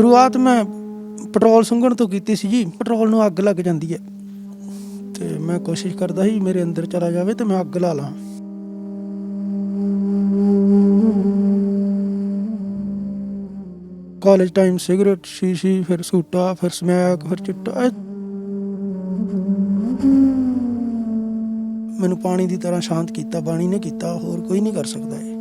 शुरुआत मैं ਪੈਟਰੋਲ ਸੁੰਘਣ ਤੋਂ ਕੀਤੀ ਸੀ ਜੀ। ਪੈਟਰੋਲ ਨੂੰ ਅੱਗ ਲੱਗ ਜਾਂਦੀ ਹੈ ਤੇ ਮੈਂ ਕੋਸ਼ਿਸ਼ ਕਰਦਾ ਸੀ ਮੇਰੇ ਅੰਦਰ ਚਲਾ ਜਾਵੇ ਤੇ ਮੈਂ ਅੱਗ ਲਾ ਲਾਂ। ਕਾਲਜ ਟਾਈਮ ਸਿਗਰਟ, ਸ਼ੀਸ਼ੀ, ਫਿਰ ਸੂਟਾ, ਫਿਰ ਸਮੈਕ, ਫਿਰ ਚਿੱਟਾ। ਮੈਨੂੰ ਪਾਣੀ ਦੀ ਤਰ੍ਹਾਂ ਸ਼ਾਂਤ ਕੀਤਾ, ਪਾਣੀ ਨੇ ਕੀਤਾ, ਹੋਰ ਕੋਈ ਨਹੀਂ ਕਰ ਸਕਦਾ ਇਹ।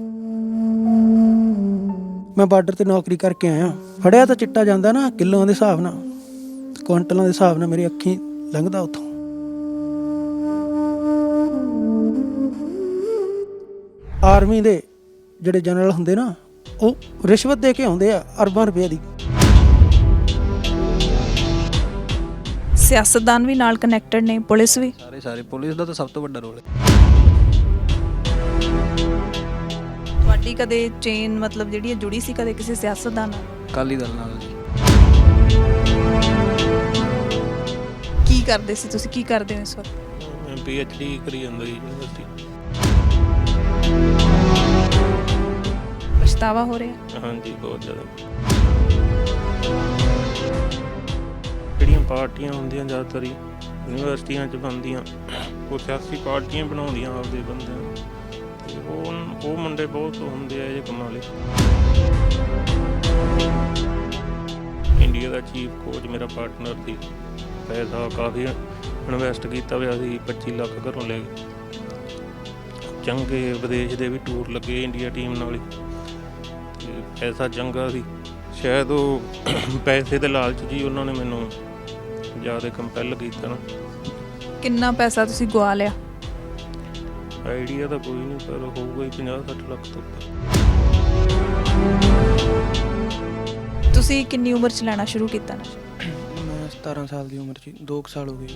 ਮੈਂ ਬਾਰਡਰ ਤੇ ਨੌਕਰੀ ਕਰਕੇ ਆਇਆ। ਫੜਿਆ ਤਾਂ ਚਿੱਟਾ ਜਾਂਦਾ ਨਾ ਕਿਲੋਆਂ ਦੇ ਹਿਸਾਬ ਨਾਲ, ਕੁਆਂਟਲਾਂ ਦੇ ਹਿਸਾਬ ਨਾਲ ਮੇਰੀ ਅੱਖੀਂ ਲੰਘਦਾ ਉੱਥੋਂ। ਆਰਮੀ ਦੇ ਜਿਹੜੇ ਜਨਰਲ ਹੁੰਦੇ ਨਾ, ਉਹ ਰਿਸ਼ਵਤ ਦੇ ਕੇ ਆਉਂਦੇ ਆ ਅਰਬਾਂ ਰੁਪਏ ਦੀ। ਸਿਆਸਤਦਾਨ ਵੀ ਨਾਲ ਕਨੈਕਟਡ ਨੇ, ਪੁਲਿਸ ਵੀ। ਸਾਰੇ ਪੁਲਿਸ ਦਾ ਤਾਂ ਸਭ ਤੋਂ ਵੱਡਾ ਰੋਲ ਹੈ। ਤੁਹਾਡੀ ਕਦੇ ਚੇਨ ਮਤਲਬ ਜਿਹੜੀ ਜੁੜੀ ਸੀ ਕਦੇ ਕਿਸੇ ਸਿਆਸਤਦਾਨ ਨਾਲ? ਅਕਾਲੀ ਦਲ ਨਾਲ ਜੀ। ਕੀ ਕਰਦੇ ਸੀ ਤੁਸੀਂ, ਕੀ ਕਰਦੇ ਹੋ ਇਸ ਵਕਤ? ਮੈਂ PhD ਕਰੀ ਜਾਂਦਾ ਜੀ ਯੂਨੀਵਰਸਿਟੀ। ਪਛਤਾਵਾ ਹੋ ਰਿਹਾ? ਹਾਂਜੀ, ਬਹੁਤ ਜ਼ਿਆਦਾ। ਜਿਹੜੀਆਂ ਪਾਰਟੀਆਂ ਹੁੰਦੀਆਂ ਜ਼ਿਆਦਾਤਰ ਯੂਨੀਵਰਸਿਟੀਆਂ 'ਚ ਬਣਦੀਆਂ, ਉਹ ਸਿਆਸੀ ਪਾਰਟੀਆਂ ਬਣਾਉਂਦੀਆਂ ਆਪਦੇ ਬੰਦਿਆਂ ਨੂੰ, ਤੇ ਉਹ ਮੁੰਡੇ ਬਹੁਤ ਹੁੰਦੇ ਆ ਇਹ ਕੰਮਾਂ ਲਈ। ਇੰਡੀਆ ਦਾ ਚੀਫ ਕੋਚ ਮੇਰਾ ਪਾਰਟਨਰ ਸੀ। ਪੈਸਾ ਕਾਫੀ ਇਨਵੈਸਟ ਕੀਤਾ ਹੋਇਆ ਸੀ, 25 ਲੱਖ ਘਰੋਂ ਲੈ ਗਏ। ਚੰਗੇ ਵਿਦੇਸ਼ ਦੇ ਵੀ ਟੂਰ ਲੱਗੇ ਇੰਡੀਆ ਟੀਮ ਨਾਲ ਹੀ, ਤੇ ਪੈਸਾ ਚੰਗਾ ਸੀ। ਸ਼ਾਇਦ ਉਹ ਪੈਸੇ ਦੇ ਲਾਲਚ ਜੀ ਉਹਨਾਂ ਨੇ ਮੈਨੂੰ ਜ਼ਿਆਦਾ ਕੰਪੈਲ ਕੀਤਾ ਨਾ। ਕਿੰਨਾ ਪੈਸਾ ਤੁਸੀਂ ਗਵਾ ਲਿਆ? ਆਈਡੀਆ ਤਾਂ ਕੋਈ ਨਹੀਂ, ਪਰ ਹੋਊਗਾ ਹੀ 50-60 ਲੱਖ ਤੋਂ ਉੱਪਰ। ਤੁਸੀਂ ਕਿੰਨੀ ਉਮਰ 'ਚ ਲੈਣਾ ਸ਼ੁਰੂ ਕੀਤਾ ਨਸ਼ਾ? ਮੈਂ 17 ਸਾਲ ਦੀ ਉਮਰ 'ਚ, 2 ਸਾਲ ਹੋ ਗਏ।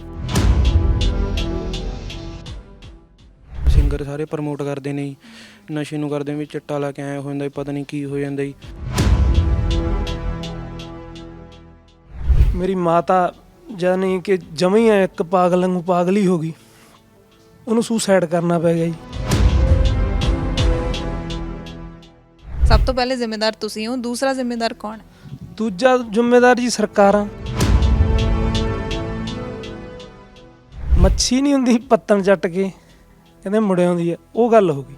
ਸਿੰਗਰ ਸਾਰੇ ਪ੍ਰਮੋਟ ਕਰਦੇ ਨੇ ਜੀ, ਨਸ਼ੇ ਨੂੰ ਕਰਦੇ ਵੀ ਚਿੱਟਾ ਲਾ ਕੇ ਆਇਆ ਹੋ ਜਾਂਦਾ, ਪਤਾ ਨਹੀਂ ਕੀ ਹੋ ਜਾਂਦਾ ਜੀ। ਮੇਰੀ ਮਾਤਾ ਜਾਨੀ ਕਿ ਜਮਾਂ ਹੀ ਇੱਕ ਪਾਗਲ ਵਾਂਗੂ ਪਾਗਲ ਹੀ ਹੋ ਗਈ, ਉਹਨੂੰ ਸੁਸਾਈਡ ਕਰਨਾ ਪੈ ਗਿਆ ਜੀ। ਸਭ ਤੋਂ ਪਹਿਲੇ ਜ਼ਿੰਮੇਦਾਰ ਤੁਸੀਂ ਹੋ, ਦੂਸਰਾ ਜ਼ਿੰਮੇਦਾਰ ਕੌਣ ਹੈ? ਦੂਜਾ ਜ਼ਿੰਮੇਦਾਰ ਜੀ ਸਰਕਾਰਾਂ। ਮੱਛੀ ਨਹੀਂ ਹੁੰਦੀ ਪੱਤਣ ਚੱਟ ਕੇ ਕਹਿੰਦੇ ਮੁੜੇ ਆਉਂਦੀ ਹੈ, ਉਹ ਗੱਲ ਹੋ ਗਈ।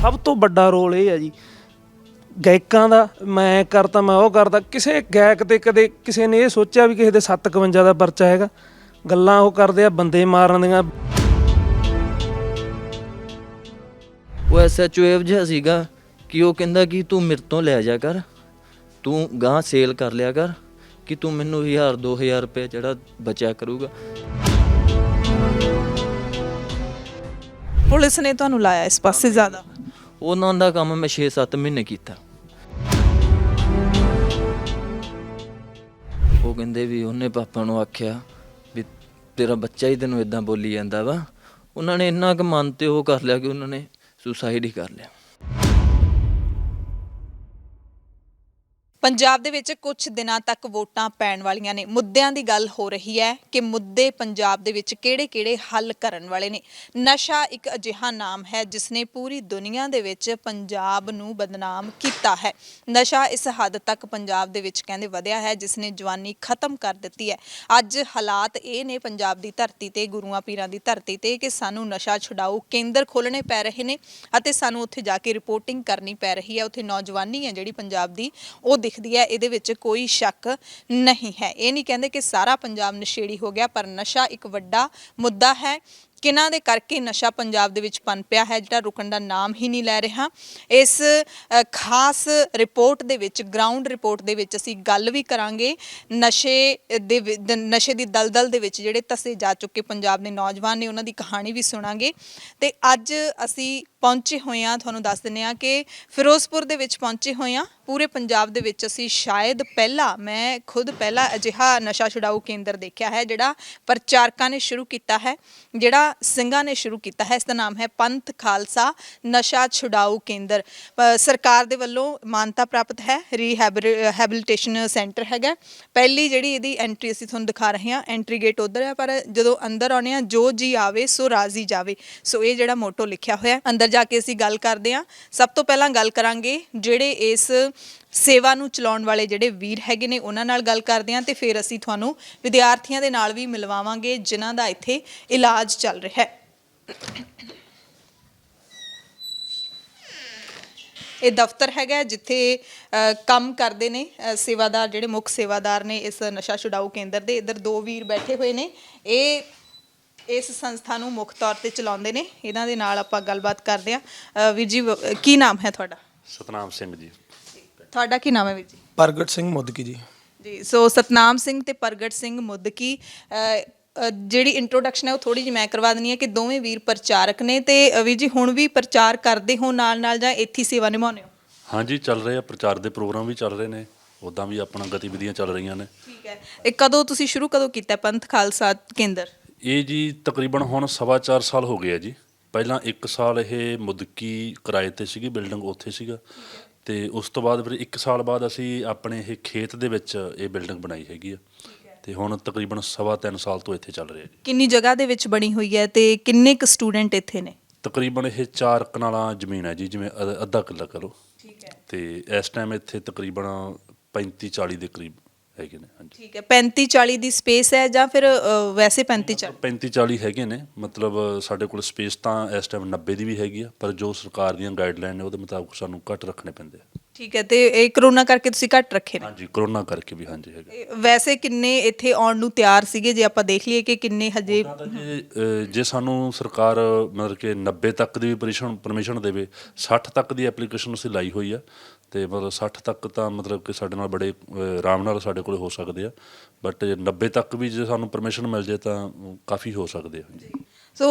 ਸਭ ਤੋਂ ਵੱਡਾ ਰੋਲ ਇਹ ਹੈ ਜੀ ਗਾਇਕਾਂ ਦਾ। ਮੈਂ ਕਰਤਾ, ਮੈਂ ਉਹ ਕਰਦਾ। ਕਿਸੇ ਗਾਇਕ ਤੇ ਕਦੇ ਕਿਸੇ ਨੇ ਇਹ ਸੋਚਿਆ ਵੀ ਕਿਸੇ ਦੇ 57 ਦਾ ਪਰਚਾ ਹੈਗਾ? ਗੱਲਾਂ ਉਹ ਕਰਦੇ ਆ ਬੰਦੇ ਮਾਰਨ ਦੀਆਂ। ਉਹ SHO ਇਹੋ ਜਿਹਾ ਸੀਗਾ ਕਿ ਉਹ ਕਹਿੰਦਾ ਕਿ ਤੂੰ ਮੇਰੇ ਤੋਂ ਲੈ ਜਾ ਕਰ, ਤੂੰ ਗਾਂ ਸੇਲ ਕਰ ਲਿਆ ਕਰ, ਕਿ ਤੂੰ ਮੈਨੂੰ 1000-2000 ਰੁਪਏ ਜਿਹੜਾ ਬਚਿਆ ਕਰੂਗਾ। ਪੁਲਿਸ ਨੇ ਤੁਹਾਨੂੰ ਲਾਇਆ ਇਸ ਪਾਸੇ ਜ਼ਿਆਦਾ? ਉਹਨਾਂ ਦਾ ਕੰਮ ਮੈਂ 6-7 ਮਹੀਨੇ ਕੀਤਾ। ਉਹ ਕਹਿੰਦੇ ਵੀ ਉਹਨੇ ਪਾਪਾ ਨੂੰ ਆਖਿਆ ਵੀ ਤੇਰਾ ਬੱਚਾ ਹੀ ਤੈਨੂੰ ਇਦਾਂ ਬੋਲੀ ਜਾਂਦਾ ਵਾ। ਉਹਨਾਂ ਨੇ ਇੰਨਾ ਕੁ ਮਨ ਤੇ ਉਹ ਕਰ ਲਿਆ ਕਿ ਉਹਨਾਂ ਨੇ ਸੁਸਾਈਡ ਹੀ ਕਰ ਲਿਆ। ਪੰਜਾਬ ਦੇ ਵਿੱਚ ਕੁਝ ਦਿਨਾਂ ਤੱਕ ਵੋਟਾਂ ਪੈਣ ਵਾਲੀਆਂ ਨੇ। ਮੁੱਦਿਆਂ ਦੀ ਗੱਲ ਹੋ ਰਹੀ ਹੈ ਕਿ ਮੁੱਦੇ ਪੰਜਾਬ ਦੇ ਵਿੱਚ ਕਿਹੜੇ-ਕਿਹੜੇ ਹੱਲ ਕਰਨ ਵਾਲੇ ਨੇ। ਨਸ਼ਾ ਇੱਕ ਅਜਿਹਾ ਨਾਮ ਹੈ ਜਿਸ ਨੇ ਪੂਰੀ ਦੁਨੀਆ ਦੇ ਵਿੱਚ ਪੰਜਾਬ ਨੂੰ ਬਦਨਾਮ ਕੀਤਾ ਹੈ। ਨਸ਼ਾ ਇਸ ਹੱਦ ਤੱਕ ਪੰਜਾਬ ਦੇ ਵਿੱਚ ਕਹਿੰਦੇ ਵਧਿਆ ਹੈ ਜਿਸ ਨੇ ਜਵਾਨੀ ਖਤਮ ਕਰ ਦਿੱਤੀ ਹੈ। ਅੱਜ ਹਾਲਾਤ ਇਹ ਨੇ ਪੰਜਾਬ ਦੀ ਧਰਤੀ ਤੇ, ਗੁਰੂਆਂ ਪੀਰਾਂ ਦੀ ਧਰਤੀ ਤੇ, ਕਿ ਸਾਨੂੰ ਨਸ਼ਾ ਛੁਡਾਊ ਕੇਂਦਰ ਖੋਲ੍ਹਣੇ ਪੈ ਰਹੇ ਨੇ ਅਤੇ ਸਾਨੂੰ ਉੱਥੇ ਜਾ ਕੇ ਰਿਪੋਰਟਿੰਗ ਕਰਨੀ ਪੈ ਰਹੀ ਹੈ। ਉੱਥੇ ਨੌਜਵਾਨੀ ਹੈ ਜਿਹੜੀ ਪੰਜਾਬ ਦੀ, ਉਹ ਦਿਖਦੀ ਹੈ। ਇਹਦੇ ਵਿੱਚ ਕੋਈ ਸ਼ੱਕ ਨਹੀਂ ਹੈ। ਇਹ ਨਹੀਂ ਕਹਿੰਦੇ ਕਿ ਸਾਰਾ ਪੰਜਾਬ ਨਸ਼ੇੜੀ ਹੋ ਗਿਆ, ਪਰ ਨਸ਼ਾ ਇੱਕ ਵੱਡਾ ਮੁੱਦਾ ਹੈ। ਕਿਹਨਾਂ ਦੇ ਕਰਕੇ ਨਸ਼ਾ ਪੰਜਾਬ ਦੇ ਵਿੱਚ ਪਨਪਿਆ ਹੈ ਜਿਹੜਾ ਰੁਕਣ ਦਾ ਨਾਮ ਹੀ ਨਹੀਂ ਲੈ ਰਿਹਾ। ਇਸ ਖਾਸ ਰਿਪੋਰਟ ਦੇ ਵਿੱਚ, ਗਰਾਊਂਡ ਰਿਪੋਰਟ ਦੇ ਵਿੱਚ ਅਸੀਂ ਗੱਲ ਵੀ ਕਰਾਂਗੇ। ਨਸ਼ੇ ਦੀ ਦਲਦਲ ਦੇ ਵਿੱਚ ਜਿਹੜੇ ਧਸੇ ਜਾ ਚੁੱਕੇ ਪੰਜਾਬ ਦੇ ਨੌਜਵਾਨ ਨੇ, ਉਹਨਾਂ ਦੀ ਕਹਾਣੀ ਵੀ ਸੁਣਾਂਗੇ। ਤੇ ਅੱਜ ਅਸੀਂ ਪਹੁੰਚੇ ਹੋਏ ਹਾਂ, ਤੁਹਾਨੂੰ ਦੱਸ ਦਿੰਦੇ ਹਾਂ ਕਿ ਫਿਰੋਜ਼ਪੁਰ ਦੇ ਵਿੱਚ ਪਹੁੰਚੇ ਹੋਏ ਹਾਂ। ਪੂਰੇ ਪੰਜਾਬ ਦੇ ਵਿੱਚ ਅਸੀਂ ਸ਼ਾਇਦ ਮੈਂ ਖੁਦ ਪਹਿਲਾ ਅਜਿਹਾ ਨਸ਼ਾ ਛੁਡਾਊ ਕੇਂਦਰ ਦੇਖਿਆ ਹੈ ਜਿਹੜਾ ਪ੍ਰਚਾਰਕਾਂ ਨੇ ਸ਼ੁਰੂ ਕੀਤਾ ਹੈ, ਜਿਹੜਾ ਸਿੰਘਾਂ ਨੇ ਸ਼ੁਰੂ ਕੀਤਾ ਹੈ। ਇਸ ਦਾ ਨਾਮ ਹੈ ਪੰਥ ਖਾਲਸਾ ਨਸ਼ਾ ਛੁਡਾਊ ਕੇਂਦਰ। ਸਰਕਾਰ ਦੇ ਵੱਲੋਂ ਮਾਨਤਾ ਪ੍ਰਾਪਤ ਹੈ, ਰੀਹੈਬਿਲਿਟੇਸ਼ਨ ਸੈਂਟਰ ਹੈਗਾ। ਪਹਿਲੀ ਜਿਹੜੀ ਇਹਦੀ ਐਂਟਰੀ ਅਸੀਂ ਤੁਹਾਨੂੰ ਦਿਖਾ ਰਹੇ ਹਾਂ, ਐਂਟਰੀ ਗੇਟ ਉਧਰ ਹੈ, ਪਰ ਜਦੋਂ ਅੰਦਰ ਆਉਂਦੇ ਆ ਜੋ ਜੀ ਆਵੇ ਸੋ ਰਾਜ਼ੀ ਜਾਵੇ, ਸੋ ਇਹ ਜਿਹੜਾ ਮੋਟੋ ਲਿਖਿਆ ਹੋਇਆ। ਅੰਦਰ ਜਾ ਕੇ ਅਸੀਂ ਗੱਲ ਕਰਦੇ ਹਾਂ। ਸਭ ਤੋਂ ਪਹਿਲਾਂ ਗੱਲ ਕਰਾਂਗੇ ਜਿਹੜੇ ਇਸ ਸੇਵਾ ਨੂੰ ਚਲਾਉਣ ਵਾਲੇ ਜਿਹੜੇ ਵੀਰ ਹੈਗੇ ਨੇ ਉਹਨਾਂ ਨਾਲ ਗੱਲ ਕਰਦੇ ਹਾਂ, ਤੇ ਫਿਰ ਅਸੀਂ ਤੁਹਾਨੂੰ ਵਿਦਿਆਰਥੀਆਂ ਦੇ ਨਾਲ ਵੀ ਮਿਲਵਾਵਾਂਗੇ ਜਿਨ੍ਹਾਂ ਦਾ ਇੱਥੇ ਇਲਾਜ ਚੱਲ ਰਿਹਾ ਹੈ। ਇਹ ਦਫ਼ਤਰ ਹੈਗਾ ਜਿੱਥੇ ਕੰਮ ਕਰਦੇ ਨੇ ਸੇਵਾਦਾਰ, ਜਿਹੜੇ ਮੁੱਖ ਸੇਵਾਦਾਰ ਨੇ ਇਸ ਨਸ਼ਾ ਛੁਡਾਊ ਕੇਂਦਰ ਦੇ। ਇੱਧਰ ਦੋ ਵੀਰ ਬੈਠੇ ਹੋਏ ਨੇ, ਇਹ ਇਸ ਸੰਸਥਾ ਨੂੰ ਮੁੱਖ ਤੌਰ ਤੇ ਚਲਾਉਂਦੇ ਨੇ। ਇਹਨਾਂ ਦੇ ਨਾਲ ਆਪਾਂ ਗੱਲਬਾਤ ਕਰਦੇ ਹਾਂ। ਵੀਰ ਜੀ, ਕੀ ਨਾਮ ਹੈ ਤੁਹਾਡਾ? ਸਤਨਾਮ ਸਿੰਘ ਜੀ। ਤੁਹਾਡਾ ਕੀ ਨਾਮ ਹੈ ਵੀਰ ਜੀ? ਪ੍ਰਗਟ ਸਿੰਘ ਮੁੱਦਕੀ ਜੀ। ਜੀ, ਸੋ ਸਤਨਾਮ ਸਿੰਘ ਤੇ ਪ੍ਰਗਟ ਸਿੰਘ ਮੁੱਦਕੀ, ਜਿਹੜੀ ਇੰਟਰੋਡਕਸ਼ਨ ਹੈ ਉਹ ਥੋੜੀ ਜਿਹੀ ਮੈਂ ਕਰਵਾ ਦਿੰਦੀ ਹਾਂ ਕਿ ਦੋਵੇਂ ਵੀਰ ਪ੍ਰਚਾਰਕ ਨੇ। ਤੇ ਵੀਰ ਜੀ, ਹੁਣ ਵੀ ਪ੍ਰਚਾਰ ਕਰਦੇ ਹੋ ਨਾਲ ਨਾਲ ਜਾਂ ਇੱਥੇ ਸੇਵਾ ਨਿਭਾਉਂਦੇ ਹੋ? ਹਾਂਜੀ, ਚੱਲ ਰਹੇ ਆ, ਪ੍ਰਚਾਰ ਦੇ ਪ੍ਰੋਗਰਾਮ ਵੀ ਚੱਲ ਰਹੇ ਨੇ, ਉੱਦਾਂ ਵੀ ਆਪਣਾ ਗਤੀਵਿਧੀਆਂ ਚੱਲ ਰਹੀਆਂ ਨੇ। ਠੀਕ ਹੈ। ਇਹ ਕਦੋਂ ਤੁਸੀਂ ਸ਼ੁਰੂ ਕੀਤਾ ਪੰਥ ਖਾਲਸਾ ਕੇਂਦਰ? ਇਹ ਜੀ ਤਕਰੀਬਨ ਹੁਣ 4.25 ਸਾਲ ਹੋ ਗਏ ਆ ਜੀ। ਪਹਿਲਾਂ 1 ਸਾਲ ਇਹ ਮੁੱਦਕੀ ਕਿਰਾਏ ਤੇ ਸੀਗੀ, ਬਿਲਡਿੰਗ ਉੱਥੇ ਸੀਗਾ, ਤੇ ਉਸ ਤੋਂ ਬਾਅਦ ਫਿਰ 1 ਸਾਲ ਬਾਅਦ ਅਸੀਂ ਆਪਣੇ ਇਹ ਖੇਤ ਦੇ ਵਿੱਚ ਇਹ ਬਿਲਡਿੰਗ ਬਣਾਈ ਹੈਗੀ ਆ, ਤੇ ਹੁਣ ਤਕਰੀਬਨ 3.25 ਸਾਲ ਤੋਂ ਇੱਥੇ ਚੱਲ ਰਿਹਾ ਜੀ। ਕਿੰਨੀ ਜਗ੍ਹਾ ਦੇ ਵਿੱਚ ਬਣੀ ਹੋਈ ਹੈ ਤੇ ਕਿੰਨੇ ਕੁ ਸਟੂਡੈਂਟ ਇੱਥੇ ਨੇ? ਤਕਰੀਬਨ ਇਹ 4 ਕਨਾਲਾਂ ਜ਼ਮੀਨ ਹੈ ਜੀ, ਜਿਵੇਂ ਅੱਧਾ ਕਿੱਲਾ ਕਹ ਲਓ। ਠੀਕ ਹੈ। ਤੇ ਇਸ ਟਾਈਮ ਇੱਥੇ ਤਕਰੀਬਨ 35-40 ਦੇ ਕਰੀਬ ਹੈਗੇ ਨੇ। ਹਾਂਜੀ, ਠੀਕ ਹੈ। 35-40 ਦੀ ਸਪੇਸ ਹੈ ਜਾਂ ਫਿਰ ਵੈਸੇ 35-40? 35-40 ਹੈਗੇ ਨੇ। ਮਤਲਬ ਸਾਡੇ ਕੋਲ ਸਪੇਸ ਤਾਂ ਇਸ ਟਾਈਮ 90 ਦੀ ਵੀ ਹੈਗੀ ਆ, ਪਰ ਜੋ ਸਰਕਾਰ ਦੀਆਂ ਗਾਈਡਲਾਈਨ ਨੇ ਉਹਦੇ ਮੁਤਾਬਕ ਸਾਨੂੰ ਘੱਟ ਰੱਖਣੇ ਪੈਂਦੇ ਆ। ਠੀਕ ਹੈ। ਤੇ ਇਹ ਕਰੋਨਾ ਕਰਕੇ ਤੁਸੀਂ ਘੱਟ ਰੱਖੇ ਨੇ? ਹਾਂਜੀ, ਕਰੋਨਾ ਕਰਕੇ ਵੀ। ਹਾਂਜੀ, ਹੈਗਾ। ਵੈਸੇ ਕਿੰਨੇ ਇੱਥੇ ਆਉਣ ਨੂੰ ਤਿਆਰ ਸੀਗੇ, ਜੇ ਆਪਾਂ ਦੇਖ ਲਈਏ ਕਿ ਕਿੰਨੇ ਹਜੇ? ਜੇ ਸਾਨੂੰ ਸਰਕਾਰ ਮਤਲਬ ਕਿ 90 ਤੱਕ ਦੀ ਵੀ ਪਰਮਿਸ਼ਨ ਦੇਵੇ, 60 ਤੱਕ ਦੀ ਐਪਲੀਕੇਸ਼ਨ ਅਸੀਂ ਲਾਈ ਹੋਈ ਆ, ਤੇ ਮਤਲਬ 60 ਤੱਕ ਤਾਂ ਮਤਲਬ ਕਿ ਸਾਡੇ ਨਾਲ ਬੜੇ ਆਰਾਮ ਨਾਲ ਸਾਡੇ ਕੋਲ ਹੋ ਸਕਦੇ ਆ, ਬਟ 90 ਤੱਕ ਵੀ ਜੇ ਸਾਨੂੰ ਪਰਮਿਸ਼ਨ ਮਿਲ ਜੇ ਤਾਂ ਕਾਫੀ ਹੋ ਸਕਦੇ ਆ। ਸੋ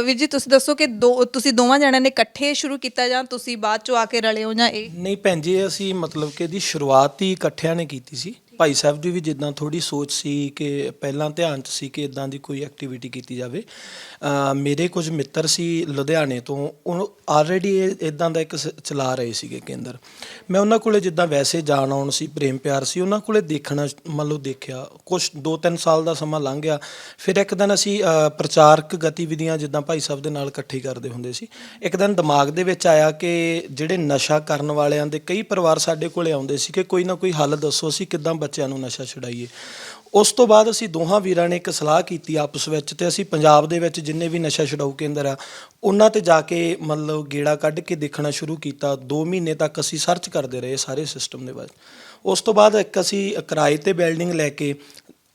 ਵੀਰ ਜੀ, ਤੁਸੀਂ ਦੱਸੋ ਕਿ ਤੁਸੀਂ ਦੋਵਾਂ ਜਣਿਆਂ ਨੇ ਇਕੱਠੇ ਸ਼ੁਰੂ ਕੀਤਾ ਜਾਂ ਤੁਸੀਂ ਬਾਅਦ ਚੋਂ ਆ ਕੇ ਰਲੇ ਹੋ ਜਾਂ ਇਹ? ਨਹੀਂ ਭੈਣ ਜੀ, ਅਸੀਂ ਮਤਲਬ ਕਿ ਇਹਦੀ ਸ਼ੁਰੂਆਤ ਹੀ ਇਕੱਠਿਆਂ ਨੇ ਕੀਤੀ ਸੀ। ਭਾਈ ਸਾਹਿਬ ਦੀ ਵੀ ਜਿੱਦਾਂ ਥੋੜੀ ਸੋਚ ਸੀ ਕਿ ਪਹਿਲਾਂ ਧਿਆਨ 'ਚ ਸੀ ਕਿ ਇਦਾਂ ਦੀ ਕੋਈ ਐਕਟੀਵਿਟੀ ਕੀਤੀ ਜਾਵੇ। ਮੇਰੇ ਕੁਝ ਮਿੱਤਰ ਸੀ ਲੁਧਿਆਣੇ ਤੋਂ, ਉਹ ਆਲਰੇਡੀ ਇਦਾਂ ਦਾ ਇੱਕ ਚਲਾ ਰਹੇ ਸੀਗੇ ਕੇਂਦਰ। ਮੈਂ ਉਹਨਾਂ ਕੋਲੇ ਜਿੱਦਾਂ ਵੈਸੇ ਜਾਣ ਆਉਣ ਸੀ, ਪ੍ਰੇਮ ਪਿਆਰ ਸੀ, ਉਹਨਾਂ ਕੋਲੇ ਦੇਖਣਾ ਮੰਨ ਲਓ ਦੇਖਿਆ। ਕੁਛ 2-3 ਸਾਲ ਦਾ ਸਮਾਂ ਲੰਘ ਗਿਆ। ਫਿਰ ਇੱਕ ਦਿਨ ਅਸੀਂ ਪ੍ਰਚਾਰਕ ਗਤੀਵਿਧੀਆਂ ਜਿੱਦਾਂ ਭਾਈ ਸਾਹਿਬ ਦੇ ਨਾਲ ਇਕੱਠੇ ਕਰਦੇ ਹੁੰਦੇ ਸੀ। ਇੱਕ ਦਿਨ ਦਿਮਾਗ ਦੇ ਵਿੱਚ ਆਇਆ ਕਿ ਜਿਹੜੇ ਨਸ਼ਾ ਕਰਨ ਵਾਲਿਆਂ ਦੇ ਕਈ ਪਰਿਵਾਰ ਸਾਡੇ ਕੋਲੇ ਆਉਂਦੇ ਸੀ ਕਿ ਕੋਈ ਨਾ ਕੋਈ ਹੱਲ ਦੱਸੋ, ਅਸੀਂ ਕਿੱਦਾਂ ਬੱਚਿਆਂ ਨੂੰ ਨਸ਼ਾ ਛੁਡਾਈਏ। ਉਸ ਤੋਂ ਬਾਅਦ ਅਸੀਂ ਦੋਹਾਂ ਵੀਰਾਂ ਨੇ ਇੱਕ ਸਲਾਹ ਕੀਤੀ ਆਪਸ ਵਿੱਚ, ਤੇ ਅਸੀਂ ਪੰਜਾਬ ਦੇ ਵਿੱਚ ਜਿੰਨੇ ਵੀ ਨਸ਼ਾ ਛੁਡਾਊ ਕੇਂਦਰ ਆ ਉਹਨਾਂ ਤੇ ਜਾ ਕੇ ਮਤਲਬ ਗੇੜਾ ਕੱਢ ਕੇ ਦੇਖਣਾ ਸ਼ੁਰੂ ਕੀਤਾ। 2 ਮਹੀਨੇ ਤੱਕ ਅਸੀਂ ਸਰਚ ਕਰਦੇ ਰਹੇ ਸਾਰੇ ਸਿਸਟਮ ਦੇ ਬਾਰੇ। ਉਸ ਤੋਂ ਬਾਅਦ ਇੱਕ ਅਸੀਂ ਕਿਰਾਏ ਤੇ ਬਿਲਡਿੰਗ ਲੈ ਕੇ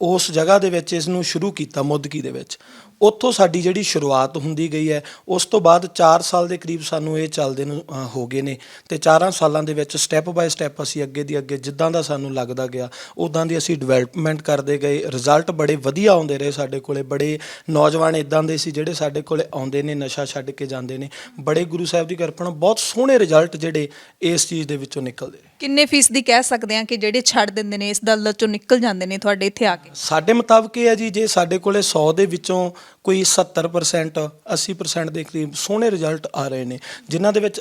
ਉਸ ਜਗ੍ਹਾ ਦੇ ਵਿੱਚ ਇਸ ਨੂੰ ਸ਼ੁਰੂ ਕੀਤਾ, ਮੁੱਦਕੀ ਦੇ ਵਿੱਚ। ਉੱਥੋਂ ਸਾਡੀ ਜਿਹੜੀ ਸ਼ੁਰੂਆਤ ਹੁੰਦੀ ਗਈ ਹੈ। ਉਸ ਤੋਂ ਬਾਅਦ 4 ਸਾਲ ਦੇ ਕਰੀਬ ਸਾਨੂੰ ਇਹ ਚੱਲਦੇ ਨੂੰ ਹੋ ਗਏ ਨੇ, ਤੇ 4 ਸਾਲਾਂ ਦੇ ਵਿੱਚ ਸਟੈਪ ਬਾਏ ਸਟੈਪ ਅਸੀਂ ਅੱਗੇ ਦੀ ਅੱਗੇ ਜਿੱਦਾਂ ਦਾ ਸਾਨੂੰ ਲੱਗਦਾ ਗਿਆ ਉੱਦਾਂ ਦੀ ਅਸੀਂ ਡਿਵੈਲਪਮੈਂਟ ਕਰਦੇ ਗਏ। ਰਿਜ਼ਲਟ ਬੜੇ ਵਧੀਆ ਆਉਂਦੇ ਰਹੇ ਸਾਡੇ ਕੋਲੇ। ਬੜੇ ਨੌਜਵਾਨ ਇੱਦਾਂ ਦੇ ਸੀ ਜਿਹੜੇ ਸਾਡੇ ਕੋਲੇ ਆਉਂਦੇ ਨੇ, ਨਸ਼ਾ ਛੱਡ ਕੇ ਜਾਂਦੇ ਨੇ। ਬੜੇ ਗੁਰੂ ਸਾਹਿਬ ਦੀ ਕਿਰਪਾ ਨਾਲ ਬਹੁਤ ਸੋਹਣੇ ਰਿਜ਼ਲਟ ਜਿਹੜੇ ਇਸ ਚੀਜ਼ ਦੇ ਵਿੱਚੋਂ ਨਿਕਲਦੇ। ਕਿੰਨੇ ਫੀਸਦੀ ਕਹਿ ਸਕਦੇ ਆ ਕਿ ਜਿਹੜੇ ਛੱਡ ਦਿੰਦੇ ਨੇ, ਇਸ ਦਲਦਲ ਚੋਂ ਨਿਕਲ ਜਾਂਦੇ ਨੇ ਤੁਹਾਡੇ ਇੱਥੇ ਆ ਕੇ? ਸਾਡੇ ਮੁਤਾਬਕ ਇਹ ਹੈ ਜੀ, ਜੇ ਸਾਡੇ ਕੋਲੇ 100 ਦੇ ਵਿੱਚੋਂ ਕੋਈ 70% 80% ਦੇ ਕਰੀਬ ਸੋਹਣੇ ਰਿਜ਼ਲਟ ਆ ਰਹੇ ਨੇ, ਜਿਨ੍ਹਾਂ ਦੇ ਵਿੱਚ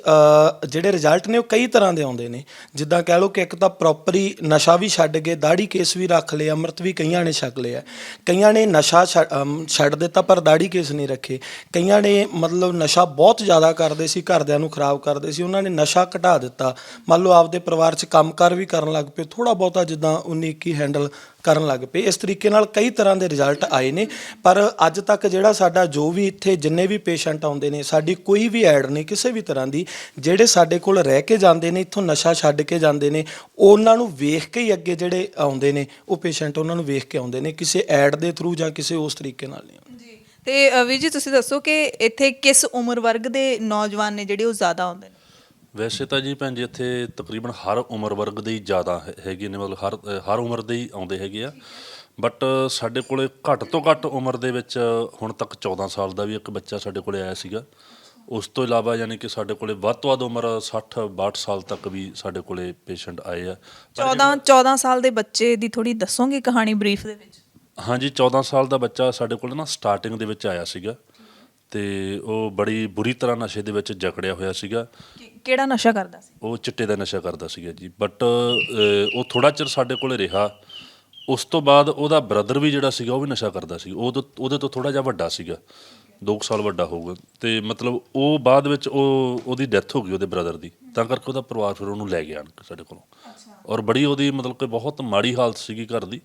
ਜਿਹੜੇ ਰਿਜ਼ਲਟ ਨੇ ਉਹ ਕਈ ਤਰ੍ਹਾਂ ਦੇ ਆਉਂਦੇ ਨੇ। ਜਿੱਦਾਂ ਕਹਿ ਲਓ ਕਿ ਇੱਕ ਤਾਂ ਪ੍ਰੋਪਰੀ ਨਸ਼ਾ ਵੀ ਛੱਡ ਗਏ, ਦਾੜੀ ਕੇਸ ਵੀ ਰੱਖ ਲਏ, ਅੰਮ੍ਰਿਤ ਵੀ ਕਈਆਂ ਨੇ ਛਕ ਲਿਆ। ਕਈਆਂ ਨੇ ਨਸ਼ਾ ਛੱਡ ਦਿੱਤਾ ਪਰ ਦਾੜੀ ਕੇਸ ਨਹੀਂ ਰੱਖੇ। ਕਈਆਂ ਨੇ ਮਤਲਬ ਨਸ਼ਾ ਬਹੁਤ ਜ਼ਿਆਦਾ ਕਰਦੇ ਸੀ, ਘਰਦਿਆਂ ਨੂੰ ਖਰਾਬ ਕਰਦੇ ਸੀ, ਉਹਨਾਂ ਨੇ ਨਸ਼ਾ ਘਟਾ ਦਿੱਤਾ। ਮੰਨ ਲਓ ਆਪਦੇ ਪਰਿਵਾਰ 'ਚ ਕੰਮਕਾਰ ਵੀ ਕਰਨ ਲੱਗ ਪਏ, ਥੋੜ੍ਹਾ ਬਹੁਤਾ ਜਿੱਦਾਂ 19-21 ਹੈਂਡਲ ਕਰਨ ਲੱਗ ਪਏ। ਇਸ ਤਰੀਕੇ ਨਾਲ ਕਈ ਤਰ੍ਹਾਂ ਦੇ ਰਿਜ਼ਲਟ ਆਏ ਨੇ। ਪਰ ਅੱਜ ਤੱਕ ਜਿਹੜਾ ਸਾਡਾ ਜੋ ਵੀ ਇੱਥੇ ਜਿੰਨੇ ਵੀ ਪੇਸ਼ੈਂਟ ਆਉਂਦੇ ਨੇ, ਸਾਡੀ ਕੋਈ ਵੀ ਐਡ ਨਹੀਂ ਕਿਸੇ ਵੀ ਤਰ੍ਹਾਂ ਦੀ। ਜਿਹੜੇ ਸਾਡੇ ਕੋਲ ਰਹਿ ਕੇ ਜਾਂਦੇ ਨੇ, ਇੱਥੋਂ ਨਸ਼ਾ ਛੱਡ ਕੇ ਜਾਂਦੇ ਨੇ, ਉਹਨਾਂ ਨੂੰ ਵੇਖ ਕੇ ਹੀ ਅੱਗੇ ਜਿਹੜੇ ਆਉਂਦੇ ਨੇ ਉਹ ਪੇਸ਼ੈਂਟ ਉਹਨਾਂ ਨੂੰ ਵੇਖ ਕੇ ਆਉਂਦੇ ਨੇ, ਕਿਸੇ ਐਡ ਦੇ ਥਰੂ ਜਾਂ ਕਿਸੇ ਉਸ ਤਰੀਕੇ ਨਾਲ ਨਹੀਂ। ਜੀ, ਤੇ ਵੀਰ ਜੀ ਤੁਸੀਂ ਦੱਸੋ ਕਿ ਇੱਥੇ ਕਿਸ ਉਮਰ ਵਰਗ ਦੇ ਨੌਜਵਾਨ ਨੇ ਜਿਹੜੇ ਉਹ ਜ਼ਿਆਦਾ ਆਉਂਦੇ ਨੇ? ਵੈਸੇ ਤਾਂ ਜੀ ਭੈਣ ਜੀ ਇੱਥੇ ਤਕਰੀਬਨ ਹਰ ਉਮਰ ਵਰਗ ਦੇ ਹੀ ਜ਼ਿਆਦਾ ਹੈਗੇ ਨੇ, ਮਤਲਬ ਹਰ ਉਮਰ ਦੇ ਹੀ ਆਉਂਦੇ ਹੈਗੇ ਆ। ਬਟ ਸਾਡੇ ਕੋਲੇ ਘੱਟ ਤੋਂ ਘੱਟ ਉਮਰ ਦੇ ਵਿੱਚ ਹੁਣ ਤੱਕ 14 ਸਾਲ ਦਾ ਵੀ ਇੱਕ ਬੱਚਾ ਸਾਡੇ ਕੋਲੇ ਆਇਆ ਸੀਗਾ। ਉਸ ਤੋਂ ਇਲਾਵਾ ਯਾਨੀ ਕਿ ਸਾਡੇ ਕੋਲੇ ਵੱਧ ਤੋਂ ਵੱਧ ਉਮਰ 60-62 ਸਾਲ ਤੱਕ ਵੀ ਸਾਡੇ ਕੋਲੇ ਪੇਸ਼ੈਂਟ ਆਏ ਆ। 14 ਸਾਲ ਦੇ ਬੱਚੇ ਦੀ ਥੋੜੀ ਦੱਸੋਗੇ ਕਹਾਣੀ ਬਰੀਫ ਦੇ ਵਿੱਚ? ਹਾਂਜੀ, 14 ਸਾਲ ਦਾ ਬੱਚਾ ਸਾਡੇ ਕੋਲ ਨਾ ਸਟਾਰਟਿੰਗ ਦੇ ਵਿੱਚ ਆਇਆ ਸੀਗਾ, ਤੇ ਉਹ ਬੜੀ ਬੁਰੀ ਤਰ੍ਹਾਂ ਨਸ਼ੇ ਦੇ ਵਿੱਚ ਜਕੜਿਆ ਹੋਇਆ ਸੀਗਾ। ਕਿਹੜਾ ਨਸ਼ਾ ਕਰਦਾ ਸੀ? ਉਹ ਚਿੱਟੇ ਦਾ ਨਸ਼ਾ ਕਰਦਾ ਸੀਗਾ ਜੀ। ਬਟ ਉਹ ਥੋੜਾ ਚਿਰ ਸਾਡੇ ਕੋਲੇ ਰਿਹਾ। ਉਸ ਤੋਂ ਬਾਅਦ ਉਹਦਾ ਬ੍ਰਦਰ ਵੀ ਜਿਹੜਾ ਸੀਗਾ ਉਹ ਵੀ ਨਸ਼ਾ ਕਰਦਾ ਸੀ। ਉਹਦੇ ਤੋਂ ਥੋੜਾ ਜਿਹਾ ਵੱਡਾ ਸੀਗਾ, 2 ਸਾਲ ਵੱਡਾ ਹੋਊਗਾ। ਤੇ ਮਤਲਬ ਉਹ ਬਾਅਦ ਵਿੱਚ ਉਹਦੀ ਡੈਥ ਹੋ ਗਈ ਉਹਦੇ ਬ੍ਰਦਰ ਦੀ, ਤਾਂ ਕਰਕੇ ਉਹਦਾ ਪਰਿਵਾਰ ਫਿਰ ਉਹਨੂੰ ਲੈ ਗਿਆ ਆਣ ਕੇ ਸਾਡੇ ਕੋਲੋਂ। ਔਰ ਬੜੀ ਉਹਦੀ ਮਤਲਬ ਕਿ ਬਹੁਤ ਮਾੜੀ ਹਾਲਤ ਸੀਗੀ ਘਰ ਦੀ।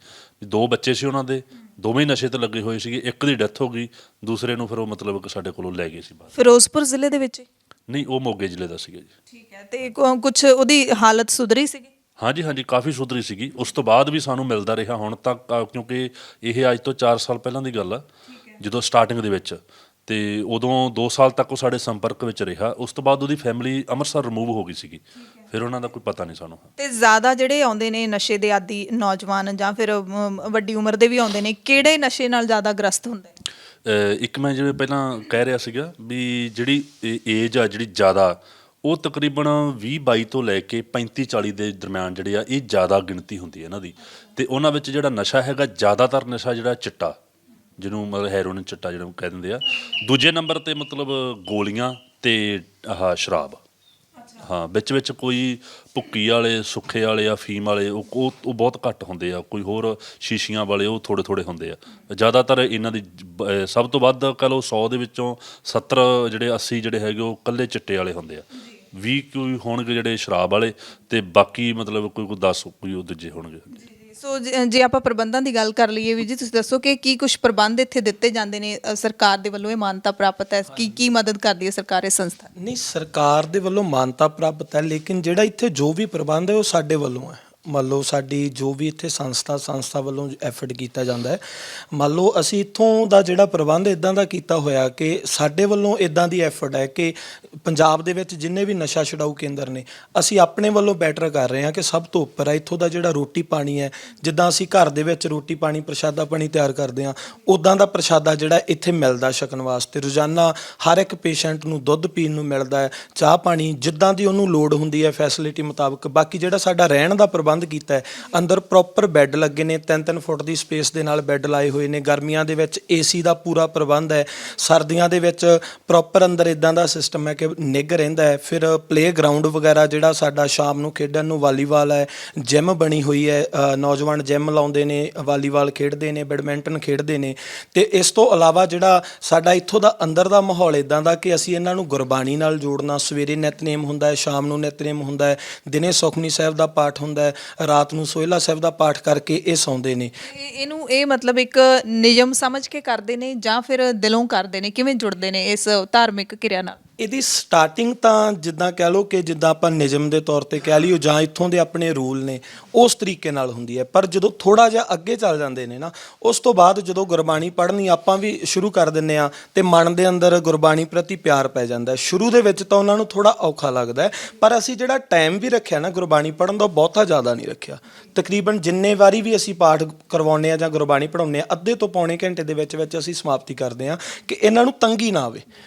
2 ਬੱਚੇ ਸੀ ਉਹਨਾਂ ਦੇ, ਦੋਵੇਂ ਹੀ ਨਸ਼ੇ ਤੇ ਲੱਗੇ ਹੋਏ ਸੀਗੇ। ਇੱਕ ਦੀ ਡੈਥ ਹੋ ਗਈ, ਦੂਸਰੇ ਨੂੰ ਫਿਰ ਉਹ ਮਤਲਬ ਕਿ ਸਾਡੇ ਕੋਲੋਂ ਲੈ ਗਏ ਸੀ ਬਾਅਦ। ਫਿਰੋਜ਼ਪੁਰ ਜ਼ਿਲ੍ਹੇ ਦੇ ਵਿੱਚ? ਨਹੀਂ, ਉਹ ਮੋਗੇ ਜ਼ਿਲ੍ਹੇ ਦਾ ਸੀਗਾ ਜੀ। ਠੀਕ ਹੈ। ਤੇ ਕੁਝ ਉਹਦੀ ਹਾਲਤ ਸੁਧਰੀ ਸੀਗੀ? ਹਾਂਜੀ ਹਾਂਜੀ, ਕਾਫੀ ਸੁਧਰੀ ਸੀਗੀ। ਉਸ ਤੋਂ ਬਾਅਦ ਵੀ ਸਾਨੂੰ ਮਿਲਦਾ ਰਿਹਾ ਹੁਣ ਤੱਕ, ਕਿਉਂਕਿ ਇਹ ਅੱਜ ਤੋਂ 4 ਸਾਲ ਪਹਿਲਾਂ ਦੀ ਗੱਲ ਆ, ਜਦੋਂ ਸਟਾਰਟਿੰਗ ਦੇ ਵਿੱਚ। ਤੇ ਉਦੋਂ 2 ਸਾਲ ਤੱਕ ਉਹ ਸਾਡੇ ਸੰਪਰਕ ਵਿੱਚ ਰਿਹਾ। ਉਸ ਤੋਂ ਬਾਅਦ ਉਹਦੀ ਫੈਮਿਲੀ ਅੰਮ੍ਰਿਤਸਰ ਰਿਮੂਵ ਹੋ ਗਈ ਸੀਗੀ, ਫਿਰ ਉਹਨਾਂ ਦਾ ਕੋਈ ਪਤਾ ਨਹੀਂ ਸਾਨੂੰ। ਤੇ ਜ਼ਿਆਦਾ ਜਿਹੜੇ ਆਉਂਦੇ ਨੇ ਨਸ਼ੇ ਦੇ ਆਦੀ ਨੌਜਵਾਨ ਜਾਂ ਫਿਰ ਵੱਡੀ ਉਮਰ ਦੇ ਵੀ ਆਉਂਦੇ ਨੇ, ਕਿਹੜੇ ਨਸ਼ੇ ਨਾਲ ਜ਼ਿਆਦਾ ਗ੍ਰਸਤ ਹੁੰਦੇ ਨੇ? ਇੱਕ ਮੈਂ ਜਿਵੇਂ ਪਹਿਲਾਂ ਕਹਿ ਰਿਹਾ ਸੀਗਾ ਵੀ ਜਿਹੜੀ ਏਜ ਆ ਜਿਹੜੀ ਜ਼ਿਆਦਾ, ਉਹ ਤਕਰੀਬਨ 20-22 ਤੋਂ ਲੈ ਕੇ 35-40 ਦੇ ਦਰਮਿਆਨ ਜਿਹੜੇ ਆ, ਇਹ ਜ਼ਿਆਦਾ ਗਿਣਤੀ ਹੁੰਦੀ ਹੈ ਇਹਨਾਂ ਦੀ। ਤੇ ਉਹਨਾਂ ਵਿੱਚ ਜਿਹੜਾ ਨਸ਼ਾ ਹੈਗਾ, ਜ਼ਿਆਦਾਤਰ ਨਸ਼ਾ ਜਿਹੜਾ ਚਿੱਟਾ, ਜਿਹਨੂੰ ਮਤਲਬ ਹੈਰੋਇਨ ਚਿੱਟਾ ਜਿਹੜਾ ਕਹਿ ਦਿੰਦੇ ਆ। ਦੂਜੇ ਨੰਬਰ ਤੇ ਮਤਲਬ ਗੋਲੀਆਂ ਤੇ ਆਹ ਸ਼ਰਾਬ। ਹਾਂ, ਵਿੱਚ ਕੋਈ ਭੁੱਕੀ ਵਾਲੇ, ਸੁੱਖੇ ਵਾਲੇ, ਅਫੀਮ ਵਾਲੇ ਉਹ ਬਹੁਤ ਘੱਟ ਹੁੰਦੇ ਆ। ਕੋਈ ਹੋਰ ਸ਼ੀਸ਼ੀਆਂ ਵਾਲੇ ਉਹ ਥੋੜ੍ਹੇ ਹੁੰਦੇ ਆ। ਜ਼ਿਆਦਾਤਰ ਇਹਨਾਂ ਦੀ ਸਭ ਤੋਂ ਵੱਧ ਕਹ ਲਓ 100 ਦੇ ਵਿੱਚੋਂ 70 ਜਿਹੜੇ 80 ਜਿਹੜੇ ਹੈਗੇ ਉਹ ਇਕੱਲੇ ਚਿੱਟੇ ਵਾਲੇ ਹੁੰਦੇ ਆ। 20 ਕੋਈ ਹੋਣਗੇ ਜਿਹੜੇ ਸ਼ਰਾਬ ਵਾਲੇ, ਤੇ ਬਾਕੀ ਮਤਲਬ ਕੋਈ 10 ਕੋਈ ਉਹ ਦੂਜੇ ਹੋਣਗੇ। ਸੋ ਜੇ ਆਪਾਂ ਪ੍ਰਬੰਧਾਂ ਦੀ ਗੱਲ ਕਰ ਲਈਏ ਵੀ ਜੀ, ਤੁਸੀਂ ਦੱਸੋ ਕਿ ਕੀ ਕੁਝ ਪ੍ਰਬੰਧ ਇੱਥੇ ਦਿੱਤੇ ਜਾਂਦੇ ਨੇ? ਸਰਕਾਰ ਦੇ ਵੱਲੋਂ ਇਹ ਮਾਨਤਾ ਪ੍ਰਾਪਤ ਹੈ? ਕੀ ਮਦਦ ਕਰਦੀ ਹੈ ਸਰਕਾਰ ਇਸ ਸੰਸਥਾ? ਨਹੀਂ, ਸਰਕਾਰ ਦੇ ਵੱਲੋਂ ਮਾਨਤਾ ਪ੍ਰਾਪਤ ਹੈ, ਲੇਕਿਨ ਜਿਹੜਾ ਇੱਥੇ ਜੋ ਵੀ ਪ੍ਰਬੰਧ ਹੈ ਉਹ ਸਾਡੇ ਵੱਲੋਂ ਹੈ। ਮੰਨ ਲਓ ਸਾਡੀ ਜੋ ਵੀ ਇੱਥੇ ਸੰਸਥਾ ਵੱਲੋਂ ਐਫਰਟ ਕੀਤਾ ਜਾਂਦਾ ਹੈ, ਮੰਨ ਲਓ ਅਸੀਂ ਇੱਥੋਂ ਦਾ ਜਿਹੜਾ ਪ੍ਰਬੰਧ ਇੱਦਾਂ ਦਾ ਕੀਤਾ ਹੋਇਆ ਕਿ ਸਾਡੇ ਵੱਲੋਂ ਇੱਦਾਂ ਦੀ ਐਫਰਟ ਹੈ ਕਿ ਪੰਜਾਬ ਦੇ ਵਿੱਚ ਜਿੰਨੇ ਵੀ ਨਸ਼ਾ ਛੁਡਾਊ ਕੇਂਦਰ ਨੇ, ਅਸੀਂ ਆਪਣੇ ਵੱਲੋਂ ਬੈਟਰ ਕਰ ਰਹੇ ਹਾਂ ਕਿ ਸਭ ਤੋਂ ਉੱਪਰ ਹੈ ਇੱਥੋਂ ਦਾ ਜਿਹੜਾ ਰੋਟੀ ਪਾਣੀ ਹੈ। ਜਿੱਦਾਂ ਅਸੀਂ ਘਰ ਦੇ ਵਿੱਚ ਰੋਟੀ ਪਾਣੀ, ਪ੍ਰਸ਼ਾਦਾ ਪਾਣੀ ਤਿਆਰ ਕਰਦੇ ਹਾਂ, ਉੱਦਾਂ ਦਾ ਪ੍ਰਸ਼ਾਦਾ ਜਿਹੜਾ ਇੱਥੇ ਮਿਲਦਾ ਛਕਣ ਵਾਸਤੇ। ਰੋਜ਼ਾਨਾ ਹਰ ਇੱਕ ਪੇਸ਼ੈਂਟ ਨੂੰ ਦੁੱਧ ਪੀਣ ਨੂੰ ਮਿਲਦਾ ਹੈ, ਚਾਹ ਪਾਣੀ ਜਿੱਦਾਂ ਦੀ ਉਹਨੂੰ ਲੋੜ ਹੁੰਦੀ ਹੈ ਫੈਸਿਲਿਟੀ ਮੁਤਾਬਕ। ਬਾਕੀ ਜਿਹੜਾ ਸਾਡਾ ਰਹਿਣ ਦਾ ਪ੍ਰਬੰਧ ਕੀਤਾ ਹੈ, ਅੰਦਰ ਪ੍ਰੋਪਰ ਬੈੱਡ ਲੱਗੇ ਨੇ, 3-3 ਫੁੱਟ ਦੀ ਸਪੇਸ ਦੇ ਨਾਲ ਬੈੱਡ ਲਾਏ ਹੋਏ ਨੇ। ਗਰਮੀਆਂ ਦੇ ਵਿੱਚ ਏਸੀ ਦਾ ਪੂਰਾ ਪ੍ਰਬੰਧ ਹੈ, ਸਰਦੀਆਂ ਦੇ ਵਿੱਚ ਪ੍ਰੋਪਰ ਅੰਦਰ ਇਦਾਂ ਦਾ ਸਿਸਟਮ ਹੈ ਕਿ ਨਿੱਘ ਰਹਿੰਦਾ ਹੈ। ਫਿਰ ਪਲੇ ਗਰਾਊਂਡ ਵਗੈਰਾ ਜਿਹੜਾ ਸਾਡਾ ਸ਼ਾਮ ਨੂੰ ਖੇਡਣ ਨੂੰ, ਵਾਲੀਬਾਲ ਹੈ, ਜਿਮ ਬਣੀ ਹੋਈ ਹੈ, ਨੌਜਵਾਨ ਜਿਮ ਲਾਉਂਦੇ ਨੇ, ਵਾਲੀਬਾਲ ਖੇਡਦੇ ਨੇ, ਬੈਡਮਿੰਟਨ ਖੇਡਦੇ ਨੇ। ਤੇ ਇਸ ਤੋਂ ਇਲਾਵਾ ਜਿਹੜਾ ਸਾਡਾ ਇੱਥੋਂ ਦਾ ਅੰਦਰ ਦਾ ਮਾਹੌਲ ਇਦਾਂ ਦਾ ਕਿ ਅਸੀਂ ਇਹਨਾਂ ਨੂੰ ਗੁਰਬਾਣੀ ਨਾਲ ਜੋੜਨਾ। ਸਵੇਰੇ ਨਿਤਨੇਮ ਹੁੰਦਾ ਹੈ, ਸ਼ਾਮ ਨੂੰ ਨਿਤਨੇਮ ਹੁੰਦਾ ਹੈ, ਦਿਨੇ ਸੁਖਮਨੀ ਸਾਹਿਬ ਦਾ ਪਾਠ ਹੁੰਦਾ ਹੈ, ਰਾਤ ਨੂੰ ਸੋਹਿਲਾ ਸਾਹਿਬ ਦਾ ਪਾਠ ਕਰਕੇ ਇਹ ਸੌਂਦੇ ਨੇ। ਇਹਨੂੰ ਇਹ ਮਤਲਬ ਇੱਕ ਨਿਯਮ ਸਮਝ ਕੇ ਕਰਦੇ ਨੇ ਜਾਂ ਫਿਰ ਦਿਲੋਂ ਕਰਦੇ ਨੇ? ਕਿਵੇਂ ਜੁੜਦੇ ਨੇ ਇਸ ਧਾਰਮਿਕ ਕਿਰਿਆ ਨਾਲ? ਇਹਦੀ ਸਟਾਰਟਿੰਗ ਤਾਂ ਜਿੱਦਾਂ ਕਹਿ ਲਓ ਕਿ ਜਿੱਦਾਂ ਆਪਾਂ ਨਿਯਮ ਦੇ ਤੌਰ ਤੇ ਕਹਿ ਲਈਓ ਜਾਂ ਇੱਥੋਂ ਦੇ ਆਪਣੇ ਰੂਲ ਨੇ, ਉਸ ਤਰੀਕੇ ਨਾਲ ਹੁੰਦੀ ਹੈ। ਪਰ ਜਦੋਂ ਥੋੜਾ ਜਿਹਾ ਅੱਗੇ ਚੱਲ ਜਾਂਦੇ ਨੇ ਨਾ, ਉਸ ਤੋਂ ਬਾਅਦ ਜਦੋਂ ਗੁਰਬਾਣੀ ਪੜ੍ਹਨੀ ਆਪਾਂ ਵੀ ਸ਼ੁਰੂ ਕਰ ਦਿੰਦੇ ਆ ਤੇ ਮਨ ਦੇ ਅੰਦਰ ਗੁਰਬਾਣੀ ਪ੍ਰਤੀ ਪਿਆਰ ਪੈ ਜਾਂਦਾ ਹੈ। ਸ਼ੁਰੂ ਦੇ ਵਿੱਚ ਤਾਂ ਉਹਨਾਂ ਨੂੰ ਥੋੜਾ ਔਖਾ ਲੱਗਦਾ ਹੈ, ਪਰ ਅਸੀਂ ਜਿਹੜਾ ਟਾਈਮ ਵੀ ਰੱਖਿਆ ਨਾ ਗੁਰਬਾਣੀ ਪੜ੍ਹਨ ਦਾ, ਬਹੁਤਾ ਜ਼ਿਆਦਾ ਨਹੀਂ ਰੱਖਿਆ। ਤਕਰੀਬਨ ਜਿੰਨੇ ਵਾਰੀ ਵੀ ਅਸੀਂ ਪਾਠ ਕਰਵਾਉਂਦੇ ਆ ਜਾਂ ਗੁਰਬਾਣੀ ਪੜ੍ਹਾਉਂਦੇ ਆ, ਅੱਧੇ ਤੋਂ ਪੌਣੇ ਘੰਟੇ ਦੇ ਵਿੱਚ ਅਸੀਂ ਸਮਾਪਤੀ ਕਰਦੇ ਆ ਕਿ ਇਹਨਾਂ ਨੂੰ ਤੰਗੀ ਨਾ ਆਵੇ।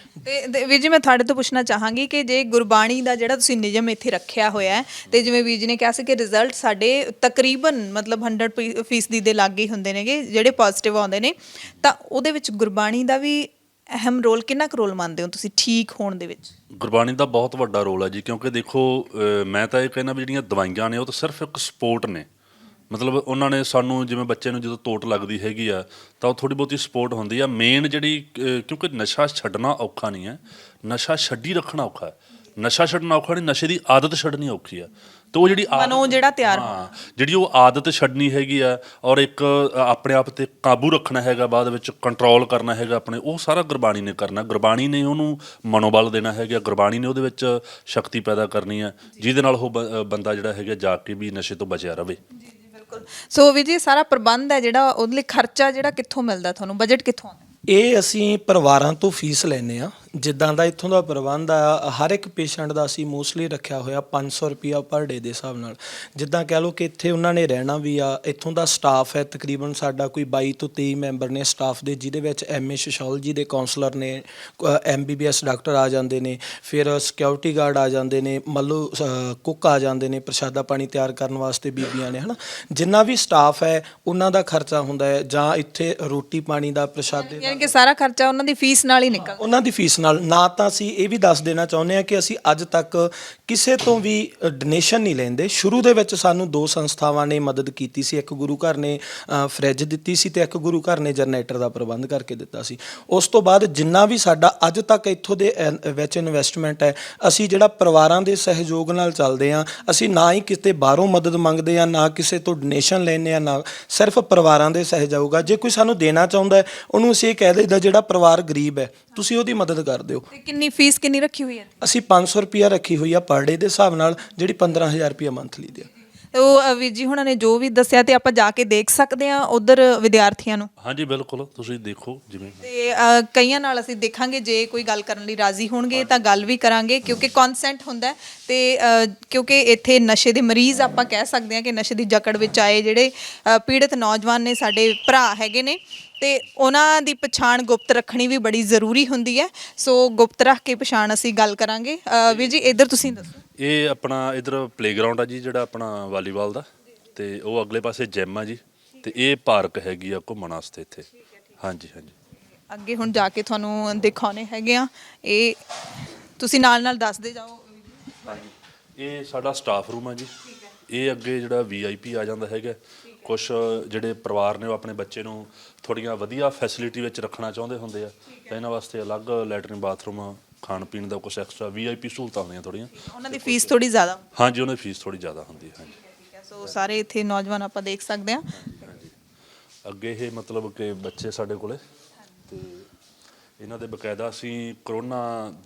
ਤੇ ਵੀਰ ਜੀ, ਮੈਂ ਤੁਹਾਡੇ ਤੋਂ ਪੁੱਛਣਾ ਚਾਹਾਂਗੀ ਕਿ ਜੇ ਗੁਰਬਾਣੀ ਦਾ ਜਿਹੜਾ ਤੁਸੀਂ ਨਿਯਮ ਇੱਥੇ ਰੱਖਿਆ ਹੋਇਆ ਹੈ, ਤੇ ਜਿਵੇਂ ਵੀਰ ਜੀ ਨੇ ਕਿਹਾ ਸੀ ਕਿ ਰਿਜ਼ਲਟ ਸਾਡੇ ਤਕਰੀਬਨ ਮਤਲਬ 100% ਦੇ ਲਾਗੇ ਹੁੰਦੇ ਨੇਗੇ ਜਿਹੜੇ ਪੋਜ਼ਿਟਿਵ ਆਉਂਦੇ ਨੇ, ਤਾਂ ਉਹਦੇ ਵਿੱਚ ਗੁਰਬਾਣੀ ਦਾ ਵੀ ਅਹਿਮ ਰੋਲ, ਕਿੰਨਾ ਕੁ ਰੋਲ ਮੰਨਦੇ ਹੋ ਤੁਸੀਂ ਠੀਕ ਹੋਣ ਦੇ ਵਿੱਚ? ਗੁਰਬਾਣੀ ਦਾ ਬਹੁਤ ਵੱਡਾ ਰੋਲ ਹੈ ਜੀ, ਕਿਉਂਕਿ ਦੇਖੋ ਮੈਂ ਤਾਂ ਇਹ ਕਹਿੰਦਾ ਵੀ ਜਿਹੜੀਆਂ ਦਵਾਈਆਂ ਨੇ ਉਹ ਤਾਂ ਸਿਰਫ ਇੱਕ ਸਪੋਰਟ ਨੇ। ਮਤਲਬ ਉਹਨਾਂ ਨੇ ਸਾਨੂੰ, ਜਿਵੇਂ ਬੱਚੇ ਨੂੰ ਜਦੋਂ ਤੋਟ ਲੱਗਦੀ ਹੈਗੀ ਆ ਤਾਂ ਉਹ ਥੋੜ੍ਹੀ ਬਹੁਤੀ ਸਪੋਰਟ ਹੁੰਦੀ ਆ। ਮੇਨ ਜਿਹੜੀ ਕਿਉਂਕਿ ਨਸ਼ਾ ਛੱਡਣਾ ਔਖਾ ਨਹੀਂ ਹੈ, ਨਸ਼ਾ ਛੱਡੀ ਰੱਖਣਾ ਔਖਾ ਹੈ। ਨਸ਼ਾ ਛੱਡਣਾ ਔਖਾ ਨਹੀਂ, ਨਸ਼ੇ ਦੀ ਆਦਤ ਛੱਡਣੀ ਔਖੀ ਆ। ਤੇ ਉਹ ਜਿਹੜੀ ਮਨੋਂ ਜਿਹੜਾ ਤਿਆਰ ਹਾਂ, ਜਿਹੜੀ ਉਹ ਆਦਤ ਛੱਡਣੀ ਹੈਗੀ ਆ, ਔਰ ਇੱਕ ਆਪਣੇ ਆਪ ਤੇ ਕਾਬੂ ਰੱਖਣਾ ਹੈਗਾ, ਬਾਅਦ ਵਿੱਚ ਕੰਟਰੋਲ ਕਰਨਾ ਹੈਗਾ ਆਪਣੇ, ਉਹ ਸਾਰਾ ਗੁਰਬਾਣੀ ਨੇ ਕਰਨਾ। ਗੁਰਬਾਣੀ ਨੇ ਉਹਨੂੰ ਮਨੋਬਲ ਦੇਣਾ ਹੈਗਾ, ਗੁਰਬਾਣੀ ਨੇ ਉਹਦੇ ਵਿੱਚ ਸ਼ਕਤੀ ਪੈਦਾ ਕਰਨੀ ਹੈ, ਜਿਹਦੇ ਨਾਲ ਉਹ ਬੰਦਾ ਜਿਹੜਾ ਹੈਗਾ ਜਾ ਕੇ ਵੀ ਨਸ਼ੇ ਤੋਂ ਬਚਿਆ ਰਵੇ। ਸੋ ਵੀਰ ਜੀ, ਸਾਰਾ ਪ੍ਰਬੰਧ ਹੈ ਜਿਹੜਾ, ਉਹਦੇ ਲਈ ਖਰਚਾ ਜਿਹੜਾ ਕਿੱਥੋਂ ਮਿਲਦਾ ਤੁਹਾਨੂੰ, ਬਜਟ ਕਿੱਥੋਂ ਆਉਂਦਾ? ਇਹ ਅਸੀਂ ਪਰਿਵਾਰਾਂ ਤੋਂ ਫੀਸ ਲੈਂਦੇ ਆ। ਜਿੱਦਾਂ ਦਾ ਇੱਥੋਂ ਦਾ ਪ੍ਰਬੰਧ ਆ, ਹਰ ਇੱਕ ਪੇਸ਼ੈਂਟ ਦਾ ਅਸੀਂ ਮੋਸਟਲੀ ਰੱਖਿਆ ਹੋਇਆ 500 ਰੁਪਿਆ ਪਰ ਡੇ ਦੇ ਹਿਸਾਬ ਨਾਲ। ਜਿੱਦਾਂ ਕਹਿ ਲਓ ਕਿ ਇੱਥੇ ਉਹਨਾਂ ਨੇ ਰਹਿਣਾ ਵੀ ਆ। ਇੱਥੋਂ ਦਾ ਸਟਾਫ ਹੈ ਤਕਰੀਬਨ ਸਾਡਾ ਕੋਈ 22 ਤੋਂ 23 ਮੈਂਬਰ ਨੇ ਸਟਾਫ ਦੇ, ਜਿਹਦੇ ਵਿੱਚ MA ਸੋਸ਼ੀਓਲੋਜੀ ਦੇ ਕਾਉਂਸਲਰ ਨੇ, MBBS ਡਾਕਟਰ ਆ ਜਾਂਦੇ ਨੇ, ਫਿਰ ਸਿਕਿਉਰਿਟੀ ਗਾਰਡ ਆ ਜਾਂਦੇ ਨੇ, ਕੁੱਕ ਆ ਜਾਂਦੇ ਨੇ, ਪ੍ਰਸ਼ਾਦਾ ਪਾਣੀ ਤਿਆਰ ਕਰਨ ਵਾਸਤੇ ਬੀਬੀਆਂ ਨੇ, ਹੈ ਨਾ। ਜਿੰਨਾ ਵੀ ਸਟਾਫ ਹੈ ਉਹਨਾਂ ਦਾ ਖਰਚਾ ਹੁੰਦਾ ਹੈ, ਜਾਂ ਇੱਥੇ ਰੋਟੀ ਪਾਣੀ ਦਾ ਪ੍ਰਸ਼ਾਦੇ ਦਾ, ਯਾਨੀ ਕਿ ਸਾਰਾ ਖਰਚਾ ਉਹਨਾਂ ਦੀ ਫੀਸ ਨਾਲ ਹੀ ਨਿਕਲਦਾ। ਉਹਨਾਂ ਦੀ ਫੀਸ ਨਾਲ। ਨਾ ਤਾਂ ਅਸੀਂ ਇਹ ਵੀ ਦੱਸ ਦੇਣਾ ਚਾਹੁੰਦੇ ਹਾਂ ਕਿ ਅਸੀਂ ਅੱਜ ਤੱਕ ਕਿਸੇ ਤੋਂ ਵੀ ਡੋਨੇਸ਼ਨ ਨਹੀਂ ਲੈਂਦੇ। ਸ਼ੁਰੂ ਦੇ ਵਿੱਚ ਸਾਨੂੰ ਦੋ ਸੰਸਥਾਵਾਂ ਨੇ ਮਦਦ ਕੀਤੀ ਸੀ। ਇੱਕ ਗੁਰੂ ਘਰ ਨੇ ਫਰਿੱਜ ਦਿੱਤੀ ਸੀ ਤੇ ਇੱਕ ਗੁਰੂ ਘਰ ਨੇ ਜਨਰੇਟਰ ਦਾ ਪ੍ਰਬੰਧ ਕਰਕੇ ਦਿੱਤਾ ਸੀ। ਉਸ ਤੋਂ ਬਾਅਦ ਜਿੰਨਾ ਵੀ ਸਾਡਾ ਅੱਜ ਤੱਕ ਇੱਥੋਂ ਦੇ ਵਿੱਚ ਇਨਵੈਸਟਮੈਂਟ ਹੈ, ਅਸੀਂ ਜਿਹੜਾ ਪਰਿਵਾਰਾਂ ਦੇ ਸਹਿਯੋਗ ਨਾਲ ਚੱਲਦੇ ਹਾਂ। ਅਸੀਂ ਨਾ ਹੀ ਕਿਤੇ ਬਾਹਰੋਂ ਮਦਦ ਮੰਗਦੇ ਹਾਂ, ਨਾ ਕਿਸੇ ਤੋਂ ਡੋਨੇਸ਼ਨ ਲੈਂਦੇ ਹਾਂ, ਨਾ ਸਿਰਫ ਪਰਿਵਾਰਾਂ ਦੇ ਸਹਿਯੋਗ ਆ। ਜੇ ਕੋਈ ਸਾਨੂੰ ਦੇਣਾ ਚਾਹੁੰਦਾ ਹੈ, ਉਹਨੂੰ ਅਸੀਂ ਇਹ ਕਹਿ ਦਈਦਾ ਜਿਹੜਾ ਪਰਿਵਾਰ ਗਰੀਬ ਹੈ ਤੁਸੀਂ ਉਹਦੀ ਮਦਦ ਕਰ ਦਿਓ। ਤੇ ਕਿੰਨੀ ਫੀਸ ਕਿੰਨੀ ਰੱਖੀ ਹੋਈ ਹੈ? ਅਸੀਂ 500 ਰੁਪਿਆ ਰੱਖੀ ਹੋਈ ਆ ਪਰ ਡੇ ਦੇ ਹਿਸਾਬ ਨਾਲ, ਜਿਹੜੀ 15,000 ਰੁਪਿਆ ਮੰਥਲੀ ਦੀ ਆ। ਉਹ ਵੀਰ ਜੀ ਹੁਣਾਂ ਨੇ ਜੋ ਵੀ ਦੱਸਿਆ, ਤੇ ਆਪਾਂ ਜਾ ਕੇ ਦੇਖ ਸਕਦੇ ਹਾਂ ਉਧਰ ਵਿਦਿਆਰਥੀਆਂ ਨੂੰ? ਹਾਂਜੀ ਬਿਲਕੁਲ, ਤੁਸੀਂ ਦੇਖੋ ਜਿਵੇਂ। ਤੇ ਕਈਆਂ ਨਾਲ ਅਸੀਂ ਦੇਖਾਂਗੇ, ਜੇ ਕੋਈ ਗੱਲ ਕਰਨ ਲਈ ਰਾਜ਼ੀ ਹੋਣਗੇ ਤਾਂ ਗੱਲ ਵੀ ਕਰਾਂਗੇ, ਕਿਉਂਕਿ ਕਨਸੈਂਟ ਹੁੰਦਾ ਹੈ। ਤੇ ਕਿਉਂਕਿ ਇੱਥੇ ਨਸ਼ੇ ਦੇ ਮਰੀਜ਼ ਆਪਾਂ ਕਹਿ ਸਕਦੇ ਹਾਂ ਕਿ ਨਸ਼ੇ ਦੀ ਜਕੜ ਵਿੱਚ ਆਏ ਜਿਹੜੇ ਪੀੜਤ ਨੌਜਵਾਨ ਨੇ, ਸਾਡੇ ਭਰਾ ਹੈਗੇ ਨੇ, ਤੇ ਉਹਨਾਂ ਦੀ ਪਛਾਣ ਗੁਪਤ ਰੱਖਣੀ ਵੀ ਬੜੀ ਜ਼ਰੂਰੀ ਹੁੰਦੀ ਹੈ। ਸੋ ਗੁਪਤ ਰੱਖ ਕੇ ਪਛਾਣ ਅਸੀਂ ਗੱਲ ਕਰਾਂਗੇ। ਵੀਰ ਜੀ ਇੱਧਰ ਤੁਸੀਂ ਦੱਸੋ। ਇਹ ਆਪਣਾ ਇਧਰ ਪਲੇਗਰਾਉਂਡ ਆ ਜੀ, ਜਿਹੜਾ ਆਪਣਾ ਵਾਲੀਬਾਲ ਦਾ, ਤੇ ਉਹ ਅਗਲੇ ਪਾਸੇ ਜਿਮ ਆ ਜੀ, ਤੇ ਇਹ ਪਾਰਕ ਹੈਗੀ ਆ ਘੁੰਮਣ ਵਾਸਤੇ ਇੱਥੇ। ਹਾਂਜੀ ਹਾਂਜੀ, ਅੱਗੇ ਹੁਣ ਜਾ ਕੇ ਤੁਹਾਨੂੰ ਦਿਖਾਉਣੇ ਹੈਗੇ ਆ। ਇਹ ਤੁਸੀਂ ਨਾਲ ਨਾਲ ਦੱਸਦੇ ਜਾਓ। ਇਹ ਸਾਡਾ ਸਟਾਫ ਰੂਮ ਆ ਜੀ। ਇਹ ਅੱਗੇ ਜਿਹੜਾ VIP ਆ ਜਾਂਦਾ ਹੈਗਾ। ਕੁਝ ਜਿਹੜੇ ਪਰਿਵਾਰ ਨੇ ਉਹ ਆਪਣੇ ਬੱਚੇ ਨੂੰ ਥੋੜ੍ਹੀਆਂ ਵਧੀਆ ਫੈਸਿਲਿਟੀ ਵਿੱਚ ਰੱਖਣਾ ਚਾਹੁੰਦੇ ਹੁੰਦੇ ਆ, ਤਾਂ ਇਹਨਾਂ ਵਾਸਤੇ ਅਲੱਗ ਲੈਟਰਿਨ ਬਾਥਰੂਮ, ਖਾਣ ਪੀਣ ਦਾ ਕੁਝ ਐਕਸਟਰਾ VIP ਸਹੂਲਤਾਂ ਹੁੰਦੀਆਂ ਥੋੜ੍ਹੀਆਂ। ਉਹਨਾਂ ਦੀ ਫੀਸ ਥੋੜੀ ਜ਼ਿਆਦਾ? ਹਾਂਜੀ, ਉਹਨਾਂ ਦੀ ਫੀਸ ਥੋੜੀ ਜ਼ਿਆਦਾ ਹੁੰਦੀ ਹੈ। ਹਾਂਜੀ ਠੀਕ ਹੈ। ਸੋ ਸਾਰੇ ਇੱਥੇ ਨੌਜਵਾਨ ਆਪਾਂ ਦੇਖ ਸਕਦੇ ਹਾਂ। ਹਾਂਜੀ, ਅੱਗੇ ਇਹ ਮਤਲਬ ਕਿ ਬੱਚੇ ਸਾਡੇ ਕੋਲੇ, ਤੇ ਇਹਨਾਂ ਦੇ ਬਕਾਇਦਾ ਅਸੀਂ ਕਰੋਨਾ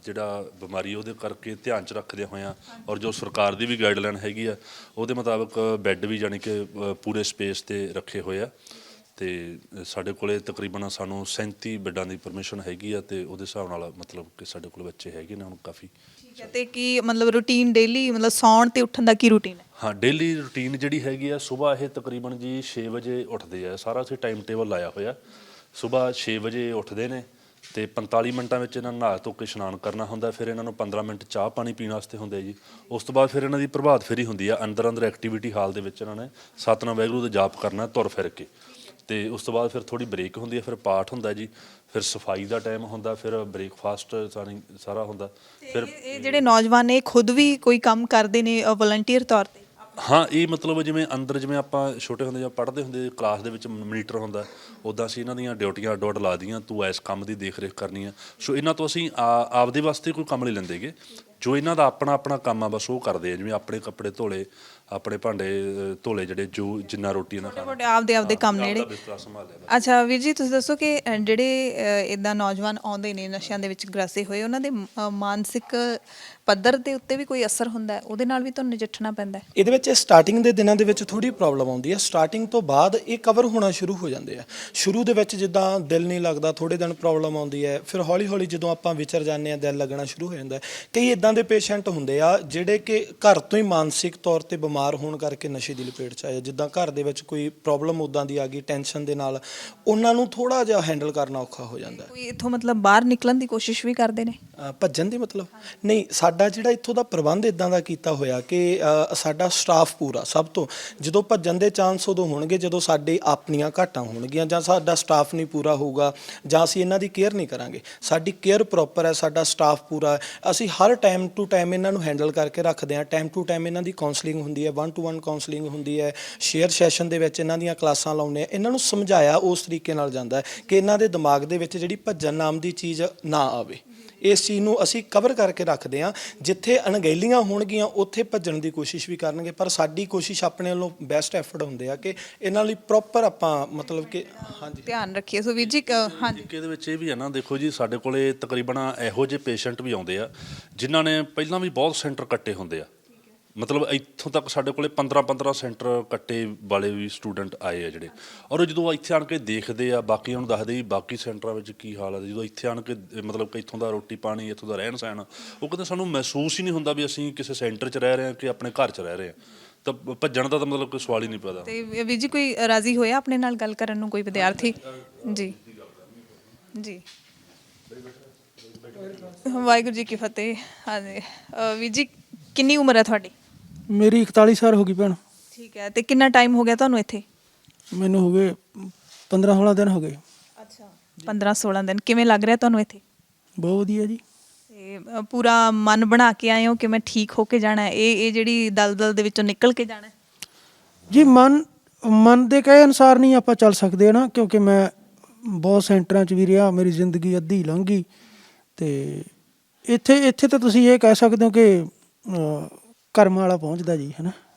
ਜਿਹੜਾ ਬਿਮਾਰੀ ਉਹਦੇ ਕਰਕੇ ਧਿਆਨ 'ਚ ਰੱਖਦੇ ਹੋਇਆਂ, ਔਰ ਜੋ ਸਰਕਾਰ ਦੀ ਵੀ ਗਾਈਡਲਾਈਨ ਹੈਗੀ ਆ ਉਹਦੇ ਮੁਤਾਬਕ ਬੈੱਡ ਵੀ ਜਾਣੀ ਕਿ ਪੂਰੇ ਸਪੇਸ 'ਤੇ ਰੱਖੇ ਹੋਏ ਆ। ਤੇ ਸਾਡੇ ਕੋਲੇ ਤਕਰੀਬਨ ਸਾਨੂੰ 37 ਬੈੱਡਾਂ ਦੀ ਪਰਮਿਸ਼ਨ ਹੈਗੀ ਆ, ਤੇ ਉਹਦੇ ਹਿਸਾਬ ਨਾਲ ਮਤਲਬ ਕਿ ਸਾਡੇ ਕੋਲ ਬੱਚੇ ਹੈਗੇ ਨੇ ਹੁਣ ਕਾਫੀ। ਠੀਕ ਹੈ। ਤੇ ਕੀ ਮਤਲਬ ਰੂਟੀਨ ਡੇਲੀ, ਮਤਲਬ ਸੌਣ ਤੇ ਉੱਠਣ ਦਾ ਕੀ ਰੂਟੀਨ ਹੈ? ਹਾਂ, ਡੇਲੀ ਰੂਟੀਨ ਜਿਹੜੀ ਹੈਗੀ ਆ, ਸਵੇਰ ਇਹ ਤਕਰੀਬਨ ਜੀ 6 ਵਜੇ ਉੱਠਦੇ ਆ। ਸਾਰਾ ਅਸੀਂ ਟਾਈਮ ਟੇਬਲ ਲਾਇਆ ਹੋਇਆ। ਸਵੇਰ 6 ਵਜੇ ਉੱਠਦੇ ਨੇ, ਤੇ 45 ਮਿੰਟਾਂ ਵਿੱਚ ਇਹਨਾਂ ਨੂੰ ਨਹਾ ਧੋ ਕੇ ਇਸ਼ਨਾਨ ਕਰਨਾ ਹੁੰਦਾ। ਫਿਰ ਇਹਨਾਂ ਨੂੰ 15 ਮਿੰਟ ਚਾਹ ਪਾਣੀ ਪੀਣ ਵਾਸਤੇ ਹੁੰਦੇ ਜੀ। ਉਸ ਤੋਂ ਬਾਅਦ ਫਿਰ ਇਹਨਾਂ ਦੀ ਪ੍ਰਭਾਤ ਫੇਰੀ ਹੁੰਦੀ ਆ। ਅੰਦਰ ਐਕਟੀਵਿਟੀ ਹਾਲ ਦੇ ਵਿੱਚ ਇਹਨਾਂ ਨੇ ਸਤਨਾਮ ਵਾਹਿਗੁਰੂ ਦਾ ਜਾਪ ਕਰਨਾ ਤੁਰ ਫਿਰ ਕੇ, ਤੇ ਉਸ ਤੋਂ ਬਾਅਦ ਫਿਰ ਥੋੜੀ ਬ੍ਰੇਕ ਹੁੰਦੀ ਹੈ, ਫਿਰ ਪਾਠ ਹੁੰਦਾ ਜੀ, ਫਿਰ ਸਫਾਈ ਦਾ ਟਾਈਮ ਹੁੰਦਾ, ਫਿਰ ਬ੍ਰੇਕਫਾਸਟ ਸਾਰਾ ਹੁੰਦਾ। ਫਿਰ ਇਹ ਜਿਹੜੇ ਨੌਜਵਾਨ ਨੇ ਖੁਦ ਵੀ ਕੋਈ ਕੰਮ ਕਰਦੇ ਨੇ ਵਲੰਟੀਅਰ ਤੌਰ ਤੇ? ਹਾਂ, ਇਹ ਮਤਲਬ ਜਿਵੇਂ ਅੰਦਰ ਜਿਵੇਂ ਆਪਾਂ ਛੋਟੇ ਹੁੰਦੇ ਜਾਂ ਪੜ੍ਹਦੇ ਹੁੰਦੇ ਕਲਾਸ ਦੇ ਵਿੱਚ ਮੋਨੀਟਰ ਹੁੰਦਾ, ਉੱਦਾਂ ਅਸੀਂ ਇਹਨਾਂ ਦੀਆਂ ਡਿਊਟੀਆਂ ਅੱਡੋ-ਅੱਡ ਲਾ ਦੀਆਂ। ਤੂੰ ਇਸ ਕੰਮ ਦੀ ਦੇਖ ਰੇਖ ਕਰਨੀ ਆ। ਸੋ ਇਹਨਾਂ ਤੋਂ ਅਸੀਂ ਆਪਦੇ ਵਾਸਤੇ ਕੋਈ ਕੰਮ ਨਹੀਂ ਲੈਂਦੇਗੇ। ਜੋ ਇਹਨਾਂ ਦਾ ਆਪਣਾ ਆਪਣਾ ਕੰਮ ਆ ਬਸ ਉਹ ਕਰਦੇ ਆ। ਜਿਵੇਂ ਆਪਣੇ ਕੱਪੜੇ ਧੋਲੇ, ਆਪਣੇ ਭਾਂਡੇ ਧੋਲੇ, ਜਿਹੜੇ ਜੋ ਜਿੰਨਾ ਰੋਟੀ ਇਹਨਾਂ ਖਾਣੀ, ਆਪਦੇ ਕੰਮ ਨੇੜੇ। ਬਿਸਤਰਾ ਸੰਭਾਲਿਆ। ਅੱਛਾ ਵੀਰ ਜੀ, ਤੁਸੀਂ ਦੱਸੋ ਕਿ ਜਿਹੜੇ ਇਦਾਂ ਨੌਜਵਾਨ ਆਉਂਦੇ ਨੇ ਨਸ਼ਿਆਂ ਦੇ ਵਿੱਚ ਗ੍ਰਸੇ ਹੋਏ, ਉਹਨਾਂ ਦੇ ਮਾਨਸਿਕ ਪੱਧਰ ਦੇ ਉੱਤੇ ਵੀ ਕੋਈ ਅਸਰ ਹੁੰਦਾ ਹੈ? ਉਹਦੇ ਨਾਲ ਵੀ ਤੁਹਾਨੂੰ ਨਜਿੱਠਣਾ ਪੈਂਦਾ ਹੈ? ਇਹਦੇ ਵਿੱਚ ਸਟਾਰਟਿੰਗ ਦੇ ਦਿਨਾਂ ਦੇ ਵਿੱਚ ਥੋੜੀ ਪ੍ਰੋਬਲਮ ਆਉਂਦੀ ਹੈ। ਸਟਾਰਟਿੰਗ ਤੋਂ ਬਾਅਦ ਇਹ ਕਵਰ ਹੋਣਾ ਸ਼ੁਰੂ ਹੋ ਜਾਂਦੇ ਆ। ਸ਼ੁਰੂ ਦੇ ਵਿੱਚ ਜਿੱਦਾਂ ਦਿਲ ਨਹੀਂ ਲੱਗਦਾ, ਥੋੜੇ ਦਿਨ ਪ੍ਰੋਬਲਮ ਆਉਂਦੀ ਹੈ। ਫਿਰ ਹੌਲੀ ਹੌਲੀ ਜਦੋਂ ਆਪਾਂ ਵਿਚਰ ਜਾਂਦੇ ਆ, ਦਿਲ ਲੱਗਣਾ ਸ਼ੁਰੂ ਹੋ ਜਾਂਦਾ ਹੈ। ਕਈ ਇਦਾਂ ਦੇ ਪੇਸ਼ੈਂਟ ਹੁੰਦੇ ਆ ਜਿਹੜੇ ਕਿ ਘਰ ਤੋਂ ਹੀ ਮਾਨਸਿਕ ਤੌਰ ਤੇ ਬਿਮਾਰ ਹੋਣ ਕਰਕੇ ਨਸ਼ੇ ਦੀ ਲਪੇਟ 'ਚ ਆਏ। ਜਿੱਦਾਂ ਘਰ ਦੇ ਵਿੱਚ ਕੋਈ ਪ੍ਰੋਬਲਮ ਉੱਦਾਂ ਦੀ ਆ ਗਈ, ਟੈਨਸ਼ਨ ਦੇ ਨਾਲ ਉਹਨਾਂ ਨੂੰ ਥੋੜਾ ਜਿਹਾ ਹੈਂਡਲ ਕਰਨਾ ਔਖਾ ਹੋ ਜਾਂਦਾ ਹੈ। ਕੋਈ ਇੱਥੋਂ ਮਤਲਬ ਬਾਹਰ ਨਿਕਲਣ ਦੀ ਕੋਸ਼ਿਸ਼ ਵੀ ਕਰਦੇ ਨੇ? ਭੱਜਣ ਦੀ ਮਤਲਬ ਨਹੀਂ, ਸਾਡਾ ਜਿਹੜਾ ਇੱਥੋਂ ਦਾ ਪ੍ਰਬੰਧ ਇਦਾਂ ਦਾ ਕੀਤਾ ਹੋਇਆ ਕਿ ਸਾਡਾ ਸਟਾਫ ਪੂਰਾ, ਸਭ ਤੋਂ ਜਦੋਂ ਭੱਜਣ ਦੇ ਚਾਂਸ ਉਦੋਂ ਹੋਣਗੇ ਜਦੋਂ ਸਾਡੇ ਆਪਣੀਆਂ ਘਾਟਾਂ ਹੋਣਗੀਆਂ, ਜਾਂ ਸਾਡਾ ਸਟਾਫ ਨਹੀਂ ਪੂਰਾ ਹੋਊਗਾ, ਜਾਂ ਅਸੀਂ ਇਹਨਾਂ ਦੀ ਕੇਅਰ ਨਹੀਂ ਕਰਾਂਗੇ। ਸਾਡੀ ਕੇਅਰ ਪ੍ਰੋਪਰ ਹੈ, ਸਾਡਾ ਸਟਾਫ ਪੂਰਾ ਹੈ। ਅਸੀਂ ਹਰ ਟਾਈਮ ਟੂ ਟਾਈਮ ਇਹਨਾਂ ਨੂੰ ਹੈਂਡਲ ਕਰਕੇ ਰੱਖਦੇ ਹਾਂ। ਟਾਈਮ ਟੂ ਟਾਈਮ ਇਹਨਾਂ ਦੀ ਕਾਉਂਸਲਿੰਗ ਹੁੰਦੀ ਹੈ, 1-to-1 ਕਾਉਂਸਲਿੰਗ ਹੁੰਦੀ ਹੈ। ਸ਼ੇਅਰ ਸੈਸ਼ਨ ਦੇ ਵਿੱਚ ਇਹਨਾਂ ਦੀਆਂ ਕਲਾਸਾਂ ਲਾਉਂਦੇ ਆ। ਇਹਨਾਂ ਨੂੰ ਸਮਝਾਇਆ ਉਸ ਤਰੀਕੇ ਨਾਲ ਜਾਂਦਾ ਹੈ ਕਿ ਇਹਨਾਂ ਦੇ ਦਿਮਾਗ ਦੇ ਵਿੱਚ ਜਿਹੜੀ ਭੱਜਣ ਨਾਮ ਦੀ ਚੀਜ਼ ਨਾ ਆਵੇ। ਇਸ ਚੀਜ਼ ਨੂੰ ਅਸੀਂ ਕਵਰ ਕਰਕੇ ਰੱਖਦੇ ਹਾਂ। ਜਿੱਥੇ ਅਣਗਹਿਲੀਆਂ ਹੋਣਗੀਆਂ ਉੱਥੇ ਭੱਜਣ ਦੀ ਕੋਸ਼ਿਸ਼ ਵੀ ਕਰਨਗੇ, ਪਰ ਸਾਡੀ ਕੋਸ਼ਿਸ਼ ਆਪਣੇ ਵੱਲੋਂ ਬੈਸਟ ਐਫਰਟ ਹੁੰਦੇ ਆ ਕਿ ਇਹਨਾਂ ਲਈ ਪ੍ਰੋਪਰ ਆਪਾਂ ਮਤਲਬ ਕਿ ਹਾਂਜੀ ਧਿਆਨ ਰੱਖੀਏ। ਸੋ ਵੀਰ ਜੀ ਹਾਂਜੀ, ਇਹਦੇ ਵਿੱਚ ਇਹ ਵੀ ਹੈ ਨਾ, ਦੇਖੋ ਜੀ ਸਾਡੇ ਕੋਲੇ ਤਕਰੀਬਨ ਇਹੋ ਜਿਹੇ ਪੇਸ਼ੈਂਟ ਵੀ ਆਉਂਦੇ ਆ ਜਿਨ੍ਹਾਂ ਨੇ ਪਹਿਲਾਂ ਵੀ ਬਹੁਤ ਸੈਂਟਰ ਕੱਟੇ ਹੁੰਦੇ ਆ। ਮਤਲਬ ਇੱਥੋਂ ਤੱਕ ਸਾਡੇ ਕੋਲੇ 15 ਸੈਂਟਰ ਕੱਟੇ ਵਾਲੇ ਵੀ ਸਟੂਡੈਂਟ ਆਏ ਆ ਜਿਹੜੇ, ਔਰ ਉਹ ਜਦੋਂ ਇੱਥੇ ਆਣ ਕੇ ਦੇਖਦੇ ਆ ਬਾਕੀਆਂ ਨੂੰ ਦੱਸਦੇ ਵੀ ਬਾਕੀ ਸੈਂਟਰਾਂ ਵਿੱਚ ਕੀ ਹਾਲ ਹੈ, ਜਦੋਂ ਇੱਥੇ ਆਣ ਕੇ ਮਤਲਬ ਕਿ ਇੱਥੋਂ ਦਾ ਰੋਟੀ ਪਾਣੀ, ਇੱਥੋਂ ਦਾ ਰਹਿਣ ਸਹਿਣ, ਉਹ ਕਹਿੰਦੇ ਸਾਨੂੰ ਮਹਿਸੂਸ ਹੀ ਨਹੀਂ ਹੁੰਦਾ ਵੀ ਅਸੀਂ ਕਿਸੇ ਸੈਂਟਰ 'ਚ ਰਹਿ ਰਹੇ ਹਾਂ ਕਿ ਆਪਣੇ ਘਰ 'ਚ ਰਹਿ ਰਹੇ ਹਾਂ। ਤਾਂ ਭੱਜਣ ਦਾ ਤਾਂ ਮਤਲਬ ਕੋਈ ਸਵਾਲ ਹੀ ਨਹੀਂ ਪੈਦਾ। ਤੇ ਵੀਰ ਜੀ ਕੋਈ ਰਾਜ਼ੀ ਹੋਇਆ ਆਪਣੇ ਨਾਲ ਗੱਲ ਕਰਨ ਨੂੰ, ਕੋਈ ਵਿਦਿਆਰਥੀ? ਜੀ ਜੀ, ਵਾਹਿਗੁਰੂ ਜੀ ਕੀ ਫਤਿਹ। ਹਾਂਜੀ ਵੀਰ ਜੀ, ਕਿੰਨੀ ਉਮਰ ਹੈ ਤੁਹਾਡੀ? ਮੇਰੀ 41 ਸਾਲ ਹੋ ਗਈ ਭੈਣ। ਠੀਕ ਹੈ, ਤੇ ਕਿੰਨਾ ਟਾਈਮ ਹੋ ਗਿਆ ਤੁਹਾਨੂੰ ਇੱਥੇ? ਮੈਨੂੰ ਹੋ ਗਏ 15-16 ਦਿਨ ਹੋ ਗਏ। ਅੱਛਾ, 15-16 ਦਿਨ। ਕਿਵੇਂ ਲੱਗ ਰਿਹਾ ਤੁਹਾਨੂੰ ਇੱਥੇ? ਬਹੁਤ ਵਧੀਆ ਜੀ। ਤੇ ਪੂਰਾ ਮਨ ਬਣਾ ਕੇ ਆਏ ਹੋ ਕਿ ਮੈਂ ਠੀਕ ਹੋ ਕੇ ਜਾਣਾ ਹੈ, ਇਹ ਜਿਹੜੀ ਦਲਦਲ ਦੇ ਵਿੱਚੋਂ ਨਿਕਲ ਕੇ ਜਾਣਾ ਹੈ? ਜੀ ਮਨ ਦੇ ਕਹੇ ਅਨੁਸਾਰ ਨਹੀਂ ਆਪਾਂ ਚੱਲ ਸਕਦੇ ਨਾ, ਕਿਉਂਕਿ ਮੈਂ ਬਹੁਤ ਸੈਂਟਰਾਂ 'ਚ ਵੀ ਰਿਹਾ, ਮੇਰੀ ਜ਼ਿੰਦਗੀ ਅੱਧੀ ਲੰਘ ਗਈ। ਤੇ ਇੱਥੇ ਤਾਂ ਤੁਸੀਂ ਇਹ ਕਹਿ ਸਕਦੇ ਹੋ ਕਿ ਕਰਮ ਵਾਲਾ ਪਹੁੰਚਦਾ ਜੀ, ਹੈ ਨਾ।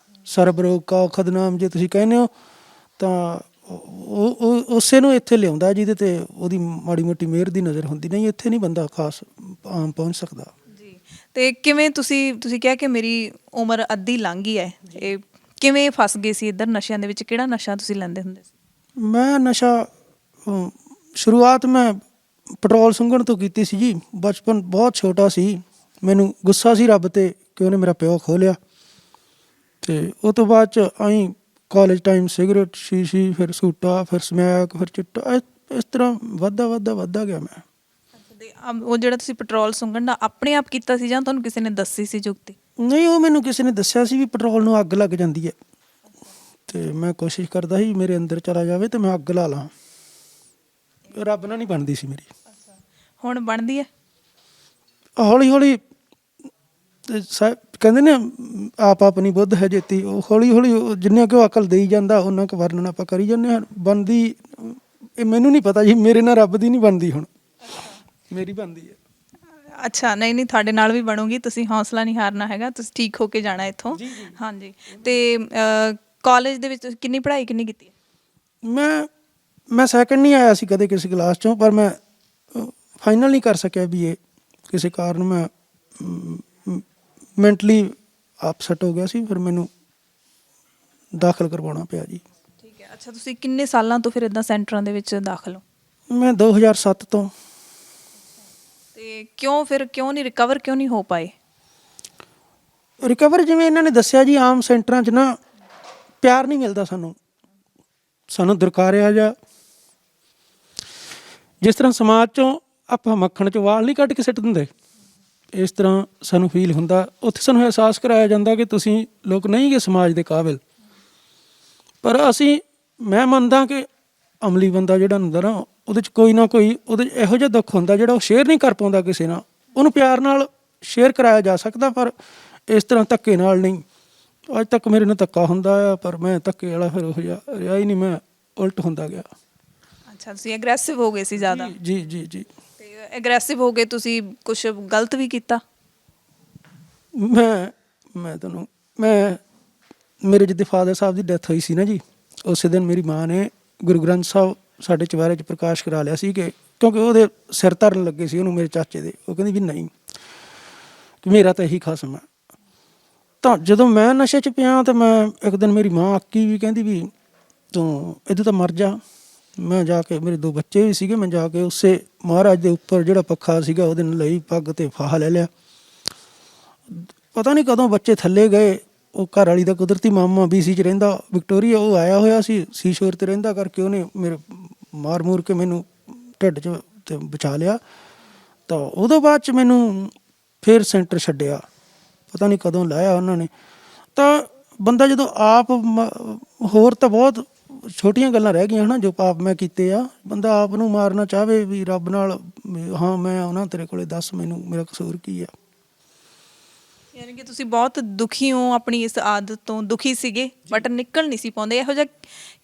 ਸਰਬ ਰੋਗ ਕਾ ਔਖਦ ਨਾਮ ਜੇ ਤੁਸੀਂ ਕਹਿੰਦੇ ਹੋ ਤਾਂ ਉਹ ਉਸੇ ਨੂੰ ਇੱਥੇ ਲਿਆਉਂਦਾ ਜਿਹਦੇ ਤੇ ਉਹਦੀ ਮਾੜੀ ਮੋਟੀ ਮਿਹਰ ਦੀ ਨਜ਼ਰ ਹੁੰਦੀ। ਨਹੀਂ, ਇੱਥੇ ਨਹੀਂ ਬੰਦਾ ਖਾਸ ਆਮ ਪਹੁੰਚ ਸਕਦਾ ਜੀ। ਤੇ ਕਿਵੇਂ ਤੁਸੀਂ ਕਿਹਾ ਕਿ ਮੇਰੀ ਉਮਰ ਅੱਧੀ ਲੰਘ ਗਈ ਹੈ, ਇਹ ਕਿਵੇਂ ਫਸ ਗਏ ਸੀ ਇੱਧਰ ਨਸ਼ਿਆਂ ਦੇ ਵਿੱਚ? ਕਿਹੜਾ ਨਸ਼ਾ ਤੁਸੀਂ ਲੈਂਦੇ ਹੁੰਦੇ ਸੀ? ਮੈਂ ਨਸ਼ਾ ਸ਼ੁਰੂਆਤ ਮੈਂ ਪੈਟਰੋਲ ਸੁੰਘਣ ਤੋਂ ਕੀਤੀ ਸੀ ਜੀ। ਬਚਪਨ ਬਹੁਤ ਛੋਟਾ ਸੀ, ਮੈਨੂੰ ਗੁੱਸਾ ਸੀ ਰੱਬ ਤੇ ਕਿ ਉਹਨੇ ਮੇਰਾ ਪਿਓ ਖੋਹ ਲਿਆ। ਅਤੇ ਉਹ ਤੋਂ ਬਾਅਦ 'ਚ ਆਈ ਕਾਲਜ ਟਾਈਮ ਸਿਗਰਟ, ਸ਼ੀਸ਼ੀ, ਫਿਰ ਸੂਟਾ, ਫਿਰ ਸਮੈਕ, ਫਿਰ ਚਿੱਟਾ, ਇਸ ਤਰ੍ਹਾਂ ਵੱਧਦਾ ਗਿਆ ਮੈਂ। ਤੇ ਉਹ ਜਿਹੜਾ ਤੁਸੀਂ ਪੈਟਰੋਲ ਸੁੰਘਣ ਦਾ ਆਪਣੇ ਆਪ ਕੀਤਾ ਸੀ ਜਾਂ ਤੁਹਾਨੂੰ ਕਿਸੇ ਨੇ ਦੱਸੀ ਸੀ ਜੁਗਤੀ? ਨਹੀਂ, ਉਹ ਮੈਨੂੰ ਕਿਸੇ ਨੇ ਦੱਸਿਆ ਸੀ ਵੀ ਪੈਟਰੋਲ ਨੂੰ ਅੱਗ ਲੱਗ ਜਾਂਦੀ ਹੈ, ਅਤੇ ਮੈਂ ਕੋਸ਼ਿਸ਼ ਕਰਦਾ ਸੀ ਮੇਰੇ ਅੰਦਰ ਚਲਾ ਜਾਵੇ ਅਤੇ ਮੈਂ ਅੱਗ ਲਾ ਲਾਂ। ਰੱਬ ਨਾਲ ਨਹੀਂ ਬਣਦੀ ਸੀ ਮੇਰੀ। ਹੁਣ ਬਣਦੀ ਹੈ? ਹੌਲੀ ਹੌਲੀ ਕਹਿੰਦੇ ਨੇ ਆਪ ਆਪਣੀ ਬੁੱਧ ਹੈ ਜੇਤੀ, ਉਹ ਹੌਲੀ ਹੌਲੀ ਜਿੰਨਾ ਕੁ ਅਕਲ ਦੇਈ ਜਾਂਦਾ ਉਹਨਾਂ ਕੁ ਵਰਣਨ ਆਪਾਂ ਕਰੀ ਜਾਂਦੇ ਹਾਂ। ਬਣਦੀ ਇਹ ਮੈਨੂੰ ਨਹੀਂ ਪਤਾ ਜੀ, ਮੇਰੇ ਨਾਲ ਰੱਬ ਦੀ ਨਹੀਂ ਬਣਦੀ, ਹੁਣ ਮੇਰੀ ਬਣਦੀ ਹੈ। ਅੱਛਾ, ਨਹੀਂ ਤੁਹਾਡੇ ਨਾਲ ਵੀ ਬਣੂਗੀ, ਤੁਸੀਂ ਹੌਸਲਾ ਨਹੀਂ ਹਾਰਨਾ ਹੈਗਾ, ਤੁਸੀਂ ਠੀਕ ਹੋ ਕੇ ਜਾਣਾ ਇੱਥੋਂ। ਹਾਂਜੀ। ਤੇ ਕਾਲਜ ਦੇ ਵਿੱਚ ਕਿੰਨੀ ਪੜ੍ਹਾਈ ਕੀਤੀ ਹੈ? ਮੈਂ ਸੈਕਿੰਡ ਨਹੀਂ ਆਇਆ ਸੀ ਕਦੇ ਕਿਸੇ ਕਲਾਸ 'ਚੋਂ, ਪਰ ਮੈਂ ਫਾਈਨਲ ਨਹੀਂ ਕਰ ਸਕਿਆ BA। ਕਿਸੇ ਕਾਰਨ ਮੈਂ ਮੈਂਟਲੀ ਅਪਸੈਟ ਹੋ ਗਿਆ ਸੀ, ਫਿਰ ਮੈਨੂੰ ਦਾਖਲ ਕਰਵਾਉਣਾ ਪਿਆ ਜੀ। ਠੀਕ ਹੈ। ਅੱਛਾ, ਤੁਸੀਂ ਕਿੰਨੇ ਸਾਲਾਂ ਤੋਂ ਫਿਰ ਇੱਦਾਂ ਸੈਂਟਰਾਂ ਦੇ ਵਿੱਚ ਦਾਖਲ ਹੋ? ਮੈਂ 2007 ਤੋਂ। ਤੇ ਕਿਉਂ ਨਹੀਂ ਰਿਕਵਰ ਕਿਉਂ ਨਹੀਂ ਹੋ ਪਾਏ? ਰਿਕਵਰ ਜਿਵੇਂ ਇਹਨਾਂ ਨੇ ਦੱਸਿਆ ਜੀ, ਆਮ ਸੈਂਟਰਾਂ 'ਚ ਨਾ ਪਿਆਰ ਨਹੀਂ ਮਿਲਦਾ ਸਾਨੂੰ ਦਰਕਾਰਿਆ ਜਾ। ਜਿਸ ਤਰ੍ਹਾਂ ਸਮਾਜ 'ਚੋਂ ਆਪਾਂ ਮੱਖਣ 'ਚ ਵਾਲ ਨਹੀਂ ਕੱਢ ਕੇ ਸਿੱਟ ਦਿੰਦੇ, ਇਸ ਤਰ੍ਹਾਂ ਸਾਨੂੰ ਫੀਲ ਹੁੰਦਾ। ਉੱਥੇ ਸਾਨੂੰ ਅਹਿਸਾਸ ਕਰਾਇਆ ਜਾਂਦਾ ਕਿ ਤੁਸੀਂ ਲੋਕ ਨਹੀਂ ਗੇ ਸਮਾਜ ਦੇ ਕਾਬਿਲ। ਪਰ ਮੈਂ ਮੰਨਦਾ ਕਿ ਅਮਲੀ ਬੰਦਾ ਜਿਹੜਾ ਹੁੰਦਾ ਨਾ, ਉਹਦੇ 'ਚ ਕੋਈ ਨਾ ਕੋਈ ਉਹਦੇ 'ਚ ਇਹੋ ਜਿਹਾ ਦੁੱਖ ਹੁੰਦਾ ਜਿਹੜਾ ਉਹ ਸ਼ੇਅਰ ਨਹੀਂ ਕਰ ਪਾਉਂਦਾ ਕਿਸੇ ਨਾਲ। ਉਹਨੂੰ ਪਿਆਰ ਨਾਲ ਸ਼ੇਅਰ ਕਰਾਇਆ ਜਾ ਸਕਦਾ, ਪਰ ਇਸ ਤਰ੍ਹਾਂ ਧੱਕੇ ਨਾਲ ਨਹੀਂ। ਅੱਜ ਤੱਕ ਮੇਰੇ ਨਾਲ ਧੱਕਾ ਹੁੰਦਾ ਆ, ਪਰ ਮੈਂ ਧੱਕੇ ਵਾਲਾ ਫਿਰ ਉਹੋ ਜਿਹਾ ਰਿਹਾ ਹੀ ਨਹੀਂ, ਮੈਂ ਉਲਟ ਹੁੰਦਾ ਗਿਆ। ਅੱਛਾ, ਤੁਸੀਂ ਐਗਰੈਸਿਵ ਹੋ ਗਏ ਸੀ ਜ਼ਿਆਦਾ? ਜੀ। ਤੇ ਐਗਰੈਸਿਵ ਹੋ ਗਏ ਤੁਸੀਂ, ਕੁਝ ਗਲਤ ਵੀ ਕੀਤਾ? ਮੇਰੇ ਜਿੱਦੇ ਫਾਦਰ ਸਾਹਿਬ ਦੀ ਡੈਥ ਹੋਈ ਸੀ ਨਾ ਜੀ, ਉਸੇ ਦਿਨ ਮੇਰੀ ਮਾਂ ਨੇ ਗੁਰੂ ਗ੍ਰੰਥ ਸਾਹਿਬ ਸਾਡੇ ਚੁਬਾਰੇ 'ਚ ਪ੍ਰਕਾਸ਼ ਕਰਾ ਲਿਆ ਸੀ, ਕਿਉਂਕਿ ਉਹਦੇ ਸਿਰ ਧਰਨ ਲੱਗੇ ਸੀ ਉਹਨੂੰ, ਮੇਰੇ ਚਾਚੇ ਦੇ। ਉਹ ਕਹਿੰਦੀ ਵੀ ਨਹੀਂ, ਮੇਰਾ ਤਾਂ ਇਹੀ ਖਸਮ ਹੈ। ਤਾਂ ਜਦੋਂ ਮੈਂ ਨਸ਼ੇ 'ਚ ਪਿਆ ਤਾਂ ਮੈਂ ਇੱਕ ਦਿਨ ਮੇਰੀ ਮਾਂ ਅੱਕੀ ਵੀ, ਕਹਿੰਦੀ ਵੀ ਤੂੰ ਇਹਦੇ ਤਾਂ ਮਰ ਜਾ। ਮੈਂ ਜਾ ਕੇ, ਮੇਰੇ 2 ਬੱਚੇ ਵੀ ਸੀਗੇ, ਮੈਂ ਜਾ ਕੇ ਉਸੇ ਮਹਾਰਾਜ ਦੇ ਉੱਪਰ ਜਿਹੜਾ ਪੱਖਾ ਸੀਗਾ ਉਹਦੇ ਨਾਲ ਲਈ ਪੱਗ ਤੇ ਫਾਹਾ ਲੈ ਲਿਆ। ਪਤਾ ਨਹੀਂ ਕਦੋਂ ਬੱਚੇ ਥੱਲੇ ਗਏ। ਉਹ ਘਰ ਵਾਲੀ ਦਾ ਕੁਦਰਤੀ ਮਾਮਾ BC 'ਚ ਰਹਿੰਦਾ ਵਿਕਟੋਰੀਆ, ਉਹ ਆਇਆ ਹੋਇਆ ਸੀ ਸੀਸ਼ੋਰ 'ਤੇ ਰਹਿੰਦਾ ਕਰਕੇ, ਉਹਨੇ ਮੇਰੇ ਮਾਰ ਮੂਰ ਕੇ ਮੈਨੂੰ ਢਿੱਡ 'ਚ ਤੇ ਬਚਾ ਲਿਆ। ਤਾਂ ਉਹਦੋਂ ਬਾਅਦ 'ਚ ਮੈਨੂੰ ਫਿਰ ਸੈਂਟਰ ਛੱਡਿਆ, ਪਤਾ ਨਹੀਂ ਕਦੋਂ ਲਾਇਆ ਉਹਨਾਂ ਨੇ। ਤਾਂ ਬੰਦਾ ਜਦੋਂ ਆਪ ਹੋਰ ਤਾਂ ਬਹੁਤ ਛੋਟੀਆਂ ਗੱਲਾਂ ਰਹਿ ਗਈਆਂ ਹੈ ਨਾ ਜੋ ਪਾਪ ਮੈਂ ਕੀਤੇ ਆ, ਬੰਦਾ ਆਪ ਨੂੰ ਮਾਰਨਾ ਚਾਹਵੇ ਵੀ ਰੱਬ ਨਾਲ, ਹਾਂ ਮੈਂ ਆਉਣਾ ਤੇਰੇ ਕੋਲੇ, ਦੱਸ ਮੈਨੂੰ ਮੇਰਾ ਕਸੂਰ ਕੀ ਆ। ਯਾਨੀ ਕਿ ਤੁਸੀਂ ਬਹੁਤ ਦੁਖੀ ਹੋ ਆਪਣੀ ਇਸ ਆਦਤ ਤੋਂ, ਦੁਖੀ ਸੀਗੇ ਬਟ ਨਿਕਲ ਨਹੀਂ ਸੀ ਪਾਉਂਦੇ। ਇਹੋ ਜਿਹਾ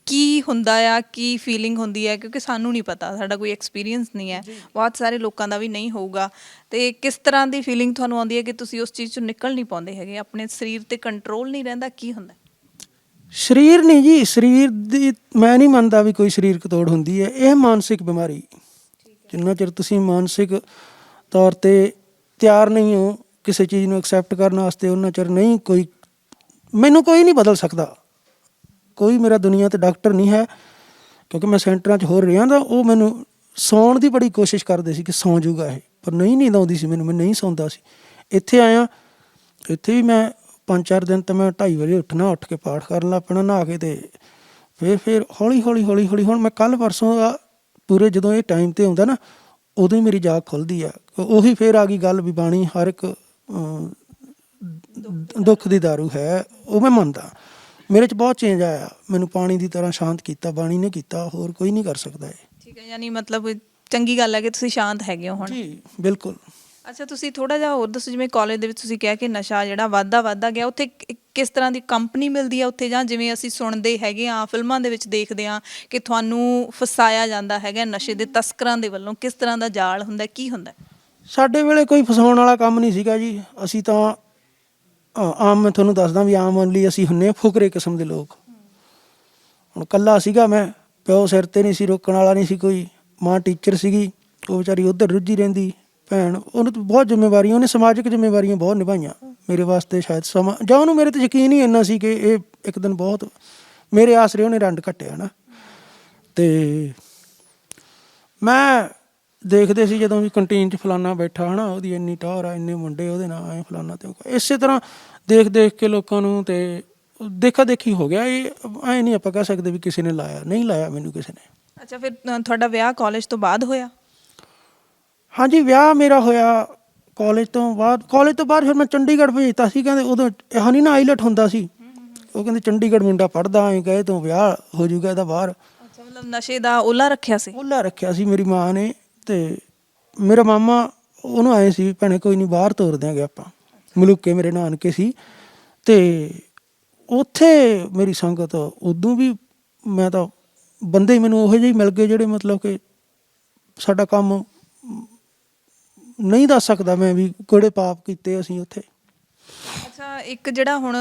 ਕੀ ਹੁੰਦਾ ਆ, ਕੀ ਫੀਲਿੰਗ ਹੁੰਦੀ ਹੈ? ਕਿਉਂਕਿ ਸਾਨੂੰ ਨਹੀਂ ਪਤਾ, ਸਾਡਾ ਕੋਈ ਐਕਸਪੀਰੀਅੰਸ ਨਹੀਂ ਹੈ, ਬਹੁਤ ਸਾਰੇ ਲੋਕਾਂ ਦਾ ਵੀ ਨਹੀਂ ਹੋਊਗਾ। ਤੇ ਕਿਸ ਤਰ੍ਹਾਂ ਦੀ ਫੀਲਿੰਗ ਤੁਹਾਨੂੰ ਆਉਂਦੀ ਹੈ ਕਿ ਤੁਸੀਂ ਉਸ ਚੀਜ਼ 'ਚੋਂ ਨਿਕਲ ਨਹੀਂ ਪਾਉਂਦੇ ਹੈਗੇ, ਆਪਣੇ ਸਰੀਰ ਤੇ ਕੰਟਰੋਲ ਨਹੀਂ ਰਹਿੰਦਾ? ਕੀ ਹੁੰਦਾ? ਸਰੀਰ ਨਹੀਂ ਜੀ, ਸਰੀਰ ਦੀ ਮੈਂ ਨਹੀਂ ਮੰਨਦਾ ਵੀ ਕੋਈ ਸਰੀਰਕ ਤੋੜ ਹੁੰਦੀ ਹੈ। ਇਹ ਮਾਨਸਿਕ ਬਿਮਾਰੀ, ਜਿੰਨਾ ਚਿਰ ਤੁਸੀਂ ਮਾਨਸਿਕ ਤੌਰ 'ਤੇ ਤਿਆਰ ਨਹੀਂ ਹੋ ਕਿਸੇ ਚੀਜ਼ ਨੂੰ ਐਕਸੈਪਟ ਕਰਨ ਵਾਸਤੇ, ਉਹਨਾਂ ਚਿਰ ਨਹੀਂ ਕੋਈ ਮੈਨੂੰ ਕੋਈ ਨਹੀਂ ਬਦਲ ਸਕਦਾ, ਕੋਈ ਮੇਰਾ ਦੁਨੀਆ ਤੇ ਡਾਕਟਰ ਨਹੀਂ ਹੈ, ਕਿਉਂਕਿ ਮੈਂ ਸੈਂਟਰਾਂ 'ਚ ਹੋ ਰਿਹਾ ਤਾਂ ਉਹ ਮੈਨੂੰ ਸੌਣ ਦੀ ਬੜੀ ਕੋਸ਼ਿਸ਼ ਕਰਦੇ ਸੀ ਕਿ ਸੌਂ ਜੂਗਾ ਇਹ, ਪਰ ਨਹੀਂ ਆਉਂਦੀ ਸੀ ਮੈਨੂੰ, ਮੈਂ ਨਹੀਂ ਸੌਂਦਾ ਸੀ। ਇੱਥੇ ਆਇਆ, ਇੱਥੇ ਵੀ ਮੈਂ 5-4 ਦਿਨ ਤਾਂ ਮੈਂ 2:30 ਵਜੇ ਉੱਠਣਾ, ਉੱਠ ਕੇ ਪਾਠ ਕਰਨ ਲੱਗ ਪੈਣਾ ਨਹਾ ਕੇ, ਤੇ ਫਿਰ ਹੌਲੀ ਹੌਲੀ ਹੁਣ ਮੈਂ ਕੱਲ੍ਹ ਪਰਸੋਂ ਦਾ ਪੂਰੇ ਜਦੋਂ ਇਹ ਟਾਈਮ 'ਤੇ ਆਉਂਦਾ ਨਾ ਉਦੋਂ ਹੀ ਮੇਰੀ ਜਾਗ ਖੁੱਲ੍ਹਦੀ ਆ। ਉਹੀ ਫਿਰ ਆ ਗਈ ਗੱਲ ਵੀ ਬਾਣੀ ਹਰ ਇੱਕ ਦੁੱਖ ਦੀ ਦਾਰੂ ਹੈ, ਉਹ ਮੈਂ ਮੰਨਦਾ। ਮੇਰੇ 'ਚ ਬਹੁਤ ਚੇਂਜ ਆਇਆ, ਮੈਨੂੰ ਪਾਣੀ ਦੀ ਤਰ੍ਹਾਂ ਸ਼ਾਂਤ ਕੀਤਾ ਬਾਣੀ ਨੇ ਕੀਤਾ, ਹੋਰ ਕੋਈ ਨਹੀਂ ਕਰ ਸਕਦਾ ਇਹ। ਠੀਕ ਹੈ, ਯਾਨੀ ਮਤਲਬ ਚੰਗੀ ਗੱਲ ਹੈ ਕਿ ਤੁਸੀਂ ਸ਼ਾਂਤ ਹੈਗੇ ਹੋ ਹੁਣ। ਜੀ ਬਿਲਕੁਲ। ਅੱਛਾ, ਤੁਸੀਂ ਥੋੜਾ ਜਿਹਾ ਹੋਰ ਦੱਸੋ, ਜਿਵੇਂ ਕਾਲਜ ਦੇ ਵਿੱਚ ਤੁਸੀਂ ਕਿਹਾ ਕਿ ਨਸ਼ਾ ਜਿਹੜਾ ਵੱਧਦਾ ਗਿਆ, ਉੱਥੇ ਕਿਸ ਤਰ੍ਹਾਂ ਦੀ ਕੰਪਨੀ ਮਿਲਦੀ ਹੈ ਉੱਥੇ, ਜਾਂ ਜਿਵੇਂ ਅਸੀਂ ਸੁਣਦੇ ਹੈਗੇ ਆ ਫਿਲਮਾਂ ਦੇ ਵਿੱਚ ਦੇਖਦੇ ਆ ਕਿ ਤੁਹਾਨੂੰ ਫਸਾਇਆ ਜਾਂਦਾ ਹੈਗਾ ਨਸ਼ੇ ਦੇ ਤਸਕਰਾਂ ਦੇ ਵੱਲੋਂ, ਕਿਸ ਤਰ੍ਹਾਂ ਦਾ ਜਾਲ ਹੁੰਦਾ, ਕੀ ਹੁੰਦਾ? ਸਾਡੇ ਵੇਲੇ ਕੋਈ ਫਸਾਉਣ ਵਾਲਾ ਕੰਮ ਨਹੀਂ ਸੀਗਾ ਜੀ, ਅਸੀਂ ਤਾਂ ਆਮ, ਮੈਂ ਤੁਹਾਨੂੰ ਦੱਸਦਾ ਵੀ ਆਮ ਲਈ ਅਸੀਂ ਹੁੰਨੇ ਫੁਕਰੇ ਕਿਸਮ ਦੇ ਲੋਕ। ਹੁਣ ਇਕੱਲਾ ਸੀਗਾ ਮੈਂ, ਪਿਓ ਸਿਰ 'ਤੇ ਨਹੀਂ ਸੀ, ਰੋਕਣ ਵਾਲਾ ਨਹੀਂ ਸੀ ਕੋਈ, ਮਾਂ ਟੀਚਰ ਸੀਗੀ, ਉਹ ਵਿਚਾਰੀ ਉੱਧਰ ਰੁੱਝੀ ਰਹਿੰਦੀ, ਭੈਣ, ਉਹਨੂੰ ਤਾਂ ਬਹੁਤ ਜ਼ਿੰਮੇਵਾਰੀਆਂ, ਉਹਨੇ ਸਮਾਜਿਕ ਜ਼ਿੰਮੇਵਾਰੀਆਂ ਬਹੁਤ ਨਿਭਾਈਆਂ ਮੇਰੇ ਵਾਸਤੇ, ਸ਼ਾਇਦ ਸਮਾਂ ਜਾਂ ਉਹਨੂੰ ਮੇਰੇ 'ਤੇ ਯਕੀਨ ਹੀ ਇੰਨਾ ਸੀ ਕਿ ਇਹ ਇੱਕ ਦਿਨ ਬਹੁਤ ਮੇਰੇ ਆਸਰੇ ਉਹਨੇ ਰੰਡ ਕੱਟਿਆ ਨਾ। ਅਤੇ ਮੈਂ ਦੇਖਦੇ ਸੀ ਜਦੋਂ ਵੀ ਕੰਟੀਨ 'ਚ ਫਲਾਨਾ ਬੈਠਾ ਹੈ ਨਾ, ਉਹਦੀ ਇੰਨੀ ਟੌਰ ਆ, ਇੰਨੇ ਮੁੰਡੇ ਉਹਦੇ ਨਾਲ ਐਂ ਫਲਾਨਾ, ਅਤੇ ਇਸੇ ਤਰ੍ਹਾਂ ਦੇਖ ਕੇ ਲੋਕਾਂ ਨੂੰ, ਅਤੇ ਦੇਖਾ ਦੇਖੀ ਹੋ ਗਿਆ ਇਹ। ਐਂ ਨਹੀਂ ਆਪਾਂ ਕਹਿ ਸਕਦੇ ਵੀ ਕਿਸੇ ਨੇ ਲਾਇਆ, ਨਹੀਂ ਲਾਇਆ ਮੈਨੂੰ ਕਿਸੇ ਨੇ। ਅੱਛਾ, ਫਿਰ ਤੁਹਾਡਾ ਵਿਆਹ ਕਾਲਜ ਤੋਂ ਬਾਅਦ ਹੋਇਆ? ਹਾਂਜੀ, ਵਿਆਹ ਮੇਰਾ ਹੋਇਆ ਕਾਲਜ ਤੋਂ ਬਾਅਦ। ਫਿਰ ਮੈਂ ਚੰਡੀਗੜ੍ਹ ਭੇਜਤਾ ਸੀ, ਕਹਿੰਦੇ ਉਦੋਂ ਨਹੀਂ ਨਾ ਆਈਲੈਟ ਹੁੰਦਾ ਸੀ, ਉਹ ਕਹਿੰਦੇ ਚੰਡੀਗੜ੍ਹ ਮੁੰਡਾ ਪੜ੍ਹਦਾ, ਐਂ ਕਹੇ ਤੂੰ ਵਿਆਹ ਹੋ ਜਾਊਗਾ ਇਹਦਾ ਬਾਹਰ। ਅੱਛਾ, ਮਤਲਬ ਨਸ਼ੇ ਦਾ ਓਲਾ ਰੱਖਿਆ ਸੀ? ਓਲਾ ਰੱਖਿਆ ਸੀ ਮੇਰੀ ਮਾਂ ਨੇ, ਅਤੇ ਮੇਰਾ ਮਾਮਾ ਉਹਨੂੰ ਆਏ ਸੀ ਭੈਣੇ ਕੋਈ ਨਹੀਂ ਬਾਹਰ ਤੋਰ ਦਿਆਂਗੇ ਆਪਾਂ, ਮਲੂਕੇ ਮੇਰੇ ਨਾਨਕੇ ਸੀ, ਅਤੇ ਉੱਥੇ ਮੇਰੀ ਸੰਗਤ ਉਦੋਂ ਵੀ, ਮੈਂ ਤਾਂ ਬੰਦੇ ਮੈਨੂੰ ਉਹੋ ਜਿਹੇ ਹੀ ਮਿਲ ਗਏ ਜਿਹੜੇ ਮਤਲਬ ਕਿ ਸਾਡਾ ਕੰਮ ਨਹੀਂ ਦੱਸ ਸਕਦਾ ਮੈਂ ਵੀ ਕਿਹੜੇ ਪਾਪ ਕੀਤੇ ਅਸੀਂ ਉੱਥੇ। ਅੱਛਾ, ਇੱਕ ਜਿਹੜਾ ਹੁਣ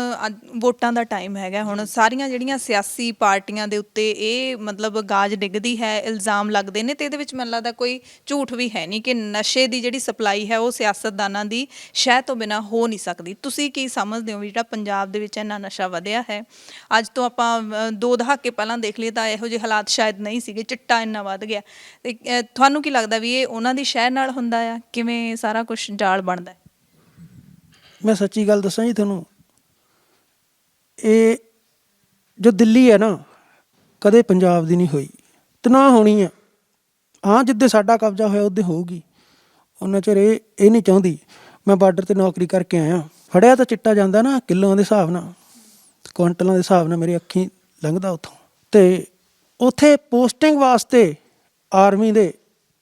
ਵੋਟਾਂ ਦਾ ਟਾਈਮ ਹੈਗਾ, ਹੁਣ ਸਾਰੀਆਂ ਜਿਹੜੀਆਂ ਸਿਆਸੀ ਪਾਰਟੀਆਂ ਦੇ ਉੱਤੇ ਇਹ ਮਤਲਬ ਗਾਜ ਡਿੱਗਦੀ ਹੈ, ਇਲਜ਼ਾਮ ਲੱਗਦੇ ਨੇ, ਤੇ ਇਹਦੇ ਵਿੱਚ ਮੈਨੂੰ ਲੱਗਦਾ ਕੋਈ ਝੂਠ ਵੀ ਹੈ ਨਹੀਂ ਕਿ ਨਸ਼ੇ ਦੀ ਜਿਹੜੀ ਸਪਲਾਈ ਹੈ ਉਹ ਸਿਆਸਤਦਾਨਾਂ ਦੀ ਸ਼ਹਿ ਤੋਂ ਬਿਨਾਂ ਹੋ ਨਹੀਂ ਸਕਦੀ। ਤੁਸੀਂ ਕੀ ਸਮਝਦੇ ਹੋ ਵੀ ਜਿਹੜਾ ਪੰਜਾਬ ਦੇ ਵਿੱਚ ਇੰਨਾ ਨਸ਼ਾ ਵਧਿਆ ਹੈ, ਅੱਜ ਤੋਂ ਆਪਾਂ 2 ਦਹਾਕੇ ਪਹਿਲਾਂ ਦੇਖ ਲਈਏ ਤਾਂ ਇਹੋ ਜਿਹੇ ਹਾਲਾਤ ਸ਼ਾਇਦ ਨਹੀਂ ਸੀਗੇ, ਚਿੱਟਾ ਇੰਨਾ ਵੱਧ ਗਿਆ, ਤੇ ਤੁਹਾਨੂੰ ਕੀ ਲੱਗਦਾ ਵੀ ਇਹ ਉਹਨਾਂ ਦੀ ਸ਼ਹਿ ਨਾਲ ਹੁੰਦਾ ਆ, ਕਿਵੇਂ ਸਾਰਾ ਕੁਝ ਜਾਲ ਬਣਦਾ? ਮੈਂ ਸੱਚੀ ਗੱਲ ਦੱਸਾਂ ਜੀ ਤੁਹਾਨੂੰ, ਇਹ ਜੋ ਦਿੱਲੀ ਹੈ ਨਾ, ਕਦੇ ਪੰਜਾਬ ਦੀ ਨਹੀਂ ਹੋਈ ਤੇ ਨਾ ਹੋਣੀ ਆ। ਹਾਂ, ਜਿੱਦੇ ਸਾਡਾ ਕਬਜ਼ਾ ਹੋਇਆ ਉੱਦੇ ਹੋਊਗੀ, ਉਹਨਾਂ ਚਿਰ ਇਹ ਨਹੀਂ ਚਾਹੁੰਦੀ। ਮੈਂ ਬਾਰਡਰ 'ਤੇ ਨੌਕਰੀ ਕਰਕੇ ਆਇਆ, ਫੜਿਆ ਤਾਂ ਚਿੱਟਾ ਜਾਂਦਾ ਨਾ ਕਿਲੋਆਂ ਦੇ ਹਿਸਾਬ ਨਾਲ, ਕੁਆਂਟਲਾਂ ਦੇ ਹਿਸਾਬ ਨਾਲ, ਮੇਰੀ ਅੱਖੀਂ ਲੰਘਦਾ ਉੱਥੋਂ। ਅਤੇ ਉੱਥੇ ਪੋਸਟਿੰਗ ਵਾਸਤੇ ਆਰਮੀ ਦੇ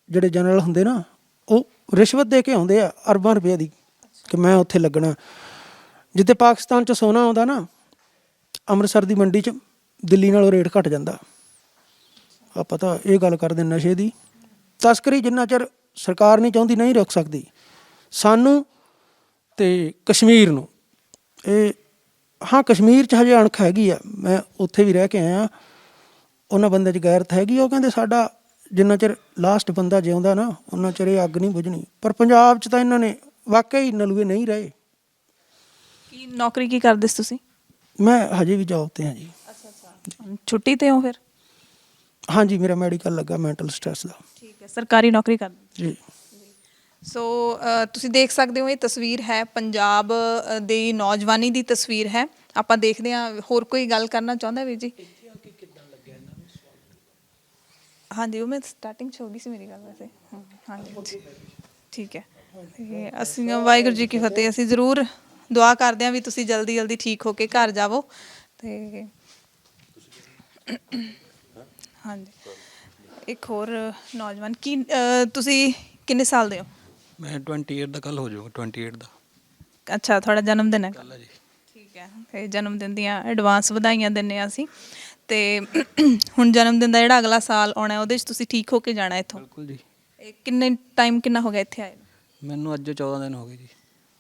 ਜਿਹੜੇ ਜਨਰਲ ਹੁੰਦੇ ਨਾ, ਉਹ ਰਿਸ਼ਵਤ ਦੇ ਕੇ ਆਉਂਦੇ ਆ ਅਰਬਾਂ ਰੁਪਏ ਦੀ, ਕਿ ਮੈਂ ਉੱਥੇ ਲੱਗਣਾ। ਜਿੱਥੇ ਪਾਕਿਸਤਾਨ 'ਚ ਸੋਨਾ ਆਉਂਦਾ ਨਾ, ਅੰਮ੍ਰਿਤਸਰ ਦੀ ਮੰਡੀ 'ਚ ਦਿੱਲੀ ਨਾਲੋਂ ਰੇਟ ਘੱਟ ਜਾਂਦਾ। ਆਪਾਂ ਤਾਂ ਇਹ ਗੱਲ ਕਰਦੇ ਨਸ਼ੇ ਦੀ ਤਸਕਰੀ ਜਿੰਨਾ ਚਿਰ ਸਰਕਾਰ ਨਹੀਂ ਚਾਹੁੰਦੀ ਨਹੀਂ ਰੁਕ ਸਕਦੀ। ਸਾਨੂੰ ਅਤੇ ਕਸ਼ਮੀਰ ਨੂੰ ਇਹ, ਹਾਂ ਕਸ਼ਮੀਰ 'ਚ ਹਜੇ ਅਣਖ ਹੈਗੀ ਆ, ਮੈਂ ਉੱਥੇ ਵੀ ਰਹਿ ਕੇ ਆਇਆ, ਉਹਨਾਂ ਬੰਦੇ 'ਚ ਗੈਰਤ ਹੈਗੀ। ਉਹ ਕਹਿੰਦੇ ਸਾਡਾ ਜਿੰਨਾ ਚਿਰ ਲਾਸਟ ਬੰਦਾ ਜਿਉਂਦਾ ਨਾ ਉਹਨਾਂ ਚਿਰ ਇਹ ਅੱਗ ਨਹੀਂ ਬੁਝਣੀ। ਪਰ ਪੰਜਾਬ 'ਚ ਤਾਂ ਇਹਨਾਂ ਨੇ ਵਾਕਈ ਨਲੂਏ ਨਹੀਂ ਰਹੇ। ਕੀ ਨੌਕਰੀ ਕੀ ਕਰਦੇ ਸੀ ਤੁਸੀਂ? ਮੈਂ ਹਜੇ ਵੀ ਜੌਬ 'ਤੇ ਹਾਂ ਜੀ। ਅੱਛਾ, ਛੁੱਟੀ 'ਤੇ ਹੋ ਫਿਰ? ਹਾਂਜੀ, ਮੇਰਾ ਮੈਡੀਕਲ ਲੱਗਾ ਮੈਂਟਲ ਸਟ੍ਰੈਸ ਦਾ। ਠੀਕ ਹੈ, ਸਰਕਾਰੀ ਨੌਕਰੀ ਕਰਦੇ ਜੀ। ਸੋ ਤੁਸੀਂ ਦੇਖ ਸਕਦੇ ਹੋ, ਇਹ ਤਸਵੀਰ ਹੈ ਪੰਜਾਬ ਦੀ ਨੌਜਵਾਨੀ ਦੀ ਤਸਵੀਰ ਹੈ। ਆਪਾਂ ਦੇਖਦੇ ਹਾਂ ਹੋਰ ਕੋਈ ਗੱਲ ਕਰਨਾ ਚਾਹੁੰਦਾ ਵੀਰ ਜੀ? ਹਾਂਜੀ, ਉਹ ਮੈਂ ਸਟਾਰਟਿੰਗ 'ਚ ਹੋ ਗਈ ਸੀ ਮੇਰੀ ਗੱਲ ਵੈਸੇ। ਹਾਂਜੀ, ਠੀਕ ਹੈ। ਅਤੇ ਅਸੀਂ ਵਾਹਿਗੁਰੂ ਜੀ ਕੀ ਫਤਿਹ, ਅਸੀਂ ਜ਼ਰੂਰ ਦੁਆ ਕਰਦੇ ਹਾਂ ਵੀ ਤੁਸੀਂ ਜਲਦੀ ਜਲਦੀ ਠੀਕ ਹੋ ਕੇ ਘਰ ਜਾਵੋ। ਅਤੇ ਹਾਂਜੀ, ਇੱਕ ਹੋਰ ਨੌਜਵਾਨ, ਕੀ ਤੁਸੀਂ ਕਿੰਨੇ ਸਾਲ ਦੇ ਹੋ? ਮੈਂ 28 ਦਾ, ਕੱਲ੍ਹ ਹੋ ਜਾਊਗਾ 28 ਦਾ। ਅੱਛਾ, ਤੁਹਾਡਾ ਜਨਮ ਦਿਨ ਹੈ? ਕੱਲ੍ਹ ਜੀ। ਠੀਕ ਹੈ, ਅਤੇ ਜਨਮ ਦਿਨ ਦੀਆਂ ਐਡਵਾਂਸ ਵਧਾਈਆਂ ਦਿੰਦੇ ਹਾਂ ਅਸੀਂ। ਅਤੇ ਹੁਣ ਜਨਮ ਦਿਨ ਦਾ ਜਿਹੜਾ ਅਗਲਾ ਸਾਲ ਆਉਣਾ ਉਹਦੇ 'ਚ ਤੁਸੀਂ ਠੀਕ ਹੋ ਕੇ ਜਾਣਾ ਇੱਥੋਂ? ਬਿਲਕੁਲ ਜੀ। ਇਹ ਕਿੰਨਾ ਹੋ ਗਿਆ ਇੱਥੇ ਆਏ? ਮੈਨੂੰ ਅੱਜ 14 ਦਿਨ ਹੋ ਗਏ ਜੀ।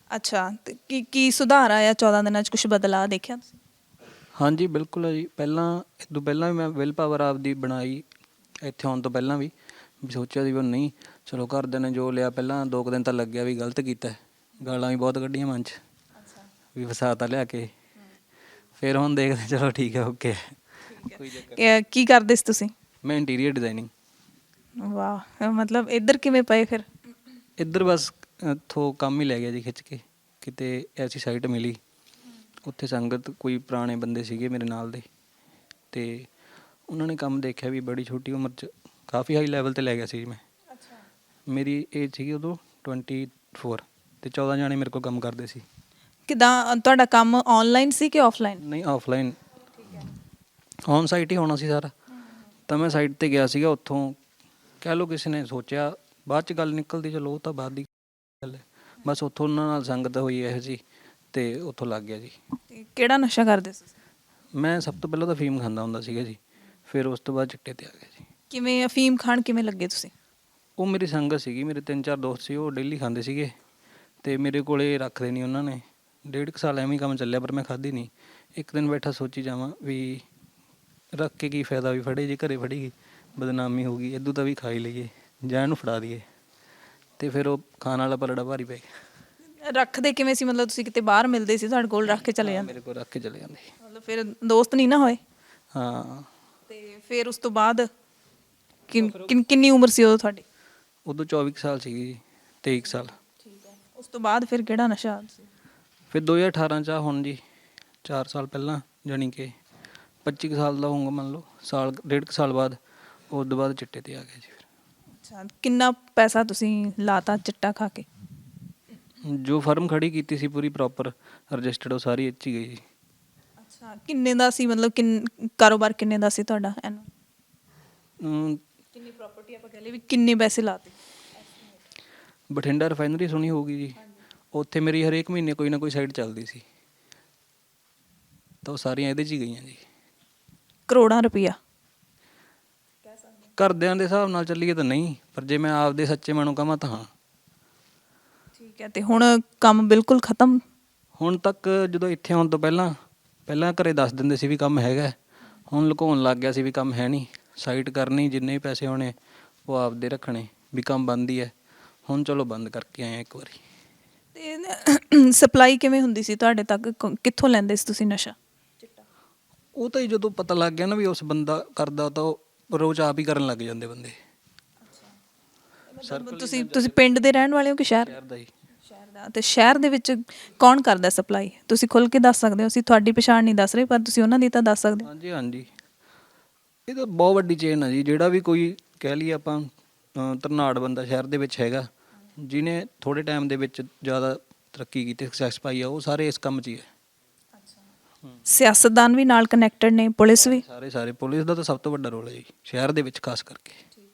ਅੱਛਾ, ਅਤੇ ਕੀ ਸੁਧਾਰ ਆਇਆ 14 ਦਿਨਾਂ 'ਚ, ਕੁਛ ਬਦਲਾਅ ਦੇਖਿਆ ਤੁਸੀਂ? ਹਾਂਜੀ ਬਿਲਕੁਲ ਹੈ ਜੀ। ਇਸ ਤੋਂ ਪਹਿਲਾਂ ਵੀ ਮੈਂ ਵਿਲ ਪਾਵਰ ਆਪਦੀ ਬਣਾਈ, ਇੱਥੇ ਆਉਣ ਤੋਂ ਪਹਿਲਾਂ ਵੀ ਸੋਚਿਆ ਸੀ ਵੀ ਨਹੀਂ, ਚਲੋ ਘਰਦਿਆਂ ਨੇ ਜੋ ਲਿਆ ਪਹਿਲਾਂ 2 ਕੁ ਦਿਨ ਤਾਂ ਲੱਗਿਆ ਵੀ ਗਲਤ ਕੀਤਾ, ਗਾਲਾਂ ਵੀ ਬਹੁਤ ਕੱਢੀਆਂ ਮਨ 'ਚ ਵੀ ਫਸਾ ਤਾ ਲਿਆ ਕੇ। ਫਿਰ ਹੁਣ ਦੇਖਦੇ ਚਲੋ ਠੀਕ ਹੈ ਓਕੇ। ਕੀ ਕਰਦੇ ਸੀ ਤੁਸੀਂ? ਮੈਂ ਇੰਟੀਰੀਅਰ ਡਿਜ਼ਾਈਨਿੰਗ। ਵਾਹ, ਮਤਲਬ ਇੱਧਰ ਕਿਵੇਂ ਪਏ ਫਿਰ? ਇੱਧਰ ਬਸ ਇੱਥੋਂ ਕੰਮ ਹੀ ਲੈ ਗਿਆ ਜੀ ਖਿੱਚ ਕੇ, ਕਿਤੇ ਐਸੀ ਸਾਈਟ ਮਿਲੀ ਉੱਥੇ ਸੰਗਤ ਕੋਈ ਪੁਰਾਣੇ ਬੰਦੇ ਸੀਗੇ ਮੇਰੇ ਨਾਲ ਦੇ, ਅਤੇ ਉਹਨਾਂ ਨੇ ਕੰਮ ਦੇਖਿਆ ਵੀ ਬੜੀ ਛੋਟੀ ਉਮਰ 'ਚ ਕਾਫੀ ਹਾਈ ਲੈਵਲ 'ਤੇ ਲੈ ਗਿਆ ਸੀ ਮੈਂ। ਮੇਰੀ ਏਜ ਸੀਗੀ ਉਦੋਂ 24 ਅਤੇ 14 ਜਾਣੇ ਮੇਰੇ ਕੋਲ ਕੰਮ ਕਰਦੇ ਸੀ। ਕਿੱਦਾਂ ਤੁਹਾਡਾ ਕੰਮ ਆਨਲਾਈਨ ਸੀ ਕਿ ਆਫਲਾਈਨ? ਨਹੀਂ ਆਫਲਾਈਨ, ਔਨ ਸਾਈਟ ਹੀ ਹੋਣਾ ਸੀ ਸਾਰਾ। ਤਾਂ ਮੈਂ ਸਾਈਟ 'ਤੇ ਗਿਆ ਸੀਗਾ, ਉੱਥੋਂ ਕਹਿ ਲਓ ਕਿਸੇ ਨੇ ਸੋਚਿਆ, ਬਾਅਦ 'ਚ ਗੱਲ ਨਿਕਲਦੀ, ਚਲੋ ਉਹ ਤਾਂ ਬਾਅਦ ਦੀ ਗੱਲ ਹੈ। ਬਸ ਉੱਥੋਂ ਉਹਨਾਂ ਨਾਲ ਸੰਗਤ ਹੋਈ ਇਹੋ ਜਿਹੀ ਅਤੇ ਉੱਥੋਂ ਲੱਗ ਗਿਆ ਜੀ। ਤੇ ਕਿਹੜਾ ਨਸ਼ਾ ਕਰਦੇ ਸੀ? ਮੈਂ ਸਭ ਤੋਂ ਪਹਿਲਾਂ ਤਾਂ ਅਫੀਮ ਖਾਂਦਾ ਹੁੰਦਾ ਸੀਗਾ ਜੀ, ਫਿਰ ਉਸ ਤੋਂ ਬਾਅਦ ਚਿੱਟੇ 'ਤੇ ਆ ਗਿਆ ਜੀ। ਕਿਵੇਂ ਅਫੀਮ ਖਾਣ ਕਿਵੇਂ ਲੱਗੇ ਤੁਸੀਂ? ਉਹ ਮੇਰੀ ਸੰਗਤ ਸੀਗੀ, ਮੇਰੇ 3-4 ਦੋਸਤ ਸੀ, ਉਹ ਡੇਲੀ ਖਾਂਦੇ ਸੀਗੇ ਅਤੇ ਮੇਰੇ ਕੋਲੇ ਰੱਖਦੇ ਨਹੀਂ ਉਹਨਾਂ ਨੇ। 1.5 ਸਾਲ ਐਵੇਂ ਹੀ ਕੰਮ ਚੱਲਿਆ, ਪਰ ਮੈਂ ਖਾਧੀ ਨਹੀਂ। ਇੱਕ ਦਿਨ ਬੈਠਾ ਸੋਚੀ ਜਾਵਾਂ ਵੀ ਰੱਖ ਕੇ ਕੀ ਫਾਇਦਾ, ਵੀ ਫੜੇ ਜੇ ਘਰੇ ਫੜੀ ਗਈ ਬਦਨਾਮੀ ਹੋਊਗੀ, ਇੱਦੋਂ ਤਾਂ ਵੀ ਖਾ ਹੀ ਲਈਏ ਜਾਂ ਇਹਨੂੰ ਫੜਾ ਦਈਏ। ਅਤੇ ਫਿਰ ਉਹ ਖਾਣ ਵਾਲਾ ਪਲੜਾ ਭਾਰੀ ਪੈ ਗਿਆ। ਰੱਖਦੇ ਕਿਵੇਂ ਸੀ? ਮਤਲਬ ਤੁਸੀਂ ਕਿਤੇ ਬਾਹਰ ਮਿਲਦੇ ਸੀ, ਤੁਹਾਡੇ ਕੋਲ ਰੱਖ ਕੇ ਚਲੇ ਜਾਂਦੇ? ਮੇਰੇ ਕੋਲ ਰੱਖ ਕੇ ਚਲੇ ਜਾਂਦੇ। ਮਤਲਬ ਫਿਰ ਦੋਸਤ ਨਹੀਂ ਨਾ ਹੋਏ? ਹਾਂ। ਤੇ ਫਿਰ ਉਸ ਤੋਂ ਬਾਅਦ ਕਿੰਨੀ ਉਮਰ ਸੀ ਉਦੋਂ ਤੁਹਾਡੀ? ਉਦੋਂ 24 ਸਾਲ ਸੀਗੀ ਜੀ, 23 ਸਾਲ। ਠੀਕ ਹੈ। ਉਸ ਤੋਂ ਬਾਅਦ ਫਿਰ ਕਿਹੜਾ ਨਸ਼ਾ ਸੀ? ਫਿਰ 2018 'ਚ ਆ ਹੁਣ ਜੀ, 4 ਸਾਲ ਪਹਿਲਾਂ, ਜਾਣੀ ਕਿ 25 ਸਾਲ ਦਾ ਹੋਊਗਾ ਮੰਨ ਲਓ, ਸਾਲ 1.5 ਸਾਲ ਬਾਅਦ ਉਸ ਤੋਂ ਬਾਅਦ ਚਿੱਟੇ 'ਤੇ ਆ ਗਿਆ ਜੀ। ਫਿਰ ਅੱਛਾ, ਕਿੰਨਾ ਪੈਸਾ ਤੁਸੀਂ ਲਾਤਾ ਚਿੱਟਾ ਖਾ ਕੇ? ਜੋ ਫਰਮ ਖੜੀ ਕੀਤੀ ਸੀ ਪੂਰੀ ਪ੍ਰੋਪਰ ਰਜਿਸਟਰਡ, ਉਹ ਸਾਰੀ ਇੱਥੇ ਹੀ ਗਈ ਜੀ। ਅੱਛਾ, ਕਿੰਨੇ ਦਾ ਸੀ? ਮਤਲਬ ਕਾਰੋਬਾਰ ਕਿੰਨੇ ਦਾ ਸੀ ਤੁਹਾਡਾ? ਇਹਨੂੰ ਕਿੰਨੀ ਪ੍ਰਾਪਰਟੀ ਆਪਾਂ ਕਹਿ ਲਈ, ਵੀ ਕਿੰਨੇ ਪੈਸੇ ਲਾਤੇ? ਬਠਿੰਡਾ ਰਿਫਾਈਨਰੀ ਸੁਣੀ ਹੋਊਗੀ ਜੀ, ਉੱਥੇ ਮੇਰੀ ਹਰੇਕ ਮਹੀਨੇ ਕੋਈ ਨਾ ਕੋਈ ਸਾਈਡ ਚੱਲਦੀ ਸੀ, ਤਾਂ ਉਹ ਸਾਰੀਆਂ ਇਹਦੇ 'ਚ ਹੀ ਗਈਆਂ ਜੀ। ਕਰੋੜਾਂ ਰੁਪਈਆ? ਘਰਦਿਆਂ ਦੇ ਹਿਸਾਬ ਨਾਲ ਚੱਲੀਏ ਤਾਂ ਨਹੀਂ, ਪਰ ਜੇ ਮੈਂ ਆਪਦੇ ਸੱਚੇ ਮਨੋਂ ਕਹਾਂ ਤਾਂ ਹਾਂ। ਠੀਕ ਹੈ। ਤੇ ਹੁਣ ਕੰਮ ਬਿਲਕੁਲ ਖਤਮ? ਹੁਣ ਤੱਕ ਜਦੋਂ ਇੱਥੇ ਆਉਣ ਤੋਂ ਪਹਿਲਾਂ ਘਰੇ ਦੱਸ ਦਿੰਦੇ ਸੀ ਵੀ ਕੰਮ ਹੈਗਾ, ਹੁਣ ਲੁਕਾਉਣ ਲੱਗ ਗਿਆ ਸੀ ਵੀ ਕੰਮ ਹੈ ਨਹੀਂ। ਸਾਈਟ ਕਰਨੀ, ਜਿੰਨੇ ਵੀ ਪੈਸੇ ਹੋਣੇ ਉਹ ਆਪਦੇ ਰੱਖਣੇ, ਵੀ ਕੰਮ ਬੰਦ ਹੀ ਹੈ। ਹੁਣ ਚਲੋ ਬੰਦ ਕਰਕੇ ਆਏ ਇੱਕ ਵਾਰੀ। ਤੇ ਸਪਲਾਈ ਕਿਵੇਂ ਹੁੰਦੀ ਸੀ ਤੁਹਾਡੇ ਤੱਕ? ਕਿੱਥੋਂ ਲੈਂਦੇ ਸੀ ਤੁਸੀਂ ਨਸ਼ਾ? ਉਹ ਤਾਂ ਹੀ ਜਦੋਂ ਪਤਾ ਲੱਗ ਗਿਆ ਨਾ ਵੀ ਉਸ ਬੰਦਾ ਕਰਦਾ, ਤਾਂ ਉਹ ਰੋਜ਼ ਆਪ ਹੀ ਕਰਨ ਲੱਗ ਜਾਂਦੇ ਬੰਦੇ। ਤੁਸੀਂ ਪਿੰਡ ਦੇ ਰਹਿਣ ਵਾਲੇ ਹੋ ਕਿ ਸ਼ਹਿਰ? ਸ਼ਹਿਰ ਦਾ ਹੀ। ਸ਼ਹਿਰ ਦਾ। ਤੇ ਸ਼ਹਿਰ ਦੇ ਵਿੱਚ ਕੌਣ ਕਰਦਾ ਸਪਲਾਈ? ਤੁਸੀਂ ਖੁੱਲ੍ਹ ਕੇ ਦੱਸ ਸਕਦੇ ਹੋ? ਅਸੀਂ ਤੁਹਾਡੀ ਪਛਾਣ ਨਹੀਂ ਦੱਸ ਰਹੇ, ਪਰ ਤੁਸੀਂ ਉਹਨਾਂ ਦੀ ਤਾਂ ਦੱਸ ਸਕਦੇ ਹੋ। ਹਾਂਜੀ ਹਾਂਜੀ, ਇਹ ਤਾਂ ਬਹੁਤ ਵੱਡੀ ਚੇਨ ਆ ਜੀ। ਜਿਹੜਾ ਵੀ ਕੋਈ ਕਹਿ ਲਈਏ ਆਪਾਂ ਧਰਨਾੜ ਬੰਦਾ ਸ਼ਹਿਰ ਦੇ ਵਿੱਚ ਹੈਗਾ, ਜਿਹਨੇ ਥੋੜ੍ਹੇ ਟਾਈਮ ਦੇ ਵਿੱਚ ਜ਼ਿਆਦਾ ਤਰੱਕੀ ਕੀਤੀ, ਸਕਸੈਸ ਪਾਈ ਆ, ਉਹ ਸਾਰੇ ਇਸ ਕੰਮ 'ਚ ਹੀ ਹੈ। ਸਿਆਸਤਦਾਨ ਵੀ ਨਾਲ ਕਨੈਕਟਡ ਨੇ? ਪੁਲਿਸ ਵੀ? ਸਾਰੇ ਪੁਲਿਸ ਦਾ ਤਾਂ ਸਭ ਤੋਂ ਵੱਡਾ ਰੋਲ ਹੈ ਜੀ, ਸ਼ਹਿਰ ਦੇ ਵਿੱਚ ਖਾਸ ਕਰਕੇ।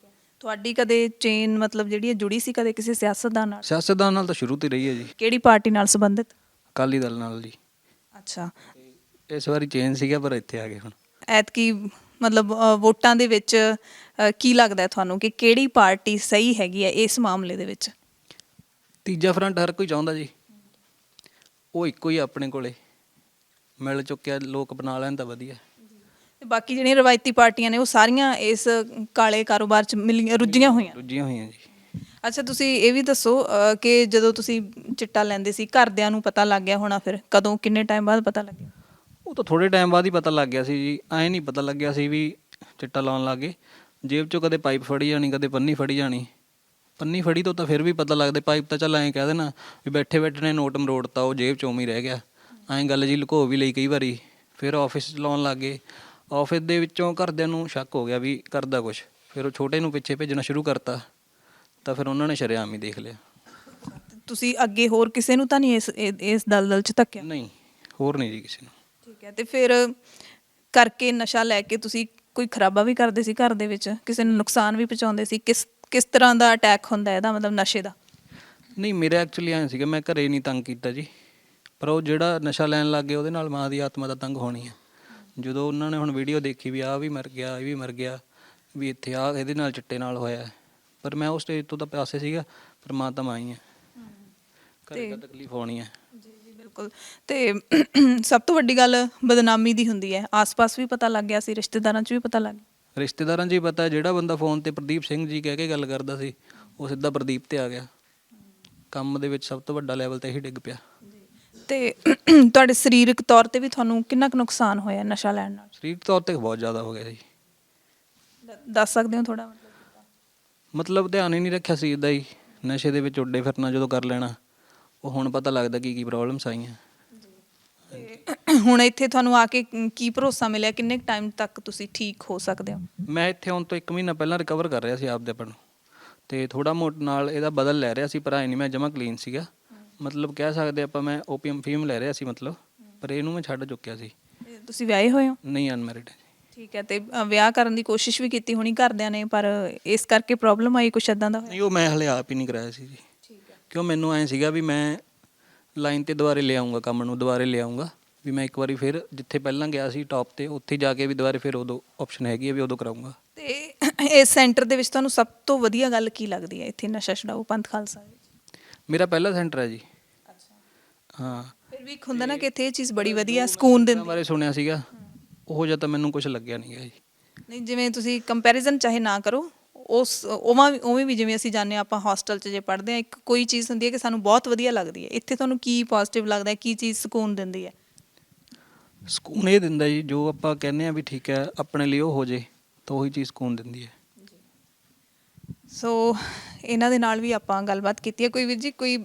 ਤੁਹਾਡੀ ਕਦੇ ਚੇਨ ਮਤਲਬ ਜਿਹੜੀ ਹੈ ਜੁੜੀ ਸੀ ਕਦੇ ਕਿਸੇ ਸਿਆਸਤਦਾਨ ਨਾਲ? ਸਿਆਸਤਦਾਨ ਨਾਲ ਤਾਂ ਸ਼ੁਰੂ ਤੋਂ ਹੀ ਰਹੀ ਹੈ ਜੀ। ਕਿਹੜੀ ਪਾਰਟੀ ਨਾਲ ਸੰਬੰਧਿਤ? ਅਕਾਲੀ ਦਲ ਨਾਲ ਜੀ। ਅੱਛਾ। ਇਸ ਵਾਰੀ ਚੇਂਜ ਸੀਗਾ, ਪਰ ਇੱਥੇ ਆ ਗਏ ਹੁਣ। ਐਤਕੀ ਮਤਲਬ ਵੋਟਾਂ ਦੇ ਵਿੱਚ ਕੀ ਲੱਗਦਾ ਤੁਹਾਨੂੰ ਕਿ ਕਿਹੜੀ ਪਾਰਟੀ ਸਹੀ ਹੈਗੀ ਹੈ ਇਸ ਮਾਮਲੇ ਦੇ ਵਿੱਚ? ਤੀਜਾ ਫਰੰਟ ਹਰ ਕੋਈ ਚਾਹੁੰਦਾ ਜੀ, ਉਹ ਇੱਕੋ ਹੀ ਆਪਣੇ ਕੋਲੇ ਮਿਲ ਚੁੱਕਿਆ, ਲੋਕ ਅਪਣਾ ਲੈਣ ਤਾਂ ਵਧੀਆ। ਤੇ ਬਾਕੀ ਜਿਹੜੀਆਂ ਰਵਾਇਤੀ ਪਾਰਟੀਆਂ ਨੇ ਉਹ ਸਾਰੀਆਂ ਇਸ ਕਾਲੇ ਕਾਰੋਬਾਰ 'ਚ ਰੁੱਝੀਆਂ ਹੋਈਆਂ ਜੀ। ਅੱਛਾ, ਤੁਸੀਂ ਇਹ ਵੀ ਦੱਸੋ ਕਿ ਜਦੋਂ ਤੁਸੀਂ ਚਿੱਟਾ ਲੈਂਦੇ ਸੀ, ਘਰਦਿਆਂ ਨੂੰ ਪਤਾ ਲੱਗ ਗਿਆ ਹੋਣਾ, ਫਿਰ ਕਦੋਂ, ਕਿੰਨੇ ਟਾਈਮ ਬਾਅਦ ਪਤਾ ਲੱਗਿਆ? ਉਹ ਤਾਂ ਥੋੜ੍ਹੇ ਟਾਈਮ ਬਾਅਦ ਹੀ ਪਤਾ ਲੱਗ ਗਿਆ ਸੀ ਜੀ। ਐਂ ਨਹੀਂ ਪਤਾ ਲੱਗਿਆ ਸੀ ਵੀ ਚਿੱਟਾ ਲਾਉਣ ਲੱਗ ਗਏ। ਜੇਬ 'ਚੋਂ ਕਦੇ ਪਾਈਪ ਫੜੀ ਜਾਣੀ, ਕਦੇ ਪੰਨੀ ਫੜੀ ਜਾਣੀ। ਪੰਨੀ ਫੜੀ ਤੋਂ ਤਾਂ ਫਿਰ ਵੀ ਪਤਾ ਲੱਗਦਾ, ਪਾਈਪ ਤਾਂ ਚੱਲ ਐਂ ਕਹਿ ਦੇਣਾ ਵੀ ਬੈਠੇ ਨੇ ਨੋਟ ਮਰੋੜਤਾ, ਉਹ ਜੇਬ 'ਚ ਉਵੇਂ ਹੀ ਰਹਿ ਗਿਆ। ਐਂ ਗੱਲ ਜੀ ਲੁਕੋ ਵੀ ਲਈ ਕਈ ਵਾਰੀ। ਫਿਰ ਆਫਿਸ 'ਚ ਲਾਉਣ ਲੱਗ ਗਏ। ਆਫਿਸ ਦੇ ਵਿੱਚੋਂ ਘਰਦਿਆਂ ਨੂੰ ਸ਼ੱਕ ਹੋ ਗਿਆ ਵੀ ਕਰਦਾ ਕੁਛ, ਫਿਰ ਉਹ ਛੋਟੇ ਨੂੰ ਪਿੱਛੇ ਭੇਜਣਾ ਸ਼ੁਰੂ ਕਰਤਾ, ਤਾਂ ਫਿਰ ਉਹਨਾਂ ਨੇ ਸ਼ਰੇਆਮ ਹੀ ਦੇਖ ਲਿਆ। ਤੁਸੀਂ ਅੱਗੇ ਹੋਰ ਕਿਸੇ ਨੂੰ ਤਾਂ ਨਹੀਂ ਇਸ ਦਲਦਲ 'ਚ ਧੱਕਿਆ? ਨਹੀਂ, ਹੋਰ ਨਹੀਂ ਜੀ ਕਿਸੇ ਨੂੰ। ਠੀਕ ਹੈ। ਤੇ ਫਿਰ ਕਰਕੇ ਨਸ਼ਾ ਲੈ ਕੇ ਤੁਸੀਂ ਕੋਈ ਖਰਾਬਾ ਵੀ ਕਰਦੇ ਸੀ ਘਰ ਦੇ ਵਿੱਚ? ਕਿਸੇ ਨੂੰ ਨੁਕਸਾਨ ਵੀ ਪਹੁੰਚਾਉਂਦੇ ਸੀ? ਕਿਸ ਤਰ੍ਹਾਂ ਦਾ ਅਟੈਕ ਹੁੰਦਾ ਇਹਦਾ ਮਤਲਬ ਨਸ਼ੇ ਦਾ? ਨਹੀਂ, ਮੇਰਾ ਐਕਚੁਅਲੀ ਐਂ ਸੀਗਾ, ਮੈਂ ਘਰੇ ਨਹੀਂ ਤੰਗ ਕੀਤਾ ਜੀ, ਪਰ ਉਹ ਜਿਹੜਾ ਨਸ਼ਾ ਲੈਣ ਲੱਗ ਗਏ ਉਹਦੇ ਨਾਲ ਮਾਂ ਦੀ ਆਤਮਾ ਦਾ ਤੰਗ ਹੋਣੀ ਹੈ। ਜਦੋਂ ਉਹਨਾਂ ਨੇ ਹੁਣ ਵੀਡੀਓ ਦੇਖੀ ਵੀ ਆਹ ਵੀ ਮਰ ਗਿਆ, ਇਹ ਵੀ ਮਰ ਗਿਆ, ਵੀ ਇੱਥੇ ਆਹ ਇਹਦੇ ਨਾਲ ਚਿੱਟੇ ਨਾਲ ਹੋਇਆ, ਪਰ ਮੈਂ ਉਸ ਸਟੇਜ ਤੋਂ ਤਾਂ ਪਾਸੇ ਸੀਗਾ, ਪਰ ਮਾਂ ਤਾਂ ਮਾਂ ਹੀ ਹੈ, ਘਰੇ ਤਾਂ ਤਕਲੀਫ ਹੋਣੀ ਹੈ। ਜੀ ਬਿਲਕੁਲ। ਤੇ ਸਭ ਤੋਂ ਵੱਡੀ ਗੱਲ ਬਦਨਾਮੀ ਦੀ ਹੁੰਦੀ ਹੈ। ਆਸ-ਪਾਸ ਵੀ ਪਤਾ ਲੱਗ ਗਿਆ ਸੀ, ਰਿਸ਼ਤੇਦਾਰਾਂ 'ਚ ਵੀ ਪਤਾ ਲੱਗ ਗਿਆ? ਰਿਸ਼ਤੇਦਾਰਾਂ 'ਚ ਹੀ ਪਤਾ। ਜਿਹੜਾ ਬੰਦਾ ਫੋਨ ਤੇ ਪ੍ਰਦੀਪ ਸਿੰਘ ਜੀ ਕਹਿ ਕੇ ਗੱਲ ਕਰਦਾ ਸੀ, ਉਹ ਸਿੱਧਾ ਪ੍ਰਦੀਪ ਤੇ ਆ ਗਿਆ। ਕੰਮ ਦੇ ਵਿੱਚ ਸਭ ਤੋਂ ਵੱਡਾ ਲੈਵਲ ਤਾਂ ਇਹੀ ਡਿੱਗ ਪਿਆ। ਤੇ ਤੁਹਾਡੇ ਸਰੀਰਕ ਤੌਰ ਤੇ ਵੀ ਤੁਹਾਨੂੰ ਕਿੰਨਾ ਕੁ ਨੁਕਸਾਨ ਹੋਇਆ ਨਸ਼ਾ ਲੈਣ ਨਾਲ? ਸਰੀਰਕ ਤੌਰ ਤੇ ਬਹੁਤ ਜ਼ਿਆਦਾ ਹੋ ਗਿਆ ਜੀ। ਦੱਸ ਸਕਦੇ ਹੋ ਥੋੜਾ? ਮਤਲਬ ਧਿਆਨ ਹੀ ਨਹੀਂ ਰੱਖਿਆ ਸਰੀਰ ਦਾ ਹੀ, ਨਸ਼ੇ ਦੇ ਵਿੱਚ ਉੱਡੇ ਫਿਰਨਾ ਜਦੋਂ ਕਰ ਲੈਣਾ, ਉਹ ਹੁਣ ਪਤਾ ਲੱਗਦਾ ਕੀ ਕੀ ਪ੍ਰੋਬਲਮਸ ਆਈਆਂ। ਹੁਣ ਇੱਥੇ ਤੁਹਾਨੂੰ ਆ ਕੇ ਕੀ ਭਰੋਸਾ ਮਿਲਿਆ, ਕਿੰਨੇ ਟਾਈਮ ਤੱਕ ਤੁਸੀਂ ਠੀਕ ਹੋ ਸਕਦੇ ਹੋ? ਮੈਂ ਇੱਥੇ ਆਉਣ ਤੋਂ 1 ਮਹੀਨਾ ਪਹਿਲਾਂ ਰਿਕਵਰ ਕਰ ਰਿਹਾ ਸੀ ਆਪਦੇ ਆਪ ਨੂੰ, ਤੇ ਥੋੜਾ ਮੋਟ ਨਾਲ ਇਹਦਾ ਬਦਲ ਲੈ ਰਿਹਾ ਸੀ, ਪਰ ਆਏ ਨਹੀਂ ਮੈਂ ਜਮਾ ਕਲੀਨ ਸੀਗਾ। ਮਤਲਬ ਕਹਿ ਸਕਦੇ ਆਪਾਂ ਮੈਂ ਓਪੀਅਮ ਫੀਮ ਲੈ ਰਿਹਾ ਸੀ ਮਤਲਬ, ਪਰ ਇਹਨੂੰ ਮੈਂ ਛੱਡ ਚੁੱਕਿਆ ਸੀ। ਤੁਸੀਂ ਵਿਆਹੇ ਹੋਏ ਹੋ? ਨਹੀਂ, ਅਨਮੈਰਿਡ। ਠੀਕ ਹੈ। ਤੇ ਵਿਆਹ ਕਰਨ ਦੀ ਕੋਸ਼ਿਸ਼ ਵੀ ਕੀਤੀ ਹੋਣੀ ਘਰਦਿਆਂ ਨੇ, ਪਰ ਇਸ ਕਰਕੇ ਪ੍ਰੋਬਲਮ ਆਈ ਕੁਛ ਇਦਾਂ ਦਾ ਹੋਇਆ? ਨਹੀਂ, ਉਹ ਮੈਂ ਹਲੇ ਆਪ ਹੀ ਨਹੀਂ ਕਰਾਇਆ ਸੀ ਜੀ। ਕਿਉਂ ਮੈਨੂੰ ਐਂ ਸੀਗਾ ਵੀ ਮੈਂ ਲਾਈਨ ਤੇ ਦੁਬਾਰੇ ਲਿਆਉਂਗਾ, ਕੰਮ ਨੂੰ ਦੁਬਾਰੇ ਲਿਆਉਂਗਾ, ਵੀ ਮੈਂ ਇੱਕ ਵਾਰੀ ਫਿਰ ਜਿੱਥੇ ਪਹਿਲਾਂ ਗਿਆ ਸੀ ਟੌਪ ਤੇ ਉੱਥੇ ਜਾ ਕੇ ਵੀ ਦੁਬਾਰੇ ਫਿਰ ਉਦੋਂ ਆਪਸ਼ਨ ਹੈਗੀ ਹੈ ਵੀ ਉਦੋਂ ਕਰਾਉਂਗਾ। ਤੇ ਇਸ ਸੈਂਟਰ ਦੇ ਵਿੱਚ ਤੁਹਾਨੂੰ ਸਭ ਤੋਂ ਵਧੀਆ ਗੱਲ ਕੀ ਲੱਗਦੀ ਹੈ ਇੱਥੇ ਨਸ਼ਾ ਛੁਡਾਊ ਪੰਥ ਖਾਲਸਾ ਵਿੱਚ? ਮੇਰਾ ਪਹਿਲਾ ਸੈਂਟਰ ਹੈ ਜੀ। ਹਾਂ, ਫਿਰ ਵੀ ਇੱਕ ਹੁੰਦਾ ਨਾ ਕਿ ਇੱਥੇ ਇਹ ਚੀਜ਼ ਬੜੀ ਵਧੀਆ ਸਕੂਨ ਇਹਨਾਂ ਦਿੰਦੀ। ਬਾਰੇ ਸੁਣਿਆ ਸੀਗਾ, ਉਹ ਜਿਹਾ ਤਾਂ ਮੈਨੂੰ ਕੁਝ ਲੱਗਿਆ ਨਹੀਂ ਗਾ ਜੀ। ਨਹੀਂ, ਜਿਵੇਂ ਤੁਸੀਂ ਕੰਪੈਰੀਜ਼ਨ ਚਾਹੇ ਨਾ ਕਰੋ, ਉਵੇਂ ਵੀ ਜਿਵੇਂ ਅਸੀਂ ਜਾਂਦੇ ਹਾਂ ਆਪਾਂ ਹੋਸਟਲ 'ਚ ਜੇ ਪੜ੍ਹਦੇ ਹਾਂ, ਇੱਕ ਕੋਈ ਚੀਜ਼ ਹੁੰਦੀ ਹੈ ਕਿ ਸਾਨੂੰ ਬਹੁਤ ਵਧੀਆ ਲੱਗਦੀ ਹੈ, ਇੱਥੇ ਤੁਹਾਨੂੰ ਕੀ ਪੋਜ਼ਿਟਿਵ ਲੱਗਦਾ ਹੈ, ਕੀ ਚੀਜ਼ ਸਕੂਨ ਦਿੰਦੀ ਹੈ? ਸਕੂਨ ਇਹ ਦਿੰਦਾ ਜੀ, ਜੋ ਆਪਾਂ ਕਹਿੰਦੇ ਆ ਵੀ ਠੀਕ ਹੈ ਆਪਣੇ ਲਈ ਉਹ ਹੋ ਜੇ ਤਾਂ ਉਹੀ ਚੀਜ਼ ਸਕੂਨ ਦਿੰਦੀ ਹੈ। ਸੋ ਇਹਨਾਂ ਦੇ ਨਾਲ ਵੀ ਆਪਾਂ ਗੱਲਬਾਤ ਕੀਤੀ ਹੈ। ਕੋਈ ਵੀਰ ਜੀ, ਕੋਈ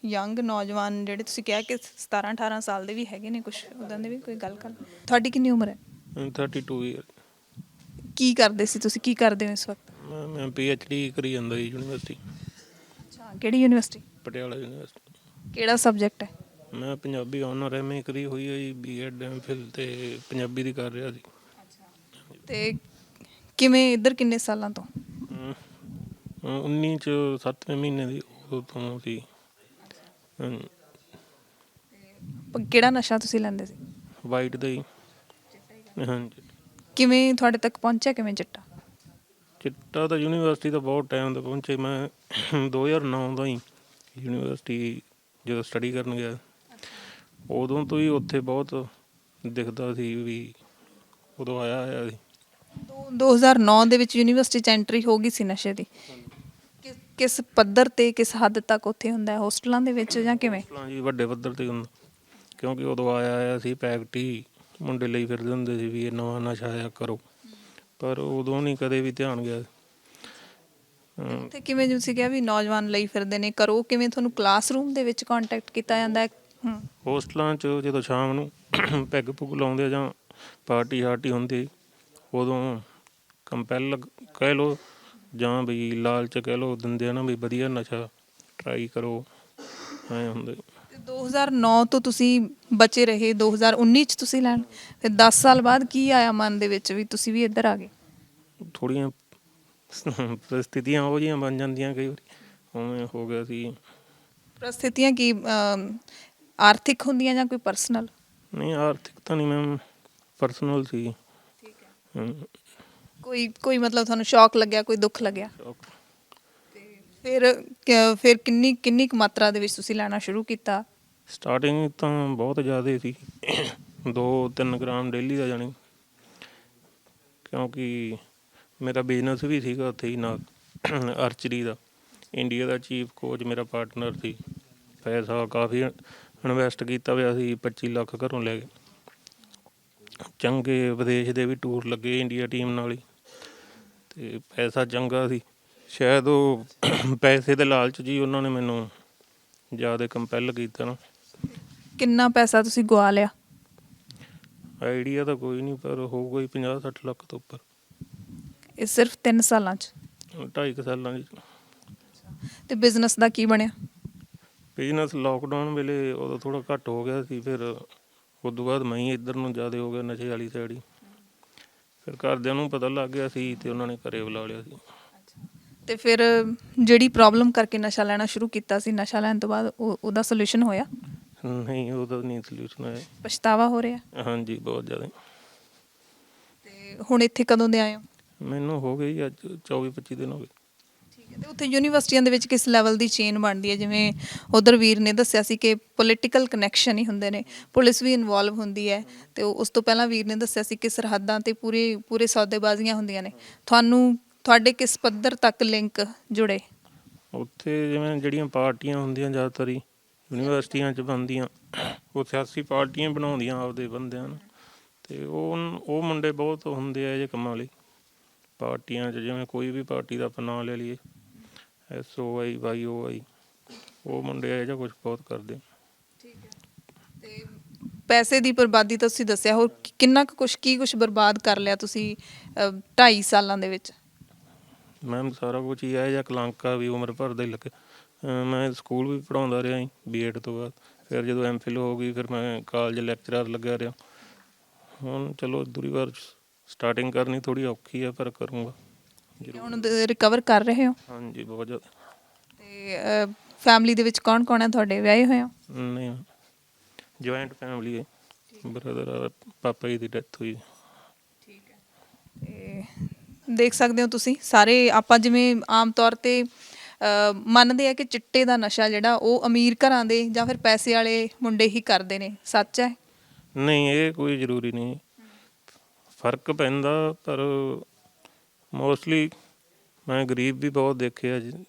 ਯੰਗ ਨੌਜਵਾਨ ਜਿਹੜੇ ਤੁਸੀਂ ਕਿਹਾ ਕਿ 17-18 ਸਾਲ ਦੇ ਵੀ ਹੈਗੇ ਨੇ, ਕੁਝ ਉਦਾਂ ਦੇ ਵੀ ਕੋਈ ਗੱਲ ਕਰ? ਤੁਹਾਡੀ ਕਿੰਨੀ ਉਮਰ ਹੈ? 32 ਈਅਰ। ਕੀ ਕਰਦੇ ਸੀ ਤੁਸੀਂ, ਕੀ ਕਰਦੇ ਹੋ ਇਸ ਵਕਤ? ਮੈਂ PhD ਕਰੀ ਜਾਂਦਾ ਜੀ ਯੂਨੀਵਰਸਿਟੀ, ਅੱਛਾ, ਕਿਹੜੀ ਯੂਨੀਵਰਸਿਟੀ? ਪਟਿਆਲਾ ਯੂਨੀਵਰਸਿਟੀ। ਕਿਹੜਾ ਸਬਜੈਕਟ ਹੈ? ਮੈਂ ਪੰਜਾਬੀ ਆਨਰ MA ਕਰੀ ਹੋਈ ਹੈ ਜੀ, B.Ed MPhil ਤੇ ਪੰਜਾਬੀ ਦੀ ਕਰ ਰਿਹਾ ਸੀ। ਤੇ ਕਿਵੇਂ ਇੱਧਰ ਕਿੰਨੇ ਸਾਲਾਂ ਤੋਂ? 19 ਚ 7ਵੇਂ ਮਹੀਨੇ ਦੀ ਉਦੋਂ ਤੋਂ ਸੀ। ਕਿਹੜਾ ਨਸ਼ਾ ਤੁਸੀਂ ਲੈਂਦੇ ਸੀ? ਵਾਈਟ ਦਾ ਹੀ। ਹਾਂਜੀ। ਕਿਵੇਂ ਤੁਹਾਡੇ ਤੱਕ ਪਹੁੰਚਿਆ, ਕਿਵੇਂ ਚਿੱਟਾ? ਚਿੱਟਾ ਤਾਂ ਯੂਨੀਵਰਸਿਟੀ ਦਾ ਬਹੁਤ ਟਾਈਮ ਦਾ ਪਹੁੰਚੇ, ਮੈਂ 2009 ਦਾ ਹੀ ਯੂਨੀਵਰਸਿਟੀ ਜਦੋਂ ਸਟੱਡੀ ਕਰਨ ਗਿਆ, ਉਦੋਂ ਤੋਂ ਹੀ ਉੱਥੇ ਬਹੁਤ ਦਿਖਦਾ ਸੀ ਵੀ ਉਦੋਂ ਆਇਆ ਸੀ। 2009 ਦੇ ਵਿੱਚ ਯੂਨੀਵਰਸਿਟੀ 'ਚ ਐਂਟਰੀ ਹੋ ਗਈ ਸੀ ਨਸ਼ੇ ਦੀ। ਕਿਸ ਪੱਧਰ ਤੇ, ਕਿਸ ਹੱਦ ਤੱਕ ਉੱਥੇ ਹੁੰਦਾ ਹੈ, ਹੋਸਟਲਾਂ ਦੇ ਵਿੱਚ ਜਾਂ ਕਿਵੇਂ? ਹੋਸਟਲਾਂ ਜੀ ਵੱਡੇ ਪੱਧਰ ਤੇ ਹੁੰਦਾ, ਕਿਉਂਕਿ ਉਦੋਂ ਆਇਆ ਸੀ ਪੈਕਟੀ ਮੁੰਡੇ ਲਈ ਫਿਰਦੇ ਹੁੰਦੇ ਸੀ ਵੀ ਇਹ ਨਵਾਂ ਨਸ਼ਾ ਆਇਆ ਕਰੋ, ਪਰ ਉਦੋਂ ਨਹੀਂ ਕਦੇ ਵੀ ਧਿਆਨ ਗਿਆ। ਤੇ ਕਿਵੇਂ ਤੁਸੀਂ ਕਿਹਾ ਵੀ ਨੌਜਵਾਨ ਲਈ ਫਿਰਦੇ ਨੇ, ਕਰੋ ਕਿਵੇਂ? ਤੁਹਾਨੂੰ ਕਲਾਸਰੂਮ ਦੇ ਵਿੱਚ ਕੰਟੈਕਟ ਕੀਤਾ ਜਾਂਦਾ ਹੈ? ਹੋਸਟਲਾਂ 'ਚ ਜਦੋਂ ਸ਼ਾਮ ਨੂੰ ਪੈਗ ਪੁਗ ਲਾਉਂਦੇ ਜਾਂ ਪਾਰਟੀ ਹਾਰਟੀ ਹੁੰਦੀ, ਉਦੋਂ ਕੰਪੈਲ ਕਹਿ ਲਓ ਜਾਂ ਵੀ ਲਾਲਚ ਕਹਿ ਲਓ, ਦਿੰਦੇ ਆ ਨਾ ਵੀ ਵਧੀਆ ਨਸ਼ਾ ਟਰਾਈ ਕਰੋ, ਐਂ ਹੁੰਦੇ। 2009 ਤੋਂ ਤੁਸੀਂ ਬਚੇ ਰਹੇ, 2019 ਚ ਤੁਸੀਂ ਲੈਣ, ਫਿਰ 10 ਸਾਲ ਬਾਅਦ ਕੀ ਆਇਆ ਮਨ ਦੇ ਵਿੱਚ ਵੀ ਤੁਸੀਂ ਵੀ ਇੱਧਰ ਆ ਗਏ? ਥੋੜ੍ਹੀਆਂ ਪਰਿਸਥਿਤੀਆਂ ਉਹ ਜਿਹੀਆਂ ਬਣ ਜਾਂਦੀਆਂ ਕਈ ਵਾਰੀ, ਉਵੇਂ ਹੋ ਗਿਆ ਸੀ। ਪ੍ਰਸਥਿਤੀਆਂ ਕੀ ਆਰਥਿਕ ਹੁੰਦੀਆਂ ਜਾਂ ਕੋਈ ਪਰਸਨਲ? ਨਹੀਂ, ਆਰਥਿਕ ਤਾਂ ਨਹੀਂ ਮੈਮ, ਪਰਸਨਲ ਸੀ। ਕੋਈ ਮਤਲਬ ਤੁਹਾਨੂੰ ਸ਼ੌਕ ਲੱਗਿਆ, ਕੋਈ ਦੁੱਖ ਲੱਗਿਆ? ਫਿਰ ਕਿੰਨੀ ਕੁ ਮਾਤਰਾ ਦੇ ਵਿੱਚ ਤੁਸੀਂ ਲੈਣਾ ਸ਼ੁਰੂ ਕੀਤਾ? ਸਟਾਰਟਿੰਗ ਤਾਂ ਬਹੁਤ ਜ਼ਿਆਦਾ ਸੀ, 2-3 ਗ੍ਰਾਮ ਡੇਲੀ ਦਾ ਜਾਣੀ, ਕਿਉਂਕਿ ਮੇਰਾ ਬਿਜ਼ਨਸ ਵੀ ਸੀਗਾ ਉੱਥੇ ਹੀ ਨਾਲ, ਆਰਚਰੀ ਦਾ। ਇੰਡੀਆ ਦਾ ਚੀਫ ਕੋਚ ਮੇਰਾ ਪਾਰਟਨਰ ਸੀ, ਪੈਸਾ ਕਾਫੀ ਇਨਵੈਸਟ ਕੀਤਾ ਹੋਇਆ ਸੀ, 25 ਲੱਖ ਘਰੋਂ ਲੈ ਕੇ। ਚੰਗੇ ਵਿਦੇਸ਼ ਦੇ ਵੀ ਟੂਰ ਲੱਗੇ ਇੰਡੀਆ ਟੀਮ ਨਾਲ ਹੀ, ਅਤੇ ਪੈਸਾ ਚੰਗਾ ਸੀ। ਸ਼ਾਇਦ ਉਹ ਪੈਸੇ ਦੇ ਲਾਲਚ ਜੀ ਉਹਨਾਂ ਨੇ ਮੈਨੂੰ ਜ਼ਿਆਦਾ ਕੰਪੈਲ ਕੀਤਾ ਨਾ। ਕਿੰਨਾ ਪੈਸਾ ਤੁਸੀਂ ਗਵਾ ਲਿਆ? ਆਈਡੀਆ ਤਾਂ ਕੋਈ ਨਹੀਂ, ਪਰ ਹੋਊਗਾ ਹੀ 50-60 ਲੱਖ ਤੋਂ ਉੱਪਰ। ਇਹ ਸਿਰਫ 3 ਸਾਲਾਂ 'ਚ? 2.5 ਸਾਲਾਂ ਦੀ। ਤੇ ਬਿਜ਼ਨਸ ਦਾ ਕੀ ਬਣਿਆ? ਬਿਜ਼ਨਸ ਲੋਕਡਾਊਨ ਵੇਲੇ ਉਦੋਂ ਥੋੜ੍ਹਾ ਘੱਟ ਹੋ ਗਿਆ ਸੀ, ਫਿਰ ਉਦੋਂ ਬਾਅਦ ਮੈਂ ਹੀ ਇੱਧਰ ਨੂੰ ਜ਼ਿਆਦਾ ਹੋ ਗਿਆ, ਨਸ਼ੇ ਵਾਲੀ ਸਾਈਡ ਹੀ। ਫਿਰ ਘਰਦਿਆਂ ਨੂੰ ਪਤਾ ਲੱਗ ਗਿਆ ਸੀ ਅਤੇ ਉਹਨਾਂ ਨੇ ਘਰੇ ਬੁਲਾ ਲਿਆ ਸੀ। ਤੇ ਫਿਰ ਜਿਹੜੀ ਪ੍ਰੋਬਲਮ ਕਰਕੇ ਨਸ਼ਾ ਲੈਣਾ ਸ਼ੁਰੂ ਕੀਤਾ ਸੀ, ਨਸ਼ਾ ਲੈਣ ਤੋਂ ਬਾਅਦ ਉਹਦਾ ਸੋਲੂਸ਼ਨ ਹੋਇਆ? ਨਹੀਂ, ਉਹਦਾ ਨਹੀਂ ਸਲਿਊਸ਼ਨ ਆਇਆ। ਪਛਤਾਵਾ ਹੋ ਰਿਹਾ? ਹਾਂਜੀ, ਬਹੁਤ ਜ਼ਿਆਦਾ। ਤੇ ਹੁਣ ਇੱਥੇ ਕਦੋਂ ਦੇ ਆਏ ਹੋ? ਮੈਨੂੰ ਹੋ ਗਏ ਜੀ ਅੱਜ 24-25 ਦਿਨ ਹੋ ਗਏ। ਠੀਕ ਹੈ। ਤੇ ਉੱਥੇ ਯੂਨੀਵਰਸਿਟੀਆਂ ਦੇ ਵਿੱਚ ਕਿਸ ਲੈਵਲ ਦੀ ਚੇਨ ਬਣਦੀ ਹੈ? ਜਿਵੇਂ ਉਧਰ ਵੀਰ ਨੇ ਦੱਸਿਆ ਸੀ ਕਿ ਪੋਲੀਟੀਕਲ ਕਨੈਕਸ਼ਨ ਹੀ ਹੁੰਦੇ ਨੇ, ਪੁਲਿਸ ਵੀ ਇਨਵੋਲਵ ਹੁੰਦੀ ਹੈ, ਤੇ ਉਸ ਤੋਂ ਪਹਿਲਾਂ ਵੀਰ ਨੇ ਦੱਸਿਆ ਸੀ ਕਿ ਸਰਹੱਦਾਂ ਤੇ ਪੂਰੇ ਸੌਦੇਬਾਜ਼ੀਆਂ ਹੁੰਦੀਆਂ ਨੇ। ਤੁਹਾਡੇ ਕਿਸ ਪੱਧਰ ਤੱਕ ਲਿੰਕ ਜੁੜੇ? ਉੱਥੇ ਜਿਵੇਂ ਜਿਹੜੀਆਂ ਪਾਰਟੀਆਂ ਹੁੰਦੀਆਂ ਜ਼ਿਆਦਾਤਰ ਹੀ ਯੂਨੀਵਰਸਿਟੀਆਂ 'ਚ ਬਣਦੀਆਂ, ਉਹ ਸਿਆਸੀ ਪਾਰਟੀਆਂ ਬਣਾਉਂਦੀਆਂ ਆਪਦੇ ਬੰਦਿਆਂ ਨੂੰ, ਤੇ ਉਹ ਮੁੰਡੇ ਬਹੁਤ ਹੁੰਦੇ ਆ ਇਹ ਕੰਮਾਂ ਲਈ ਪਾਰਟੀਆਂ 'ਚ। ਜਿਵੇਂ ਕੋਈ ਵੀ ਪਾਰਟੀ ਦਾ ਆਪਾਂ ਨਾਂ ਲੈ ਲਈਏ, SOI YOI, ਉਹ ਮੁੰਡੇ ਇਹ ਜਿਹਾ ਕੁਛ ਬਹੁਤ ਕਰਦੇ। ਤੇ ਪੈਸੇ ਦੀ ਬਰਬਾਦੀ ਤਾਂ ਤੁਸੀਂ ਦੱਸਿਆ, ਹੋਰ ਕਿੰਨਾ ਕੁ ਕੁਛ ਬਰਬਾਦ ਕਰ ਲਿਆ ਤੁਸੀਂ 2.5 ਸਾਲਾਂ ਦੇ ਵਿੱਚ? ਮੈਮ ਸਾਰਾ ਕੁਝ ਹੀ ਇਹ ਜਿਹਾ ਕਲੰਕਾ ਵੀ ਉਮਰ ਭਰ ਦਾ ਹੀ ਲੱਗੇ। ਮੈਂ ਸਕੂਲ ਵੀ ਪੜ੍ਹਾਉਂਦਾ ਰਿਹਾ ਜੀ B.Ed ਤੋਂ ਬਾਅਦ, ਫਿਰ ਜਦੋਂ MPhil ਹੋ ਗਈ ਫਿਰ ਮੈਂ ਕਾਲਜ ਲੈਕਚਰਰ ਲੱਗਿਆ ਰਿਹਾ। ਹੁਣ ਚਲੋ ਦੂਰੀ ਵਾਰ ਸਟਾਰਟਿੰਗ ਕਰਨੀ ਥੋੜ੍ਹੀ ਔਖੀ ਹੈ, ਪਰ ਕਰੂੰਗਾ ਜ਼ਰੂਰ। ਹੁਣ ਰਿਕਵਰ ਕਰ ਰਹੇ ਹੋ? ਹਾਂਜੀ ਬਹੁਤ ਜ਼ਿਆਦਾ। ਤੇ ਫੈਮਿਲੀ ਦੇ ਵਿੱਚ ਕੌਣ ਕੌਣ ਹੈ ਤੁਹਾਡੇ, ਵਿਆਹੇ ਹੋਏ ਹੋ? ਨਹੀਂ, ਜੁਆਇੰਟ ਫੈਮਿਲੀ ਹੈ, ਬ੍ਰਦਰ ਪਾਪਾ ਜੀ ਦੀ ਡੈਥ ਹੋਈ। ਤੇ ਦੇਖ ਸਕਦੇ ਹੋ ਤੁਸੀਂ ਸਾਰੇ, ਆਪਾਂ ਜਿਵੇਂ ਆਮ ਤੌਰ ਤੇ ਮੰਨਦੇ ਆ ਕਿ ਚਿੱਟੇ ਦਾ ਨਸ਼ਾ ਜਿਹੜਾ ਉਹ ਅਮੀਰ ਘਰਾਂ ਦੇ ਜਾਂ ਫਿਰ ਪੈਸੇ ਵਾਲੇ ਮੁੰਡੇ ਹੀ ਕਰਦੇ ਨੇ, ਸੱਚ ਹੈ? ਨਹੀਂ, ਇਹ ਕੋਈ ਜ਼ਰੂਰੀ ਨਹੀਂ, ਫਰਕ ਪੈਂਦਾ, ਪਰ ਮੋਸਟਲੀ ਮੈਂ ਗਰੀਬ ਵੀ ਬਹੁਤ ਦੇਖਿਆ